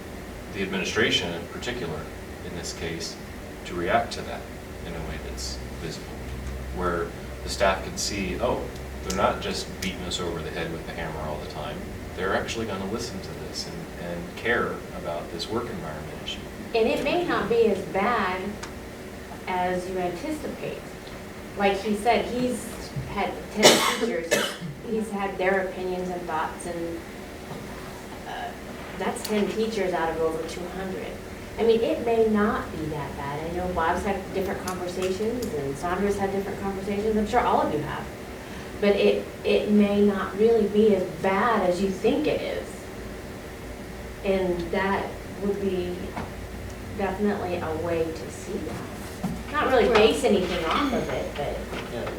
the administration in particular, in this case, to react to that in a way that's visible, where the staff can see, oh, they're not just beating us over the head with the hammer all the time. They're actually going to listen to this and care about this work environment issue. And it may not be as bad as you anticipate. Like he said, he's had 10 teachers, he's had their opinions and thoughts, and that's 10 teachers out of over 200. I mean, it may not be that bad. I know Bob's had different conversations, and Sandra's had different conversations. I'm sure all of you have. But it may not really be as bad as you think it is. And that would be definitely a way to see that. not really base anything off of it, but.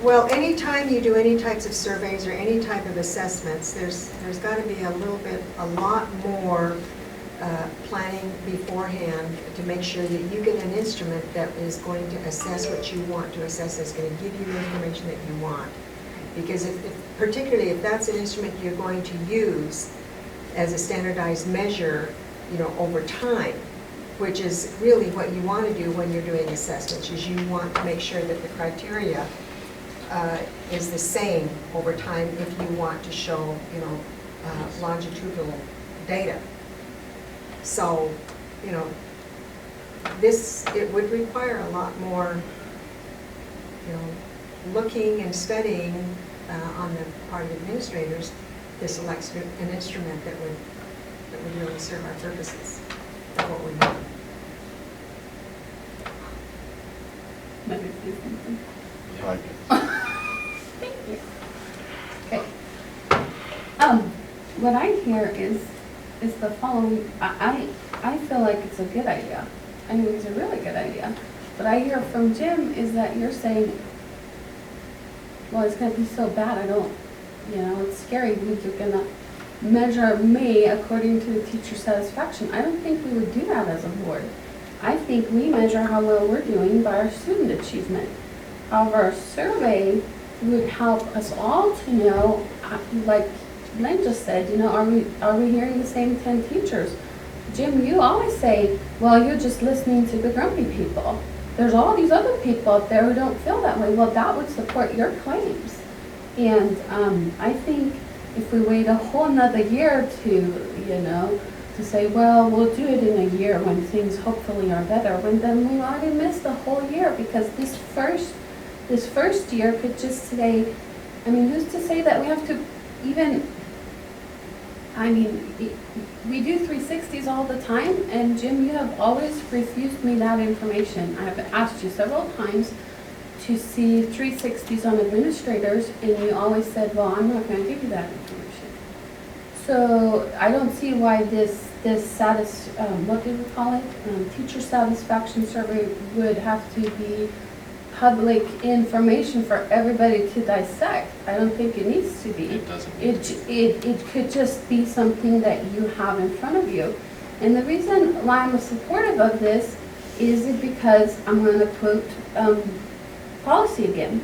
Well, anytime you do any types of surveys or any type of assessments, there's got to be a lot more planning beforehand to make sure that you get an instrument that is going to assess what you want to assess, that's going to give you the information that you want. Because particularly if that's an instrument you're going to use as a standardized measure, over time, which is really what you want to do when you're doing assessments, is you want to make sure that the criteria is the same over time if you want to show, longitudinal data. So, it would require a lot more, looking and studying on the part of administrators to select an instrument that would really serve our purposes. That's what we want. Let me say something. Right. Thank you. Okay. What I hear is the following. I feel like it's a good idea. I mean, it's a really good idea. What I hear from Jim is that you're saying, well, it's going to be so bad, it's scary because you're going to measure me according to the teacher satisfaction. I don't think we would do that as a board. I think we measure how well we're doing by our student achievement. However, a survey would help us all to know, like Lynn just said, are we hearing the same 10 teachers? Jim, you always say, well, you're just listening to the grumpy people. There's all these other people out there who don't feel that way. Well, that would support your claims. And I think if we wait a whole nother year to say, well, we'll do it in a year when things hopefully are better, then we already missed the whole year, because this first year could just say, who's to say that we have to even, we do 360s all the time, and Jim, you have always refused me that information. I have asked you several times to see 360s on administrators, and you always said, well, I'm not going to give you that information. So I don't see why this what do we call it? Teacher satisfaction survey would have to be public information for everybody to dissect. I don't think it needs to be. It doesn't. It could just be something that you have in front of you. And the reason why I'm supportive of this is because I'm going to quote policy again.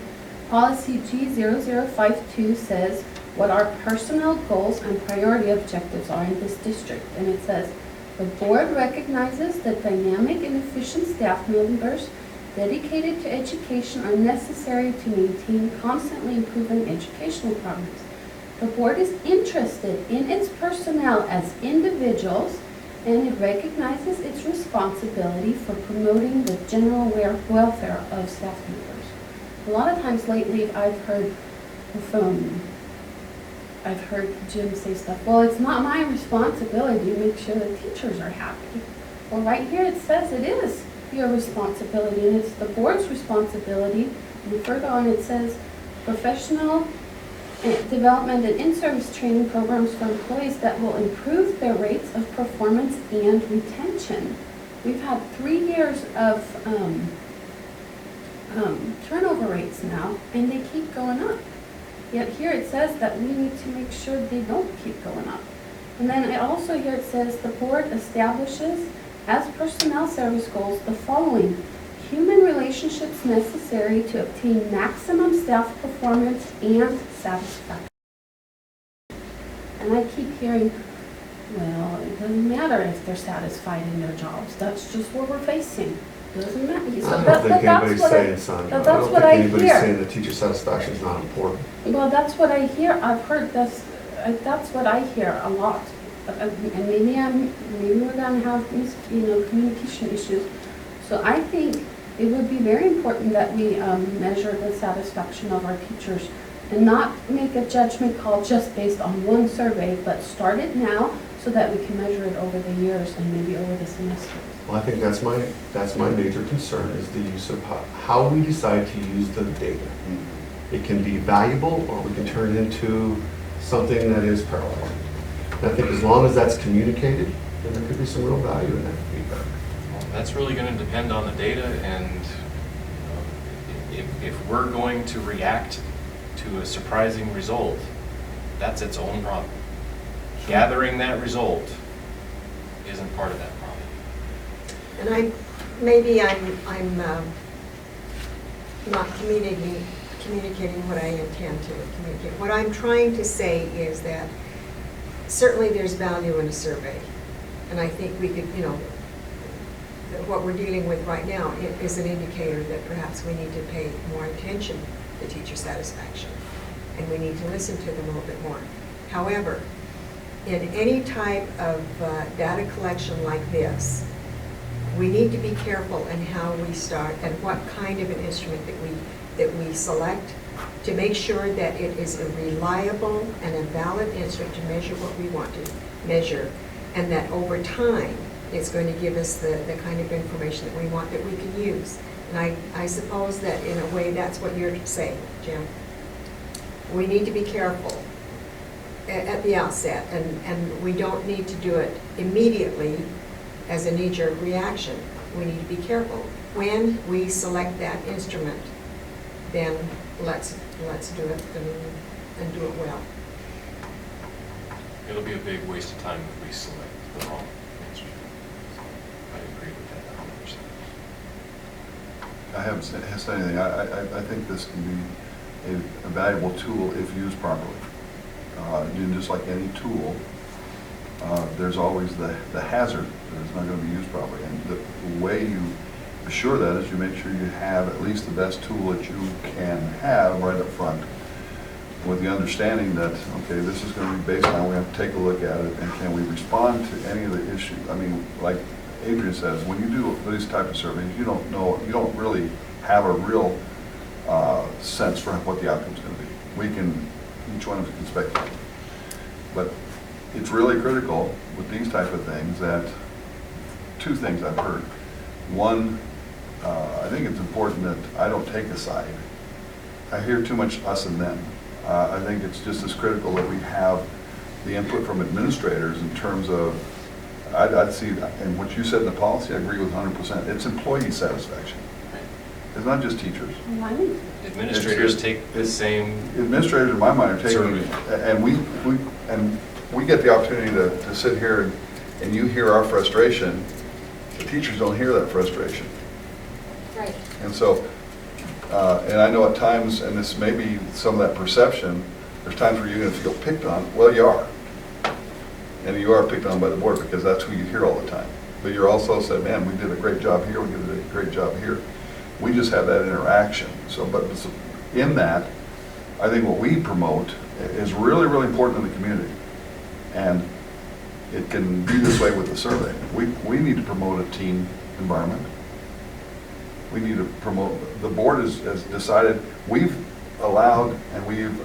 Policy G0052 says what our personnel goals and priority objectives are in this district. And it says, the board recognizes that dynamic and efficient staff members dedicated to education are necessary to maintain constantly improving educational progress. The board is interested in its personnel as individuals, and it recognizes its responsibility for promoting the general welfare of staff members. A lot of times lately I've heard Jim say stuff, well, it's not my responsibility to make sure the teachers are happy. Well, right here it says it is your responsibility, and it's the board's responsibility. And further on it says professional development and in-service training programs for employees that will improve their rates of performance and retention. We've had 3 years of turnover rates now, and they keep going up. Yet here it says that we need to make sure they don't keep going up. And then also here it says the board establishes as personnel service goals the following: human relationships necessary to obtain maximum staff performance and satisfaction. And I keep hearing, well, it doesn't matter if they're satisfied in their jobs. That's just what we're facing. Doesn't matter. I don't think anybody's saying, Sandra. I don't think anybody's saying that teacher satisfaction is not important. Well, that's what I hear. I've heard that's what I hear a lot. And maybe we're going to have communication issues. So I think it would be very important that we measure the satisfaction of our teachers and not make a judgment call just based on one survey, but start it now so that we can measure it over the years and maybe over the semester. Well, I think that's my major concern, is the use of how we decide to use the data. It can be valuable, or we can turn it into something that is parallel. And I think as long as that's communicated, then there could be some real value in that feedback. Well, that's really going to depend on the data and if we're going to react to a surprising result, that's its own problem. Gathering that result isn't part of that problem. And maybe I'm not communicating what I intend to communicate. What I'm trying to say is that certainly there's value in a survey. And I think we could, what we're dealing with right now is an indicator that perhaps we need to pay more attention to teacher satisfaction. And we need to listen to them a little bit more. However, in any type of data collection like this, we need to be careful in how we start and what kind of an instrument that we select to make sure that it is a reliable and a valid instrument to measure what we want to measure, and that over time it's going to give us the kind of information that we want that we can use. And I suppose that in a way that's what you're saying, Jim. We need to be careful at the outset, and we don't need to do it immediately as a knee-jerk reaction. We need to be careful. When we select that instrument, then let's do it and do it well. It'll be a big waste of time if we select the wrong instrument. I agree with that 100%. I haven't said anything. I think this can be a valuable tool if used properly. And just like any tool, there's always the hazard that it's not going to be used properly. And the way you assure that is you make sure you have at least the best tool that you can have right up front, with the understanding that, okay, this is going to be based on, we have to take a look at it, and can we respond to any of the issues? I mean, like Adrian says, when you do these type of surveys, you don't really have a real sense for what the outcome's going to be. Each one of us can speculate. But it's really critical with these type of things that, two things I've heard. One, I think it's important that I don't take a side. I hear too much us and them. I think it's just as critical that we have the input from administrators in terms of, I'd see, and what you said in the policy, I agree with 100%. It's employee satisfaction. It's not just teachers. Administrators take the same. Administrators, in my mind, are taking, and we get the opportunity to sit here and you hear our frustration. The teachers don't hear that frustration. Right. And so, and I know at times, and this may be some of that perception, there's times where you're going to feel picked on. Well, you are. And you are picked on by the board because that's who you hear all the time. But you're also said, man, we did a great job here, we did a great job here. We just have that interaction. So, but in that, I think what we promote is really, really important in the community. And it can be this way with the survey. We need to promote a team environment. We need to promote, the board has decided, we've allowed and we've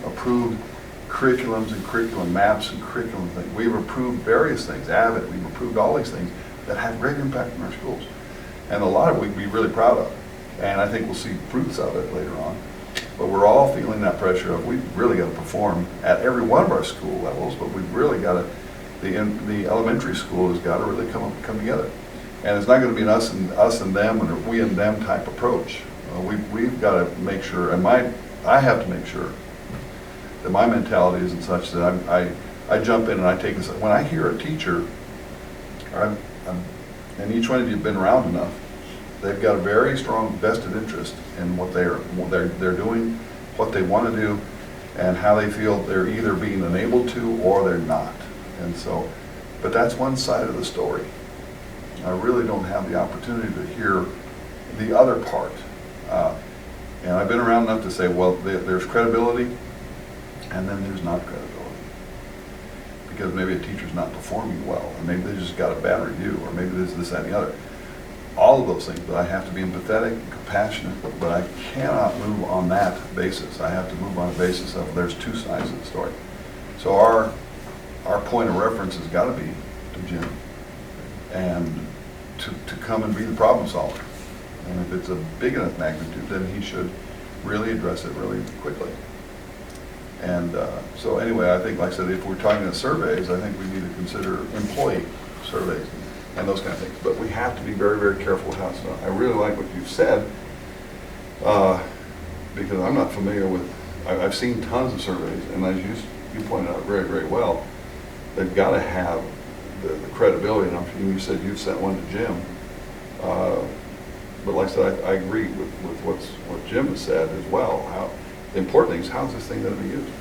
approved curriculums and curriculum maps and curriculum things. We've approved various things, Avid, we've approved all these things that have great impact in our schools. And a lot of it we'd be really proud of. And I think we'll see fruits of it later on. But we're all feeling that pressure of we've really got to perform at every one of our school levels, but we've really got to, the elementary school has got to really come together. And it's not going to be an us and them or we and them type approach. We've got to make sure, and I have to make sure that my mentality isn't such that I jump in and I take this. When I hear a teacher, and each one of you have been around enough, they've got a very strong vested interest in what they're doing, what they want to do, and how they feel they're either being enabled to or they're not. And so, but that's one side of the story. I really don't have the opportunity to hear the other part. And I've been around enough to say, well, there's credibility, and then there's not credibility. Because maybe a teacher's not performing well, or maybe they just got a bad review, or maybe this, that, and the other. All of those things, but I have to be empathetic and compassionate, but I cannot move on that basis. I have to move on a basis of there's two sides of the story. So our point of reference has got to be to Jim, and to come and be the problem solver. And if it's a big enough magnitude, then he should really address it really quickly. And so anyway, I think, like I said, if we're talking about surveys, I think we need to consider employee surveys and those kind of things. But we have to be very, very careful with how it's done. I really like what you've said, Because I'm not familiar with, I've seen tons of surveys, and as you pointed out very, very well, they've got to have the credibility, and you said you've sent one to Jim. But like I said, I agree with what Jim has said as well. The important thing is, how's this thing going to be used?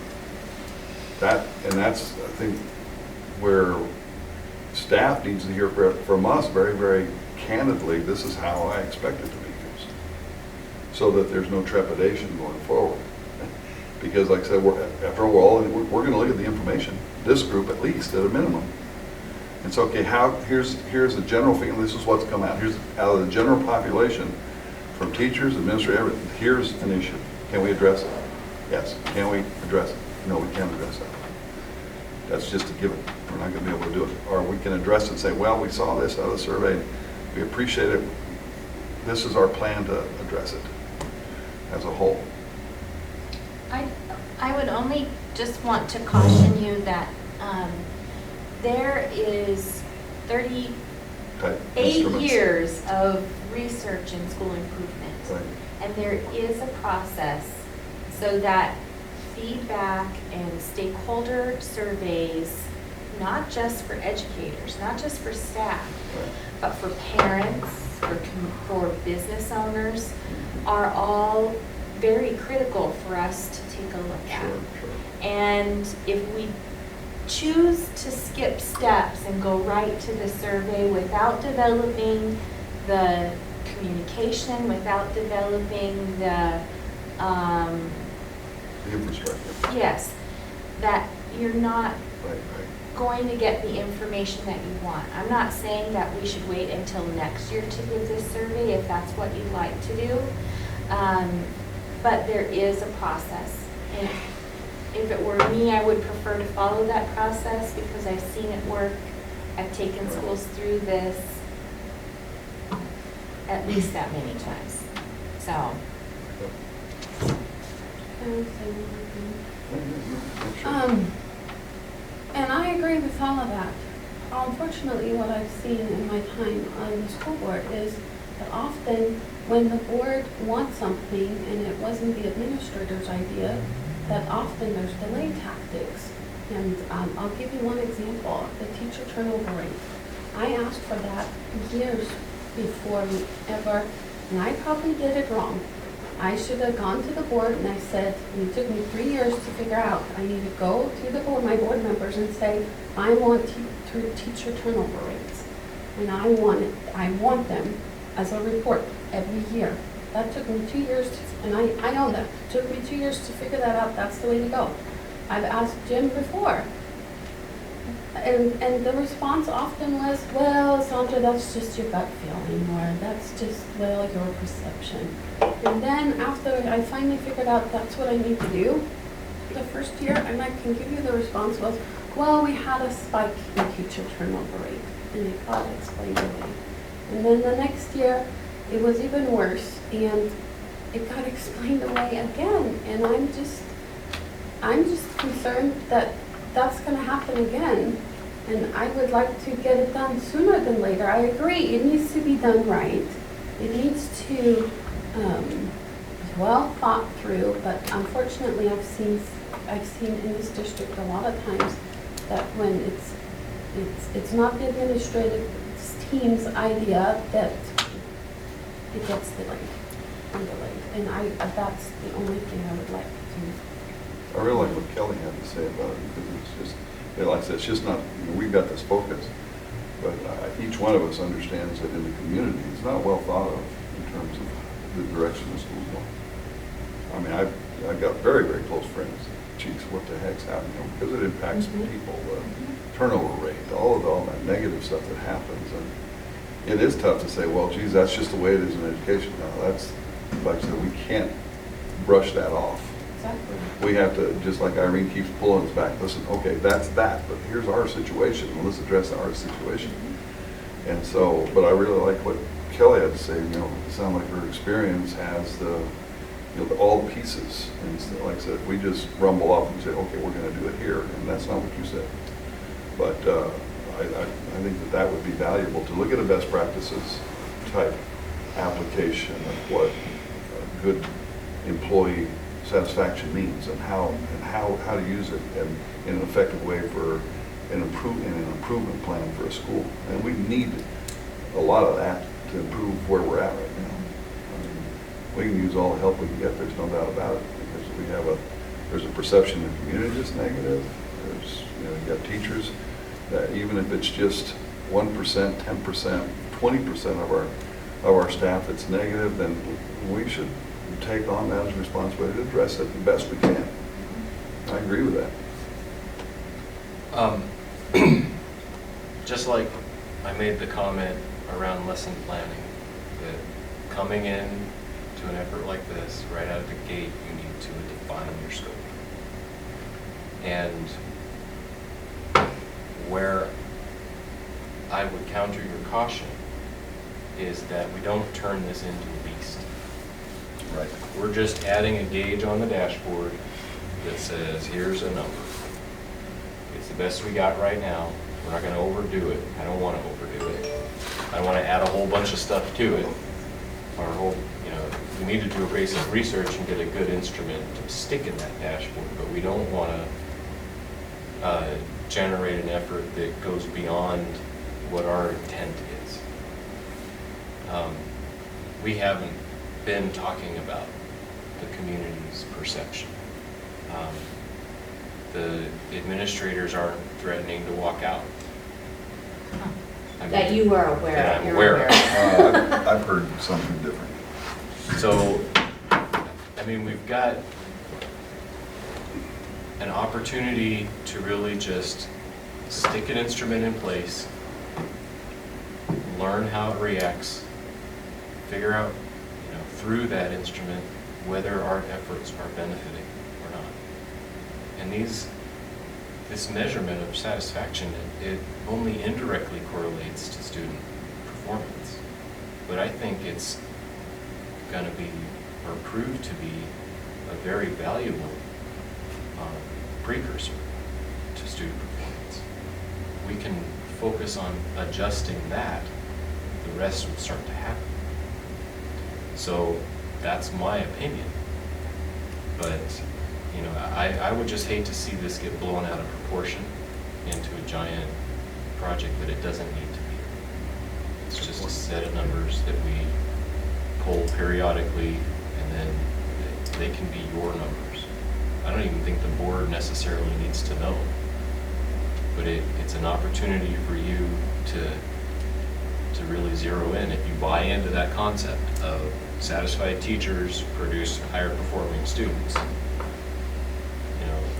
That's, I think, where staff needs to hear from us very, very candidly, this is how I expect it to be used, so that there's no trepidation going forward. Because like I said, after all, we're going to look at the information, this group at least, at a minimum. It's okay, here's the general feeling, this is what's come out. Here's out of the general population, from teachers, administrators, everything, here's an issue. Can we address it? Yes. Can we address it? No, we can't address it. That's just a given. We're not going to be able to do it. Or we can address it and say, well, we saw this out of the survey, we appreciate it. This is our plan to address it as a whole. I would only just want to caution you that there is 38 Instruments. years of research in school improvement. Right. And there is a process so that feedback and stakeholder surveys, not just for educators, not just for staff, Right. but for parents, for business owners, are all very critical for us to take a look at. Sure. And if we choose to skip steps and go right to the survey without developing the communication, without developing the, The infrastructure. yes, that you're not Right. going to get the information that you want. I'm not saying that we should wait until next year to give this survey if that's what you'd like to do. But there is a process. And if it were me, I would prefer to follow that process because I've seen it work. I've taken schools through this at least that many times. So, Can I say one Sure. thing? And I agree with all of that. Unfortunately, what I've seen in my time on the school board is that often when the board wants something and it wasn't the administrator's idea, that often there's delay tactics. And I'll give you one example, the teacher turnover rate. I asked for that years before we ever, and I probably did it wrong. I should have gone to the board and I said, and it took me 3 years to figure out, I need to go to the board, my board members and say, I want teacher turnover rates. And I want them as a report every year. That took me 2 years, and I own that. It took me 2 years to figure that out, that's the way to go. I've asked Jim before. And the response often was, well, Sandra, that's just your gut feeling, or that's just, well, your perception. And then after I finally figured out that's what I need to do, the first year, and I can give you the response was, well, we had a spike in teacher turnover rate, and it got explained away. And then the next year, it was even worse, and it got explained away again. And I'm just concerned that that's going to happen again. And I would like to get it done sooner than later. I agree, it needs to be done right. It needs to be well thought through, but unfortunately I've seen in this district a lot of times that when it's not the administrative team's idea, that it gets delayed and delayed. And that's the only thing I would like to. I really like what Kelly had to say about it, because it's just, like I said, it's just not, we've got this focus, but each one of us understands that in the community, it's not well thought of in terms of the direction the school's going. I mean, I've got very, very close friends. Geez, what the heck's happening? Because it impacts people, the turnover rate, all that negative stuff that happens. And it is tough to say, well, geez, that's just the way it is in education. No, that's, like I said, we can't brush that off. Exactly. We have to, just like Irene keeps pulling us back, listen, okay, that's that, but here's our situation, well, let's address our situation. And so, but I really like what Kelly had to say, it sounded like her experience has all the pieces. And so, like I said, if we just rumble off and say, okay, we're gonna do it here, and that's not what you said. But I think that would be valuable to look at a best practices type application of what good employee satisfaction means and how to use it in an effective way for an improvement plan for a school. And we need a lot of that to improve where we're at right now. I mean, we can use all the help we can get, there's no doubt about it, because there's a perception in the community that's negative. There's, you got teachers that even if it's just 1%, 10%, 20% of our staff that's negative, then we should take on that as a responsibility to address it the best we can. I agree with that. Just like I made the comment around lesson planning, that coming in to an effort like this, right out of the gate, you need to define your scope. And where I would counter your caution is that we don't turn this into a beast. Right. We're just adding a gauge on the dashboard that says, here's a number. It's the best we got right now. We're not going to overdo it. I don't want to overdo it. I want to add a whole bunch of stuff to it. We need to do a basic research and get a good instrument to stick in that dashboard, but we don't want to generate an effort that goes beyond what our intent is. We haven't been talking about the community's perception. The administrators aren't threatening to walk out. I mean, That you are aware that of. I'm you're aware of. I've heard something different. So, I mean, we've got an opportunity to really just stick an instrument in place, learn how it reacts, figure out, through that instrument, whether our efforts are benefiting or not. And this measurement of satisfaction, it only indirectly correlates to student performance. But I think it's going to be, or prove to be, a very valuable precursor to student performance. We can focus on adjusting that, the rest will start to happen. So that's my opinion. But, I would just hate to see this get blown out of proportion into a giant project that it doesn't need to be. It's just a set of numbers that we pull periodically, and then they can be your numbers. I don't even think the board necessarily needs to know, but it's an opportunity for you to really zero in. If you buy into that concept of satisfied teachers produce higher performing students,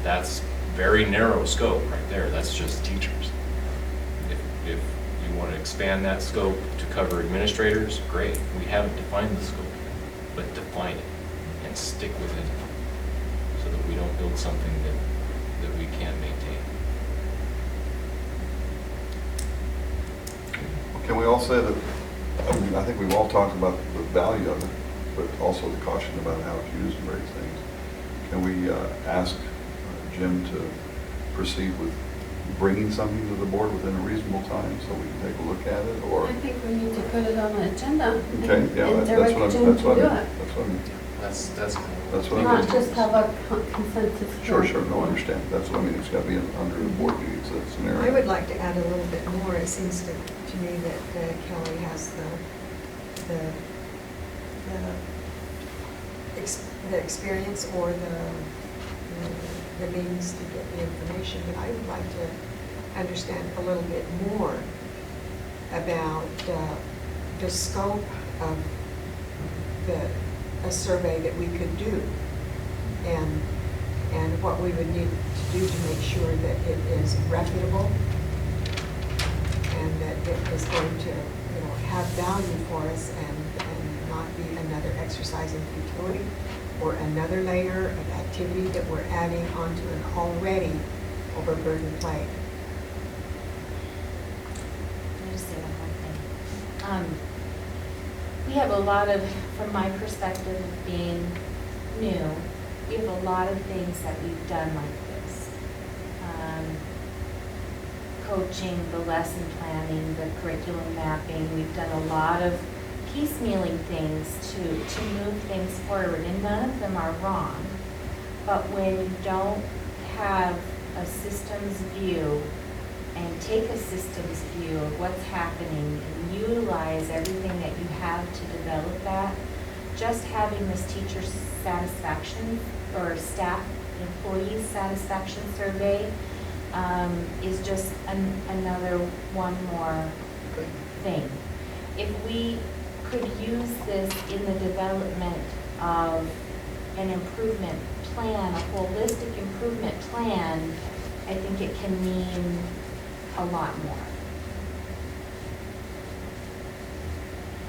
that's very narrow scope right there. That's just teachers. If you want to expand that scope to cover administrators, great. We haven't defined the scope, but define it and stick with it so that we don't build something that we can't maintain. Can we all say that, I think we've all talked about the value of it, but also the caution about how it's used in various things. Can we ask Jim to proceed with bringing something to the board within a reasonable time so we can take a look at it, or? I think we need to put it on the agenda. Okay, yeah, and that's direct what Jim I'm, to do it. that's what I'm, That's that's what I Not mean. just have a consensus. Sure, no, I understand. That's what I mean, it's got to be under the board meetings, that scenario. I would like to add a little bit more. It seems to me that Kelly has the experience or the means to get the information, but I would like to understand a little bit more about the scope of a survey that we could do, and what we would need to do to make sure that it is reputable and that it is going to, have value for us and not be another exercise in futility or another layer of activity that we're adding onto an already overburdened plate. Let me just say one more thing. We have a lot of, from my perspective of being new, we have a lot of things that we've done like this. Coaching, the lesson planning, the curriculum mapping, we've done a lot of piecemealing things to move things forward, and none of them are wrong. But when you don't have a systems view and take a systems view of what's happening and utilize everything that you have to develop that, just having this teacher satisfaction or staff employee satisfaction survey is just another one more thing. If we could use this in the development of an improvement plan, a holistic improvement plan, I think it can mean a lot more.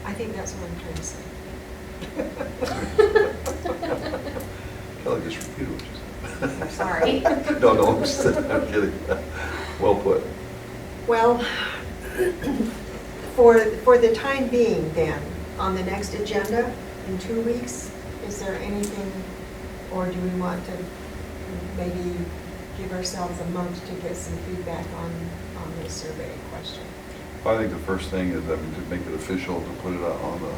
I think that's what I'm trying to say. Kelly just repeated what you said. I'm sorry. No, I'm kidding. Well put. Well, for the time being then, on the next agenda in 2 weeks, is there anything, or do we want to maybe give ourselves a month to get some feedback on this survey question? I think the first thing is that we to make it official, to put it on the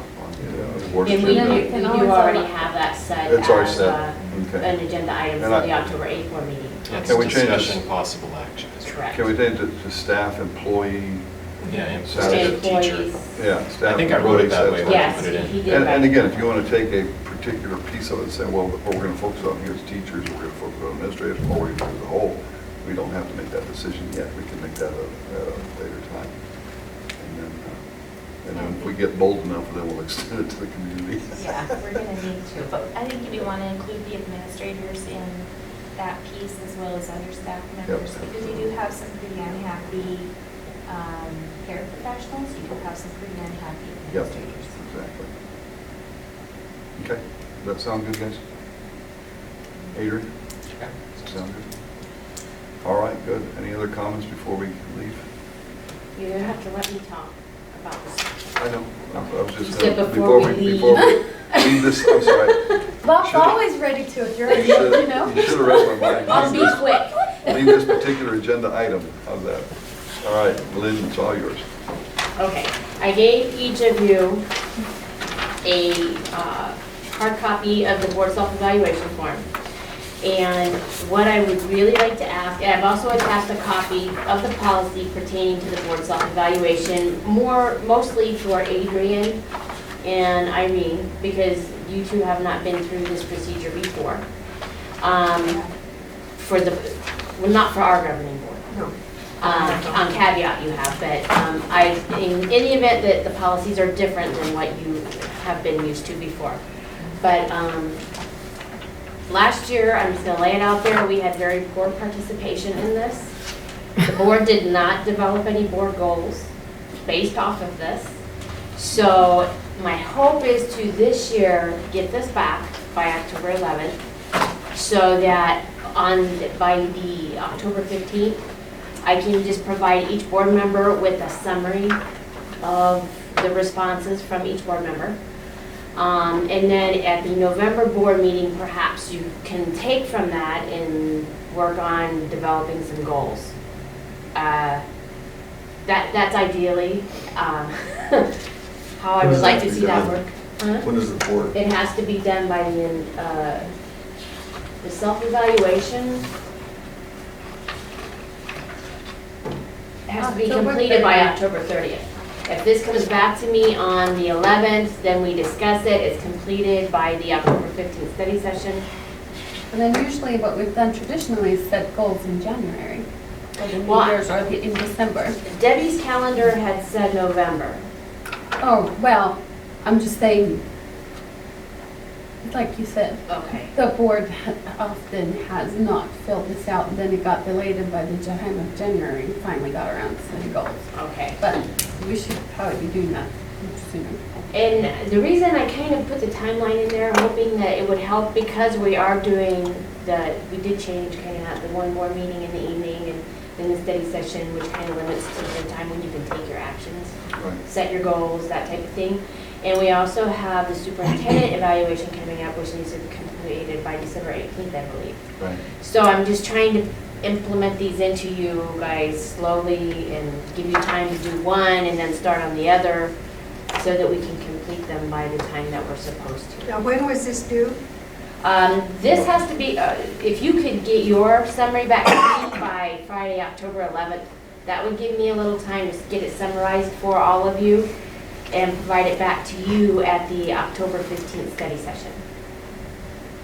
board And we agenda. do already have that set It's already as set. Okay. an agenda item And for I- the October 8th board meeting. It's Can we change this? discussion possible action. Correct. Can we change it to staff, employee? Yeah, and Saturday. teacher. Employees. Yeah, staff. I think I wrote it that way when I Yes, put it in. he did And right. again, if you want to take a particular piece of it and say, well, what we're going to focus on here is teachers, or we're going to focus on administrators, or we're going to do as a whole, we don't have to make that decision yet. We can make that at a later time. And then if we get bold enough, then we'll extend it to the community. Yeah, we're gonna need to, but I think we wanna include the administrators in that piece as well as other staff members, because you do have some pretty unhappy paraprofessionals, you do have some pretty unhappy Yep, administrators. exactly. Okay, does that sound good, guys? Adrian? Okay. Sound good? All right, good. Any other comments before we leave? You're gonna have to let me talk about this. I know, I was just. You said gonna- before we leave. Before we leave this, I'm sorry. Bob's Should've- always ready to, if you're, You should you know? have read my mind. I'll be quick. Leave this particular agenda item. How's that? All right, Lynn, it's all yours. Okay, I gave each of you a hard copy of the board self-evaluation form. And what I would really like to ask, and I've also attached a copy of the policy pertaining to the board self-evaluation, mostly for Adrian and Irene, because you two have not been through this procedure before. Well, not for our governing board. No. On caveat you have, but in the event that the policies are different than what you have been used to before. But last year, I'm just gonna lay it out there, we had very poor participation in this. The board did not develop any board goals based off of this. So my hope is to this year get this back by October 11th, so that by the October 15th, I can just provide each board member with a summary of the responses from each board member. And then at the November board meeting, perhaps you can take from that and work on developing some goals. That's ideally how I would like to see that work. Huh? When is the board? It has to be done by the end, the self-evaluation has to be October completed by 30th. October 30th. If this comes back to me on the 11th, then we discuss it, it's completed by the October 15th study session. And then usually what we've done traditionally is set goals in January, or the New Well, Year's, or in December. Debbie's calendar had said November. Oh, well, I'm just saying, like you said, Okay. the board often has not filled this out, and then it got delayed, and by the time of January, we finally got around to setting goals. Okay. But we should probably be doing that much sooner. And the reason I kind of put the timeline in there, hoping that it would help, because we are doing we did change kind of the one board meeting in the evening and then the study session, which kind of limits to the time when you can take your actions, Right. set your goals, that type of thing. And we also have the superintendent evaluation coming up, which needs to be completed by December 18th, I believe. Right. So I'm just trying to implement these into you guys slowly and give you time to do one and then start on the other, so that we can complete them by the time that we're supposed to. Now, when was this due? This has to be, if you could get your summary back to me by Friday, October 11th, that would give me a little time to get it summarized for all of you and provide it back to you at the October 15th study session.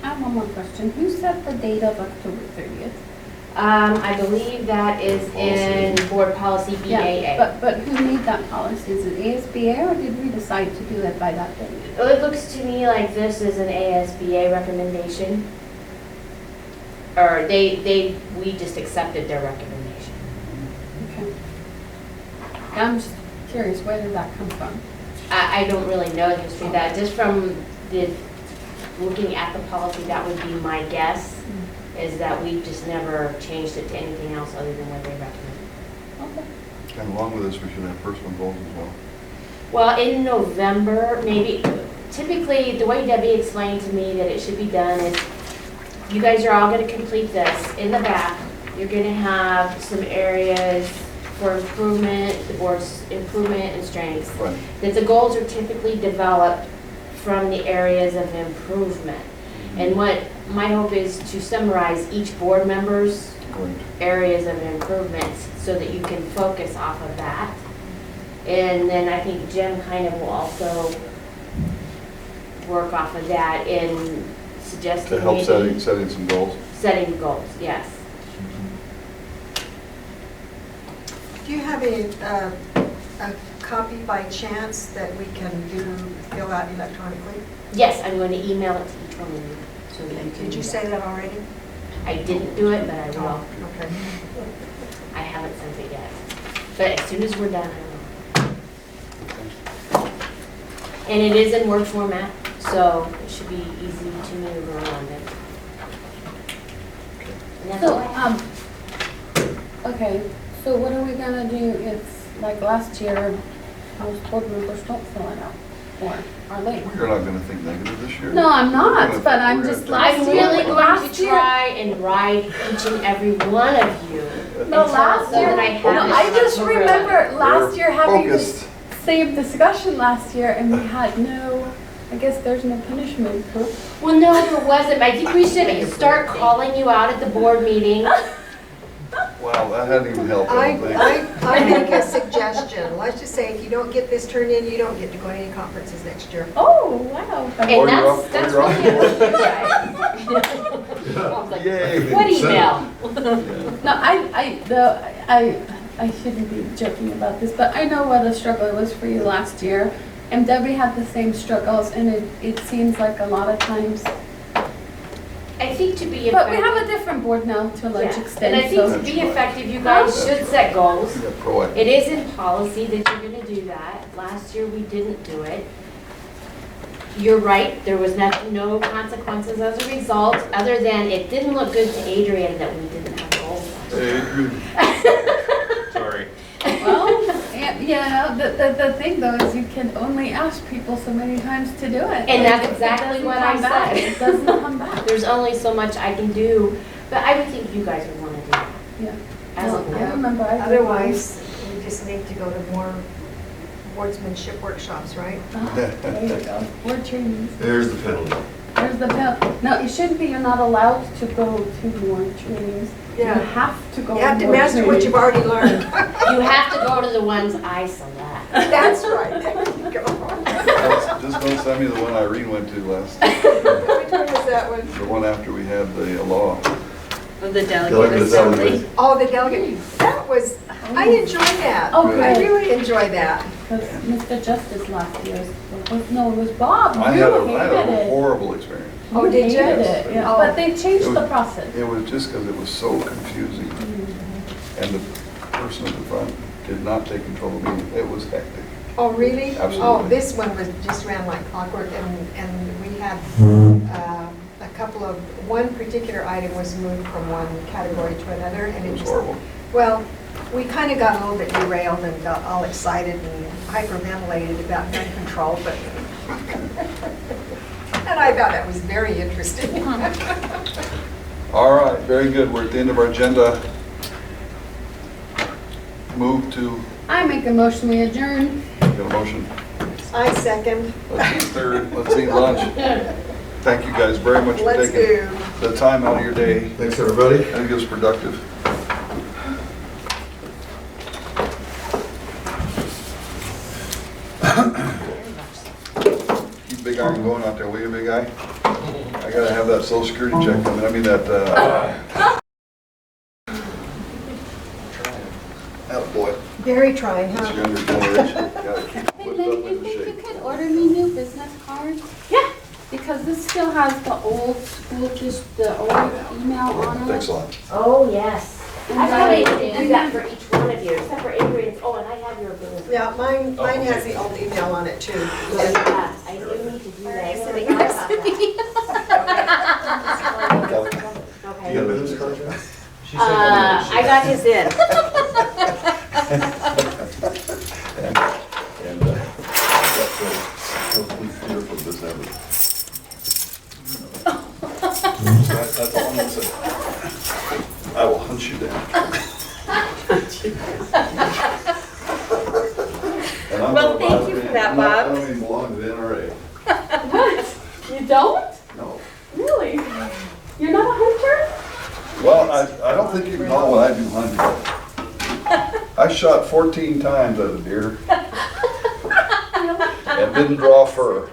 I have one more question. Who set the date of October 30th? I believe that is in board policy Yeah, BAA. but who made that policy? Is it ASBA or did we decide to do it by that date? Well, it looks to me like this is an ASBA recommendation. Or we just accepted their recommendation. Okay. I'm just curious, where did that come from? I don't really know the history of that, just from looking at the policy, that would be my guess, is that we just never changed it to anything else other than what they recommended. Okay. And along with this, we should have personal goals as well. Well, in November, maybe, typically, the way Debbie explained to me that it should be done is, you guys are all gonna complete this. In the back, you're gonna have some areas for improvement, the board's improvement and strengths. Right. That the goals are typically developed from the areas of improvement. And what my hope is to summarize each board member's Great. areas of improvements so that you can focus off of that. And then I think Jim kind of will also work off of that in suggesting To help maybe setting some goals. setting goals, yes. Do you have a copy by chance that we can fill out electronically? Yes, I'm going to email it to each one of you. So that you can Did do you that. say that already? I didn't do it, but I will. Okay. I haven't sent it yet. But as soon as we're done, I will. And it is in Word format, so it should be easy to maneuver around it. And that's all So, I have. okay, so what are we gonna do if, like last year, most board members don't fill it out? Or are late? You're not gonna think negative this year? No, I'm We're not, gonna- but I'm we're just gonna- last I'm year. really going last to year- try and ride each and every one of you. No, until last so year, that I have no, it I on just October remember 11th. last year having Focused. this same discussion last year and we had no, I guess there's no punishment, huh? Well, no, there wasn't. I think we should start calling you out at the board meeting. Well, that hadn't even helped, I don't think. I make a suggestion. Let's just say if you don't get this turned in, you don't get to go to any conferences next year. Oh, wow. And Or you're that's, up, or that's you're really up. up to you guys. I was like, Yay. what email? No, I shouldn't be joking about this, but I know what a struggle it was for you last year. And Debbie had the same struggles and it seems like a lot of times. I think to be But we effective. have a different board now to a large Yeah. extent, And I think so. to be effective, you guys should set goals. Yeah, proactive. It is in policy that you're gonna do that. Last year, we didn't do it. You're right, there was no consequences as a result, other than it didn't look good to Adrian that we didn't have goals. Adrian. Sorry. Well, yeah, the thing though is you can only ask people so many times to do it. And that's If it exactly doesn't what I come back, said. It doesn't come back. There's only so much I can do, but I would think you guys would wanna do that Yeah. as a Well, I board. remember I did Otherwise, we just need to go to more boardsmanship workshops, right? once. Ah, there you go. Board trainings. There's the penalty. There's the bill. No, it shouldn't be, you're not allowed to go to more trainings. You Yeah. have to go You have to more master what trainings. you've already learned. You have to go to the ones I select. That's right. There you go. Just don't send me the one Irene went to last, Which one was that one? the one after we had the law. With the Delegate assembly. Oh, the delegate. That was, I enjoyed that. Oh, I good. really enjoyed that. Because Mr. Justice last year, no, it was Bob. I You had a hated it. horrible experience. Oh, did you? hated it, yeah. Oh. But they changed It the was- process. It was just because it was so confusing, and the person at the front did not take control of the meeting. It was hectic. Oh, really? Absolutely. Oh, this one was, just ran like clockwork, and we had a couple of, one particular item was moved from one category to another, and It it was just, horrible. well, we kind of got a little bit derailed and got all excited and hyperventilated about gun control, but, and I thought that was very interesting. All right, very good. We're at the end of our agenda. Move to, I make a motion, we adjourn. get a motion. I second. Let's eat third, let's eat lunch. Thank you guys very much for Let's taking do. the time out of your day. Thanks, everybody. I think it was productive. Keep Big Iron going out there, will you, Big Eye? I gotta have that social security check coming, I mean that, oh boy, Very trying, it's huh? younger generation, gotta keep Hey, putting Betty, up you in think you shape. could order me new business cards? Yeah. Because this still has the old school, just the old email on it. Thanks a lot. Oh, yes. And I probably then- need to do that for each one of you, except for Adrian's. Oh, and I have your business. Yeah, mine Oh, has okay. the old email on it too. Yeah, I do need to do that. So I they forgot can about that. You got a Okay. business card, John? I got his in. And that's totally clear from this evidence. That's all I'm gonna say. I will hunt you down. And I'm Well, gonna thank you for that, I Bob. don't even belong to the NRA. What? You don't? No. Really? You're not a hunter? Well, I don't think you can call what I do hunting. I shot 14 times at a deer. And didn't draw fur.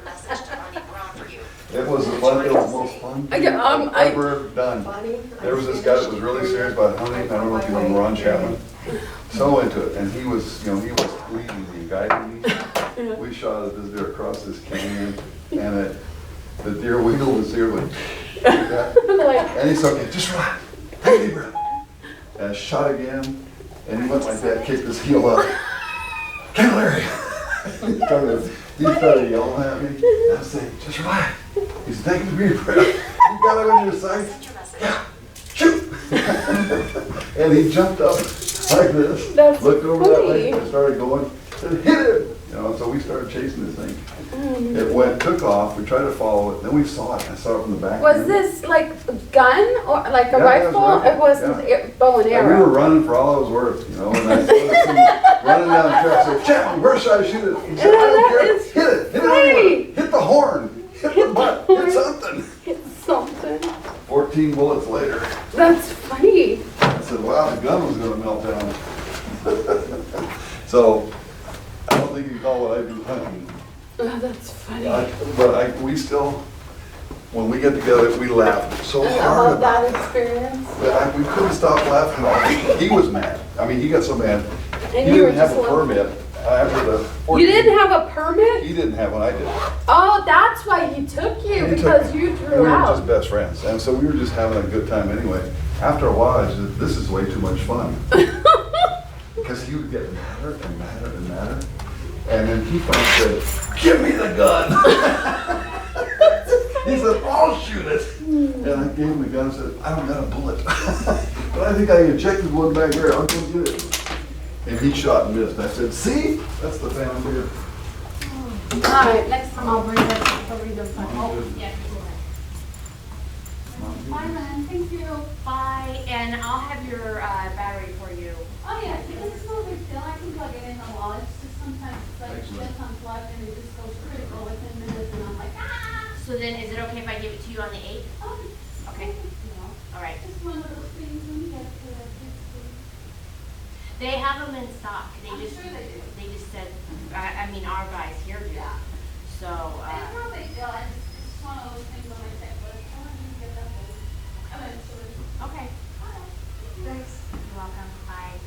It was the fun, it was the most fun thing I've ever done. Bonnie, There was this guy that was really serious about hunting, I don't know if you know Ron Chapman. So into it, and he was, you know, he was leading me, guiding me. We shot at this deer across this canyon, and the deer wiggled his ear like that. And he said, just run, take a deep breath. And I shot again, and he went like that, kicked his heel up. Cavalier! He started yelling at me. I was saying, just relax. He's taking a deep breath. You got it on your sights? Yeah. Shoot! And he jumped up like this, That's looked over that way, funny. and started going, and hit it! You know, so we started chasing this thing. It took off, we tried to follow it, then we saw it. I saw it from the back. Was end. this like a gun or like a Yeah, it was rifle? a rifle, It wasn't yeah. bow and And we were arrow. running for all I was worth, you know, and I saw this thing running down the track, I said, Chapman, where should I shoot it? He said, I don't that care, is hit it funny. anywhere. Hit the horn, hit the butt, hit something. It's something. 14 bullets later, That's funny. I said, wow, the gun was gonna melt down. So, I don't think you call what I do hunting. Oh, that's funny. But we still, when we get together, we laugh so hard About about it. that experience. But we couldn't stop laughing. He was mad. I mean, he got so mad. He And you were didn't have just a laughing. permit after the. You 14 didn't have a permit? He didn't have one, I did. Oh, that's why he took you, He took because me. you And drew we were just out. best friends, and so we were just having a good time anyway. After a while, I said, this is way too much fun. Because he would get madder and madder and madder. And then he finally said, give me the gun. He said, I'll shoot it. And I gave him the gun and said, I don't got a bullet. But I think I injected one back there, I'll go get it. And he shot and missed. I said, see, that's the family here. All right, next time I'll bring it, I'll read the file. Oh, yeah. Bye, man, thank you. Bye, and I'll have your battery for you. Oh, yeah, because it's no big deal, I can plug it in the wall, it's just sometimes it's like Excellent. gets unplugged and it just goes critical within minutes and I'm like, ah! So then, is it okay if I give it to you on the 8th? Oh, Okay, you know, all right. it's one of those things when you get to it, They have them in stock. They I'm just, sure they do. they just said, I mean, our guys here do. Yeah. So, it's no big deal, it's just one of those things on my checklist, I want you to get that done eventually. okay. Thanks. You're welcome. Bye.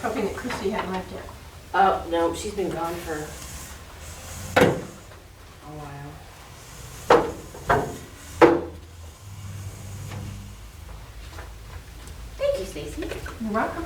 hoping that Christie hadn't left yet. Oh, no, she's been gone for a while. Thank you, Stacy. You're welcome.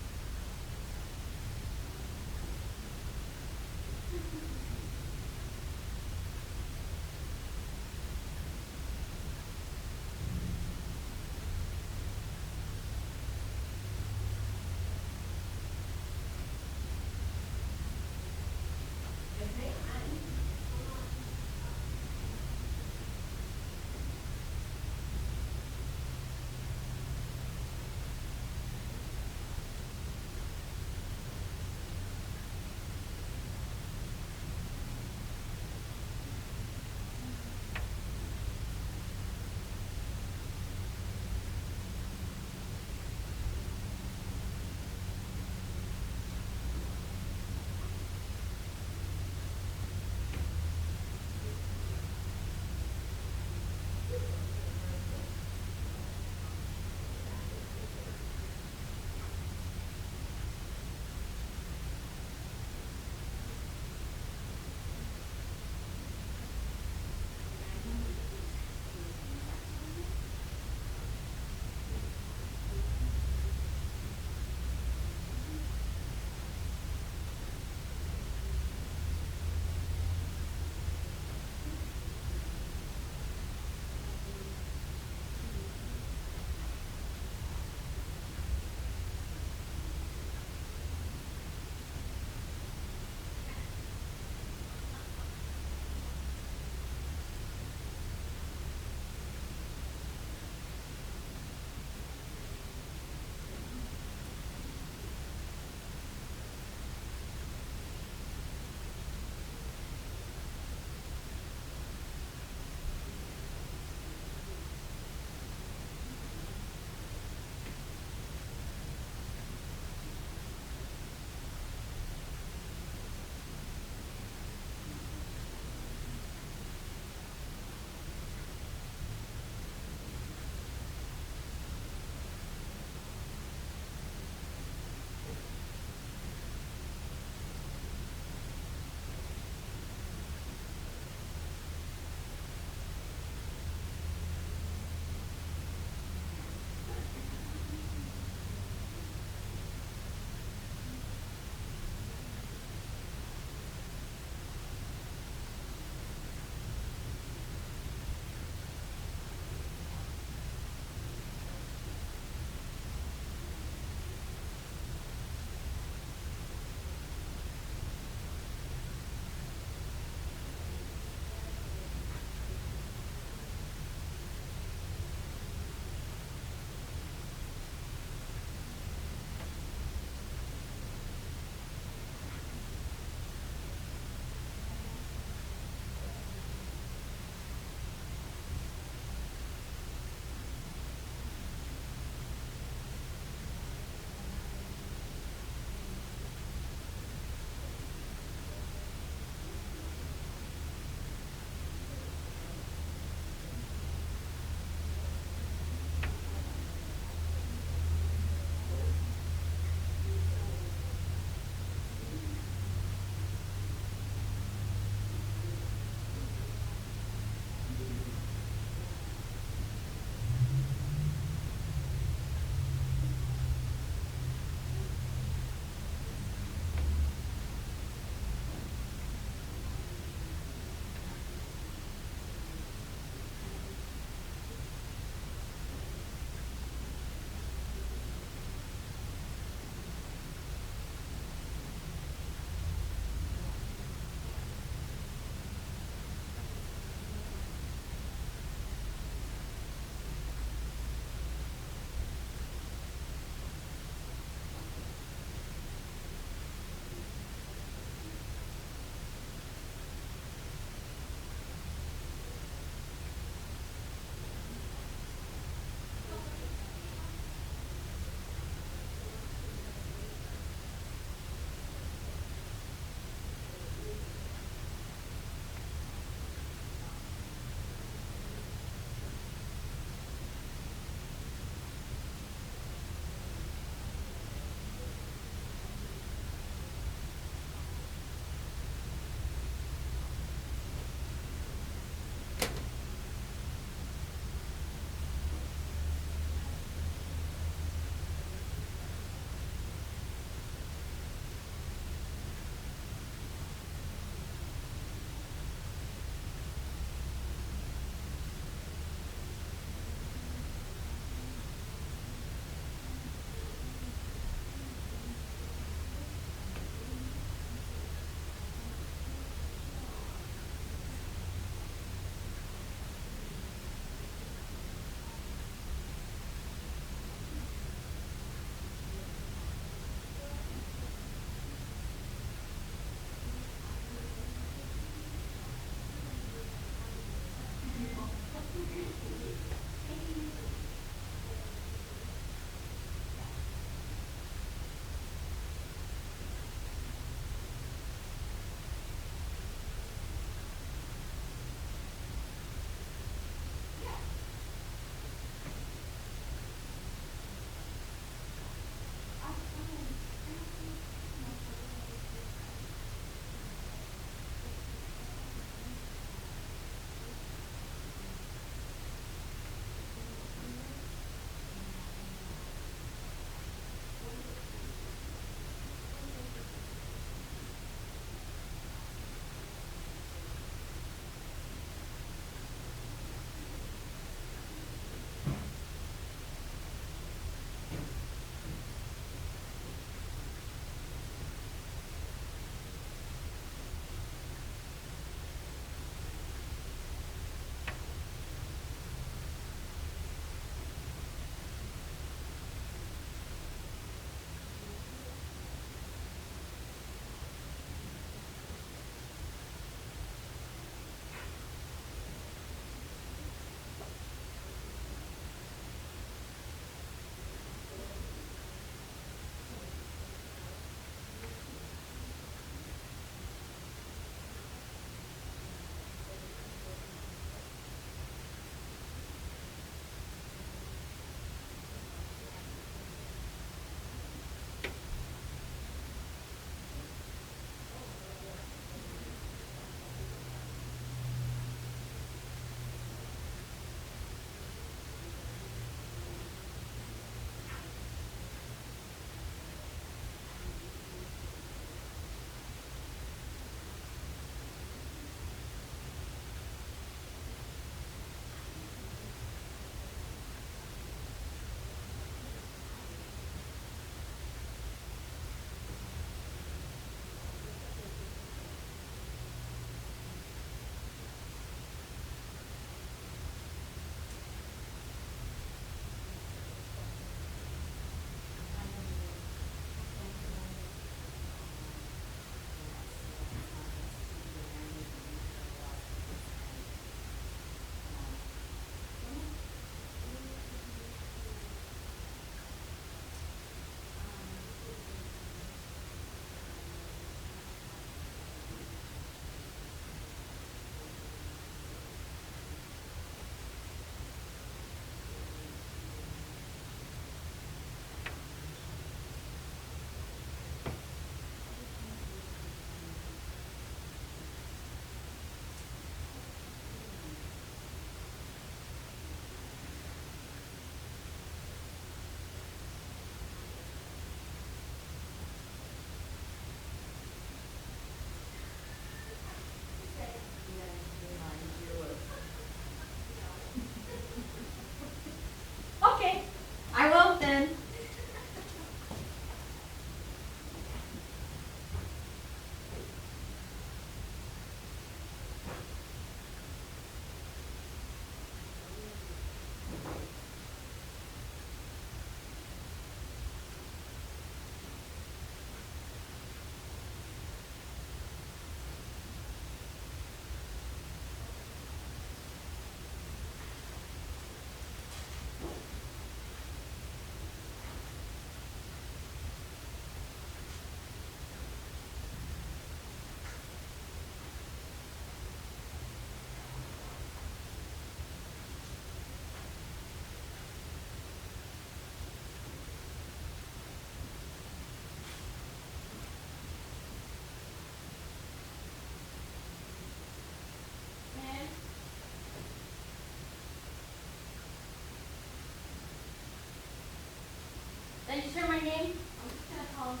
Then you hear my name? I'm just gonna call you.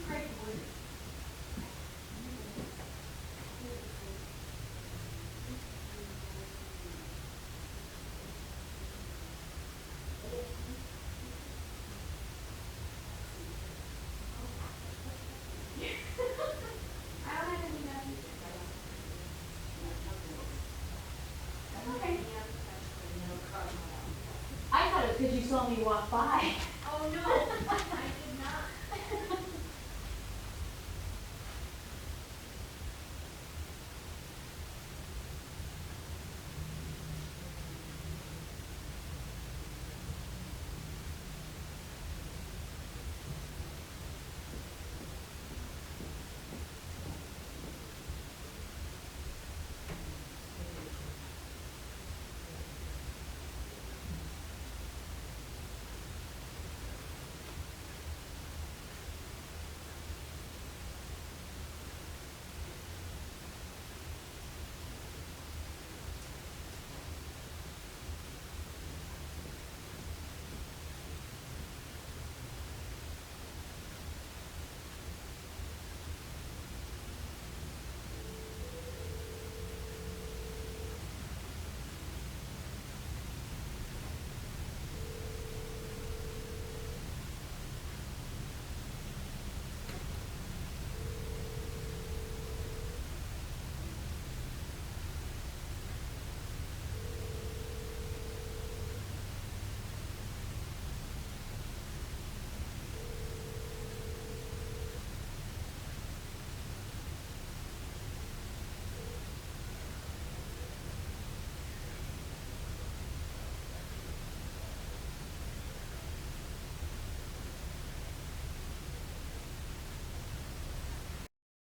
Great boy. I thought it was because you saw me walk by. Oh, no.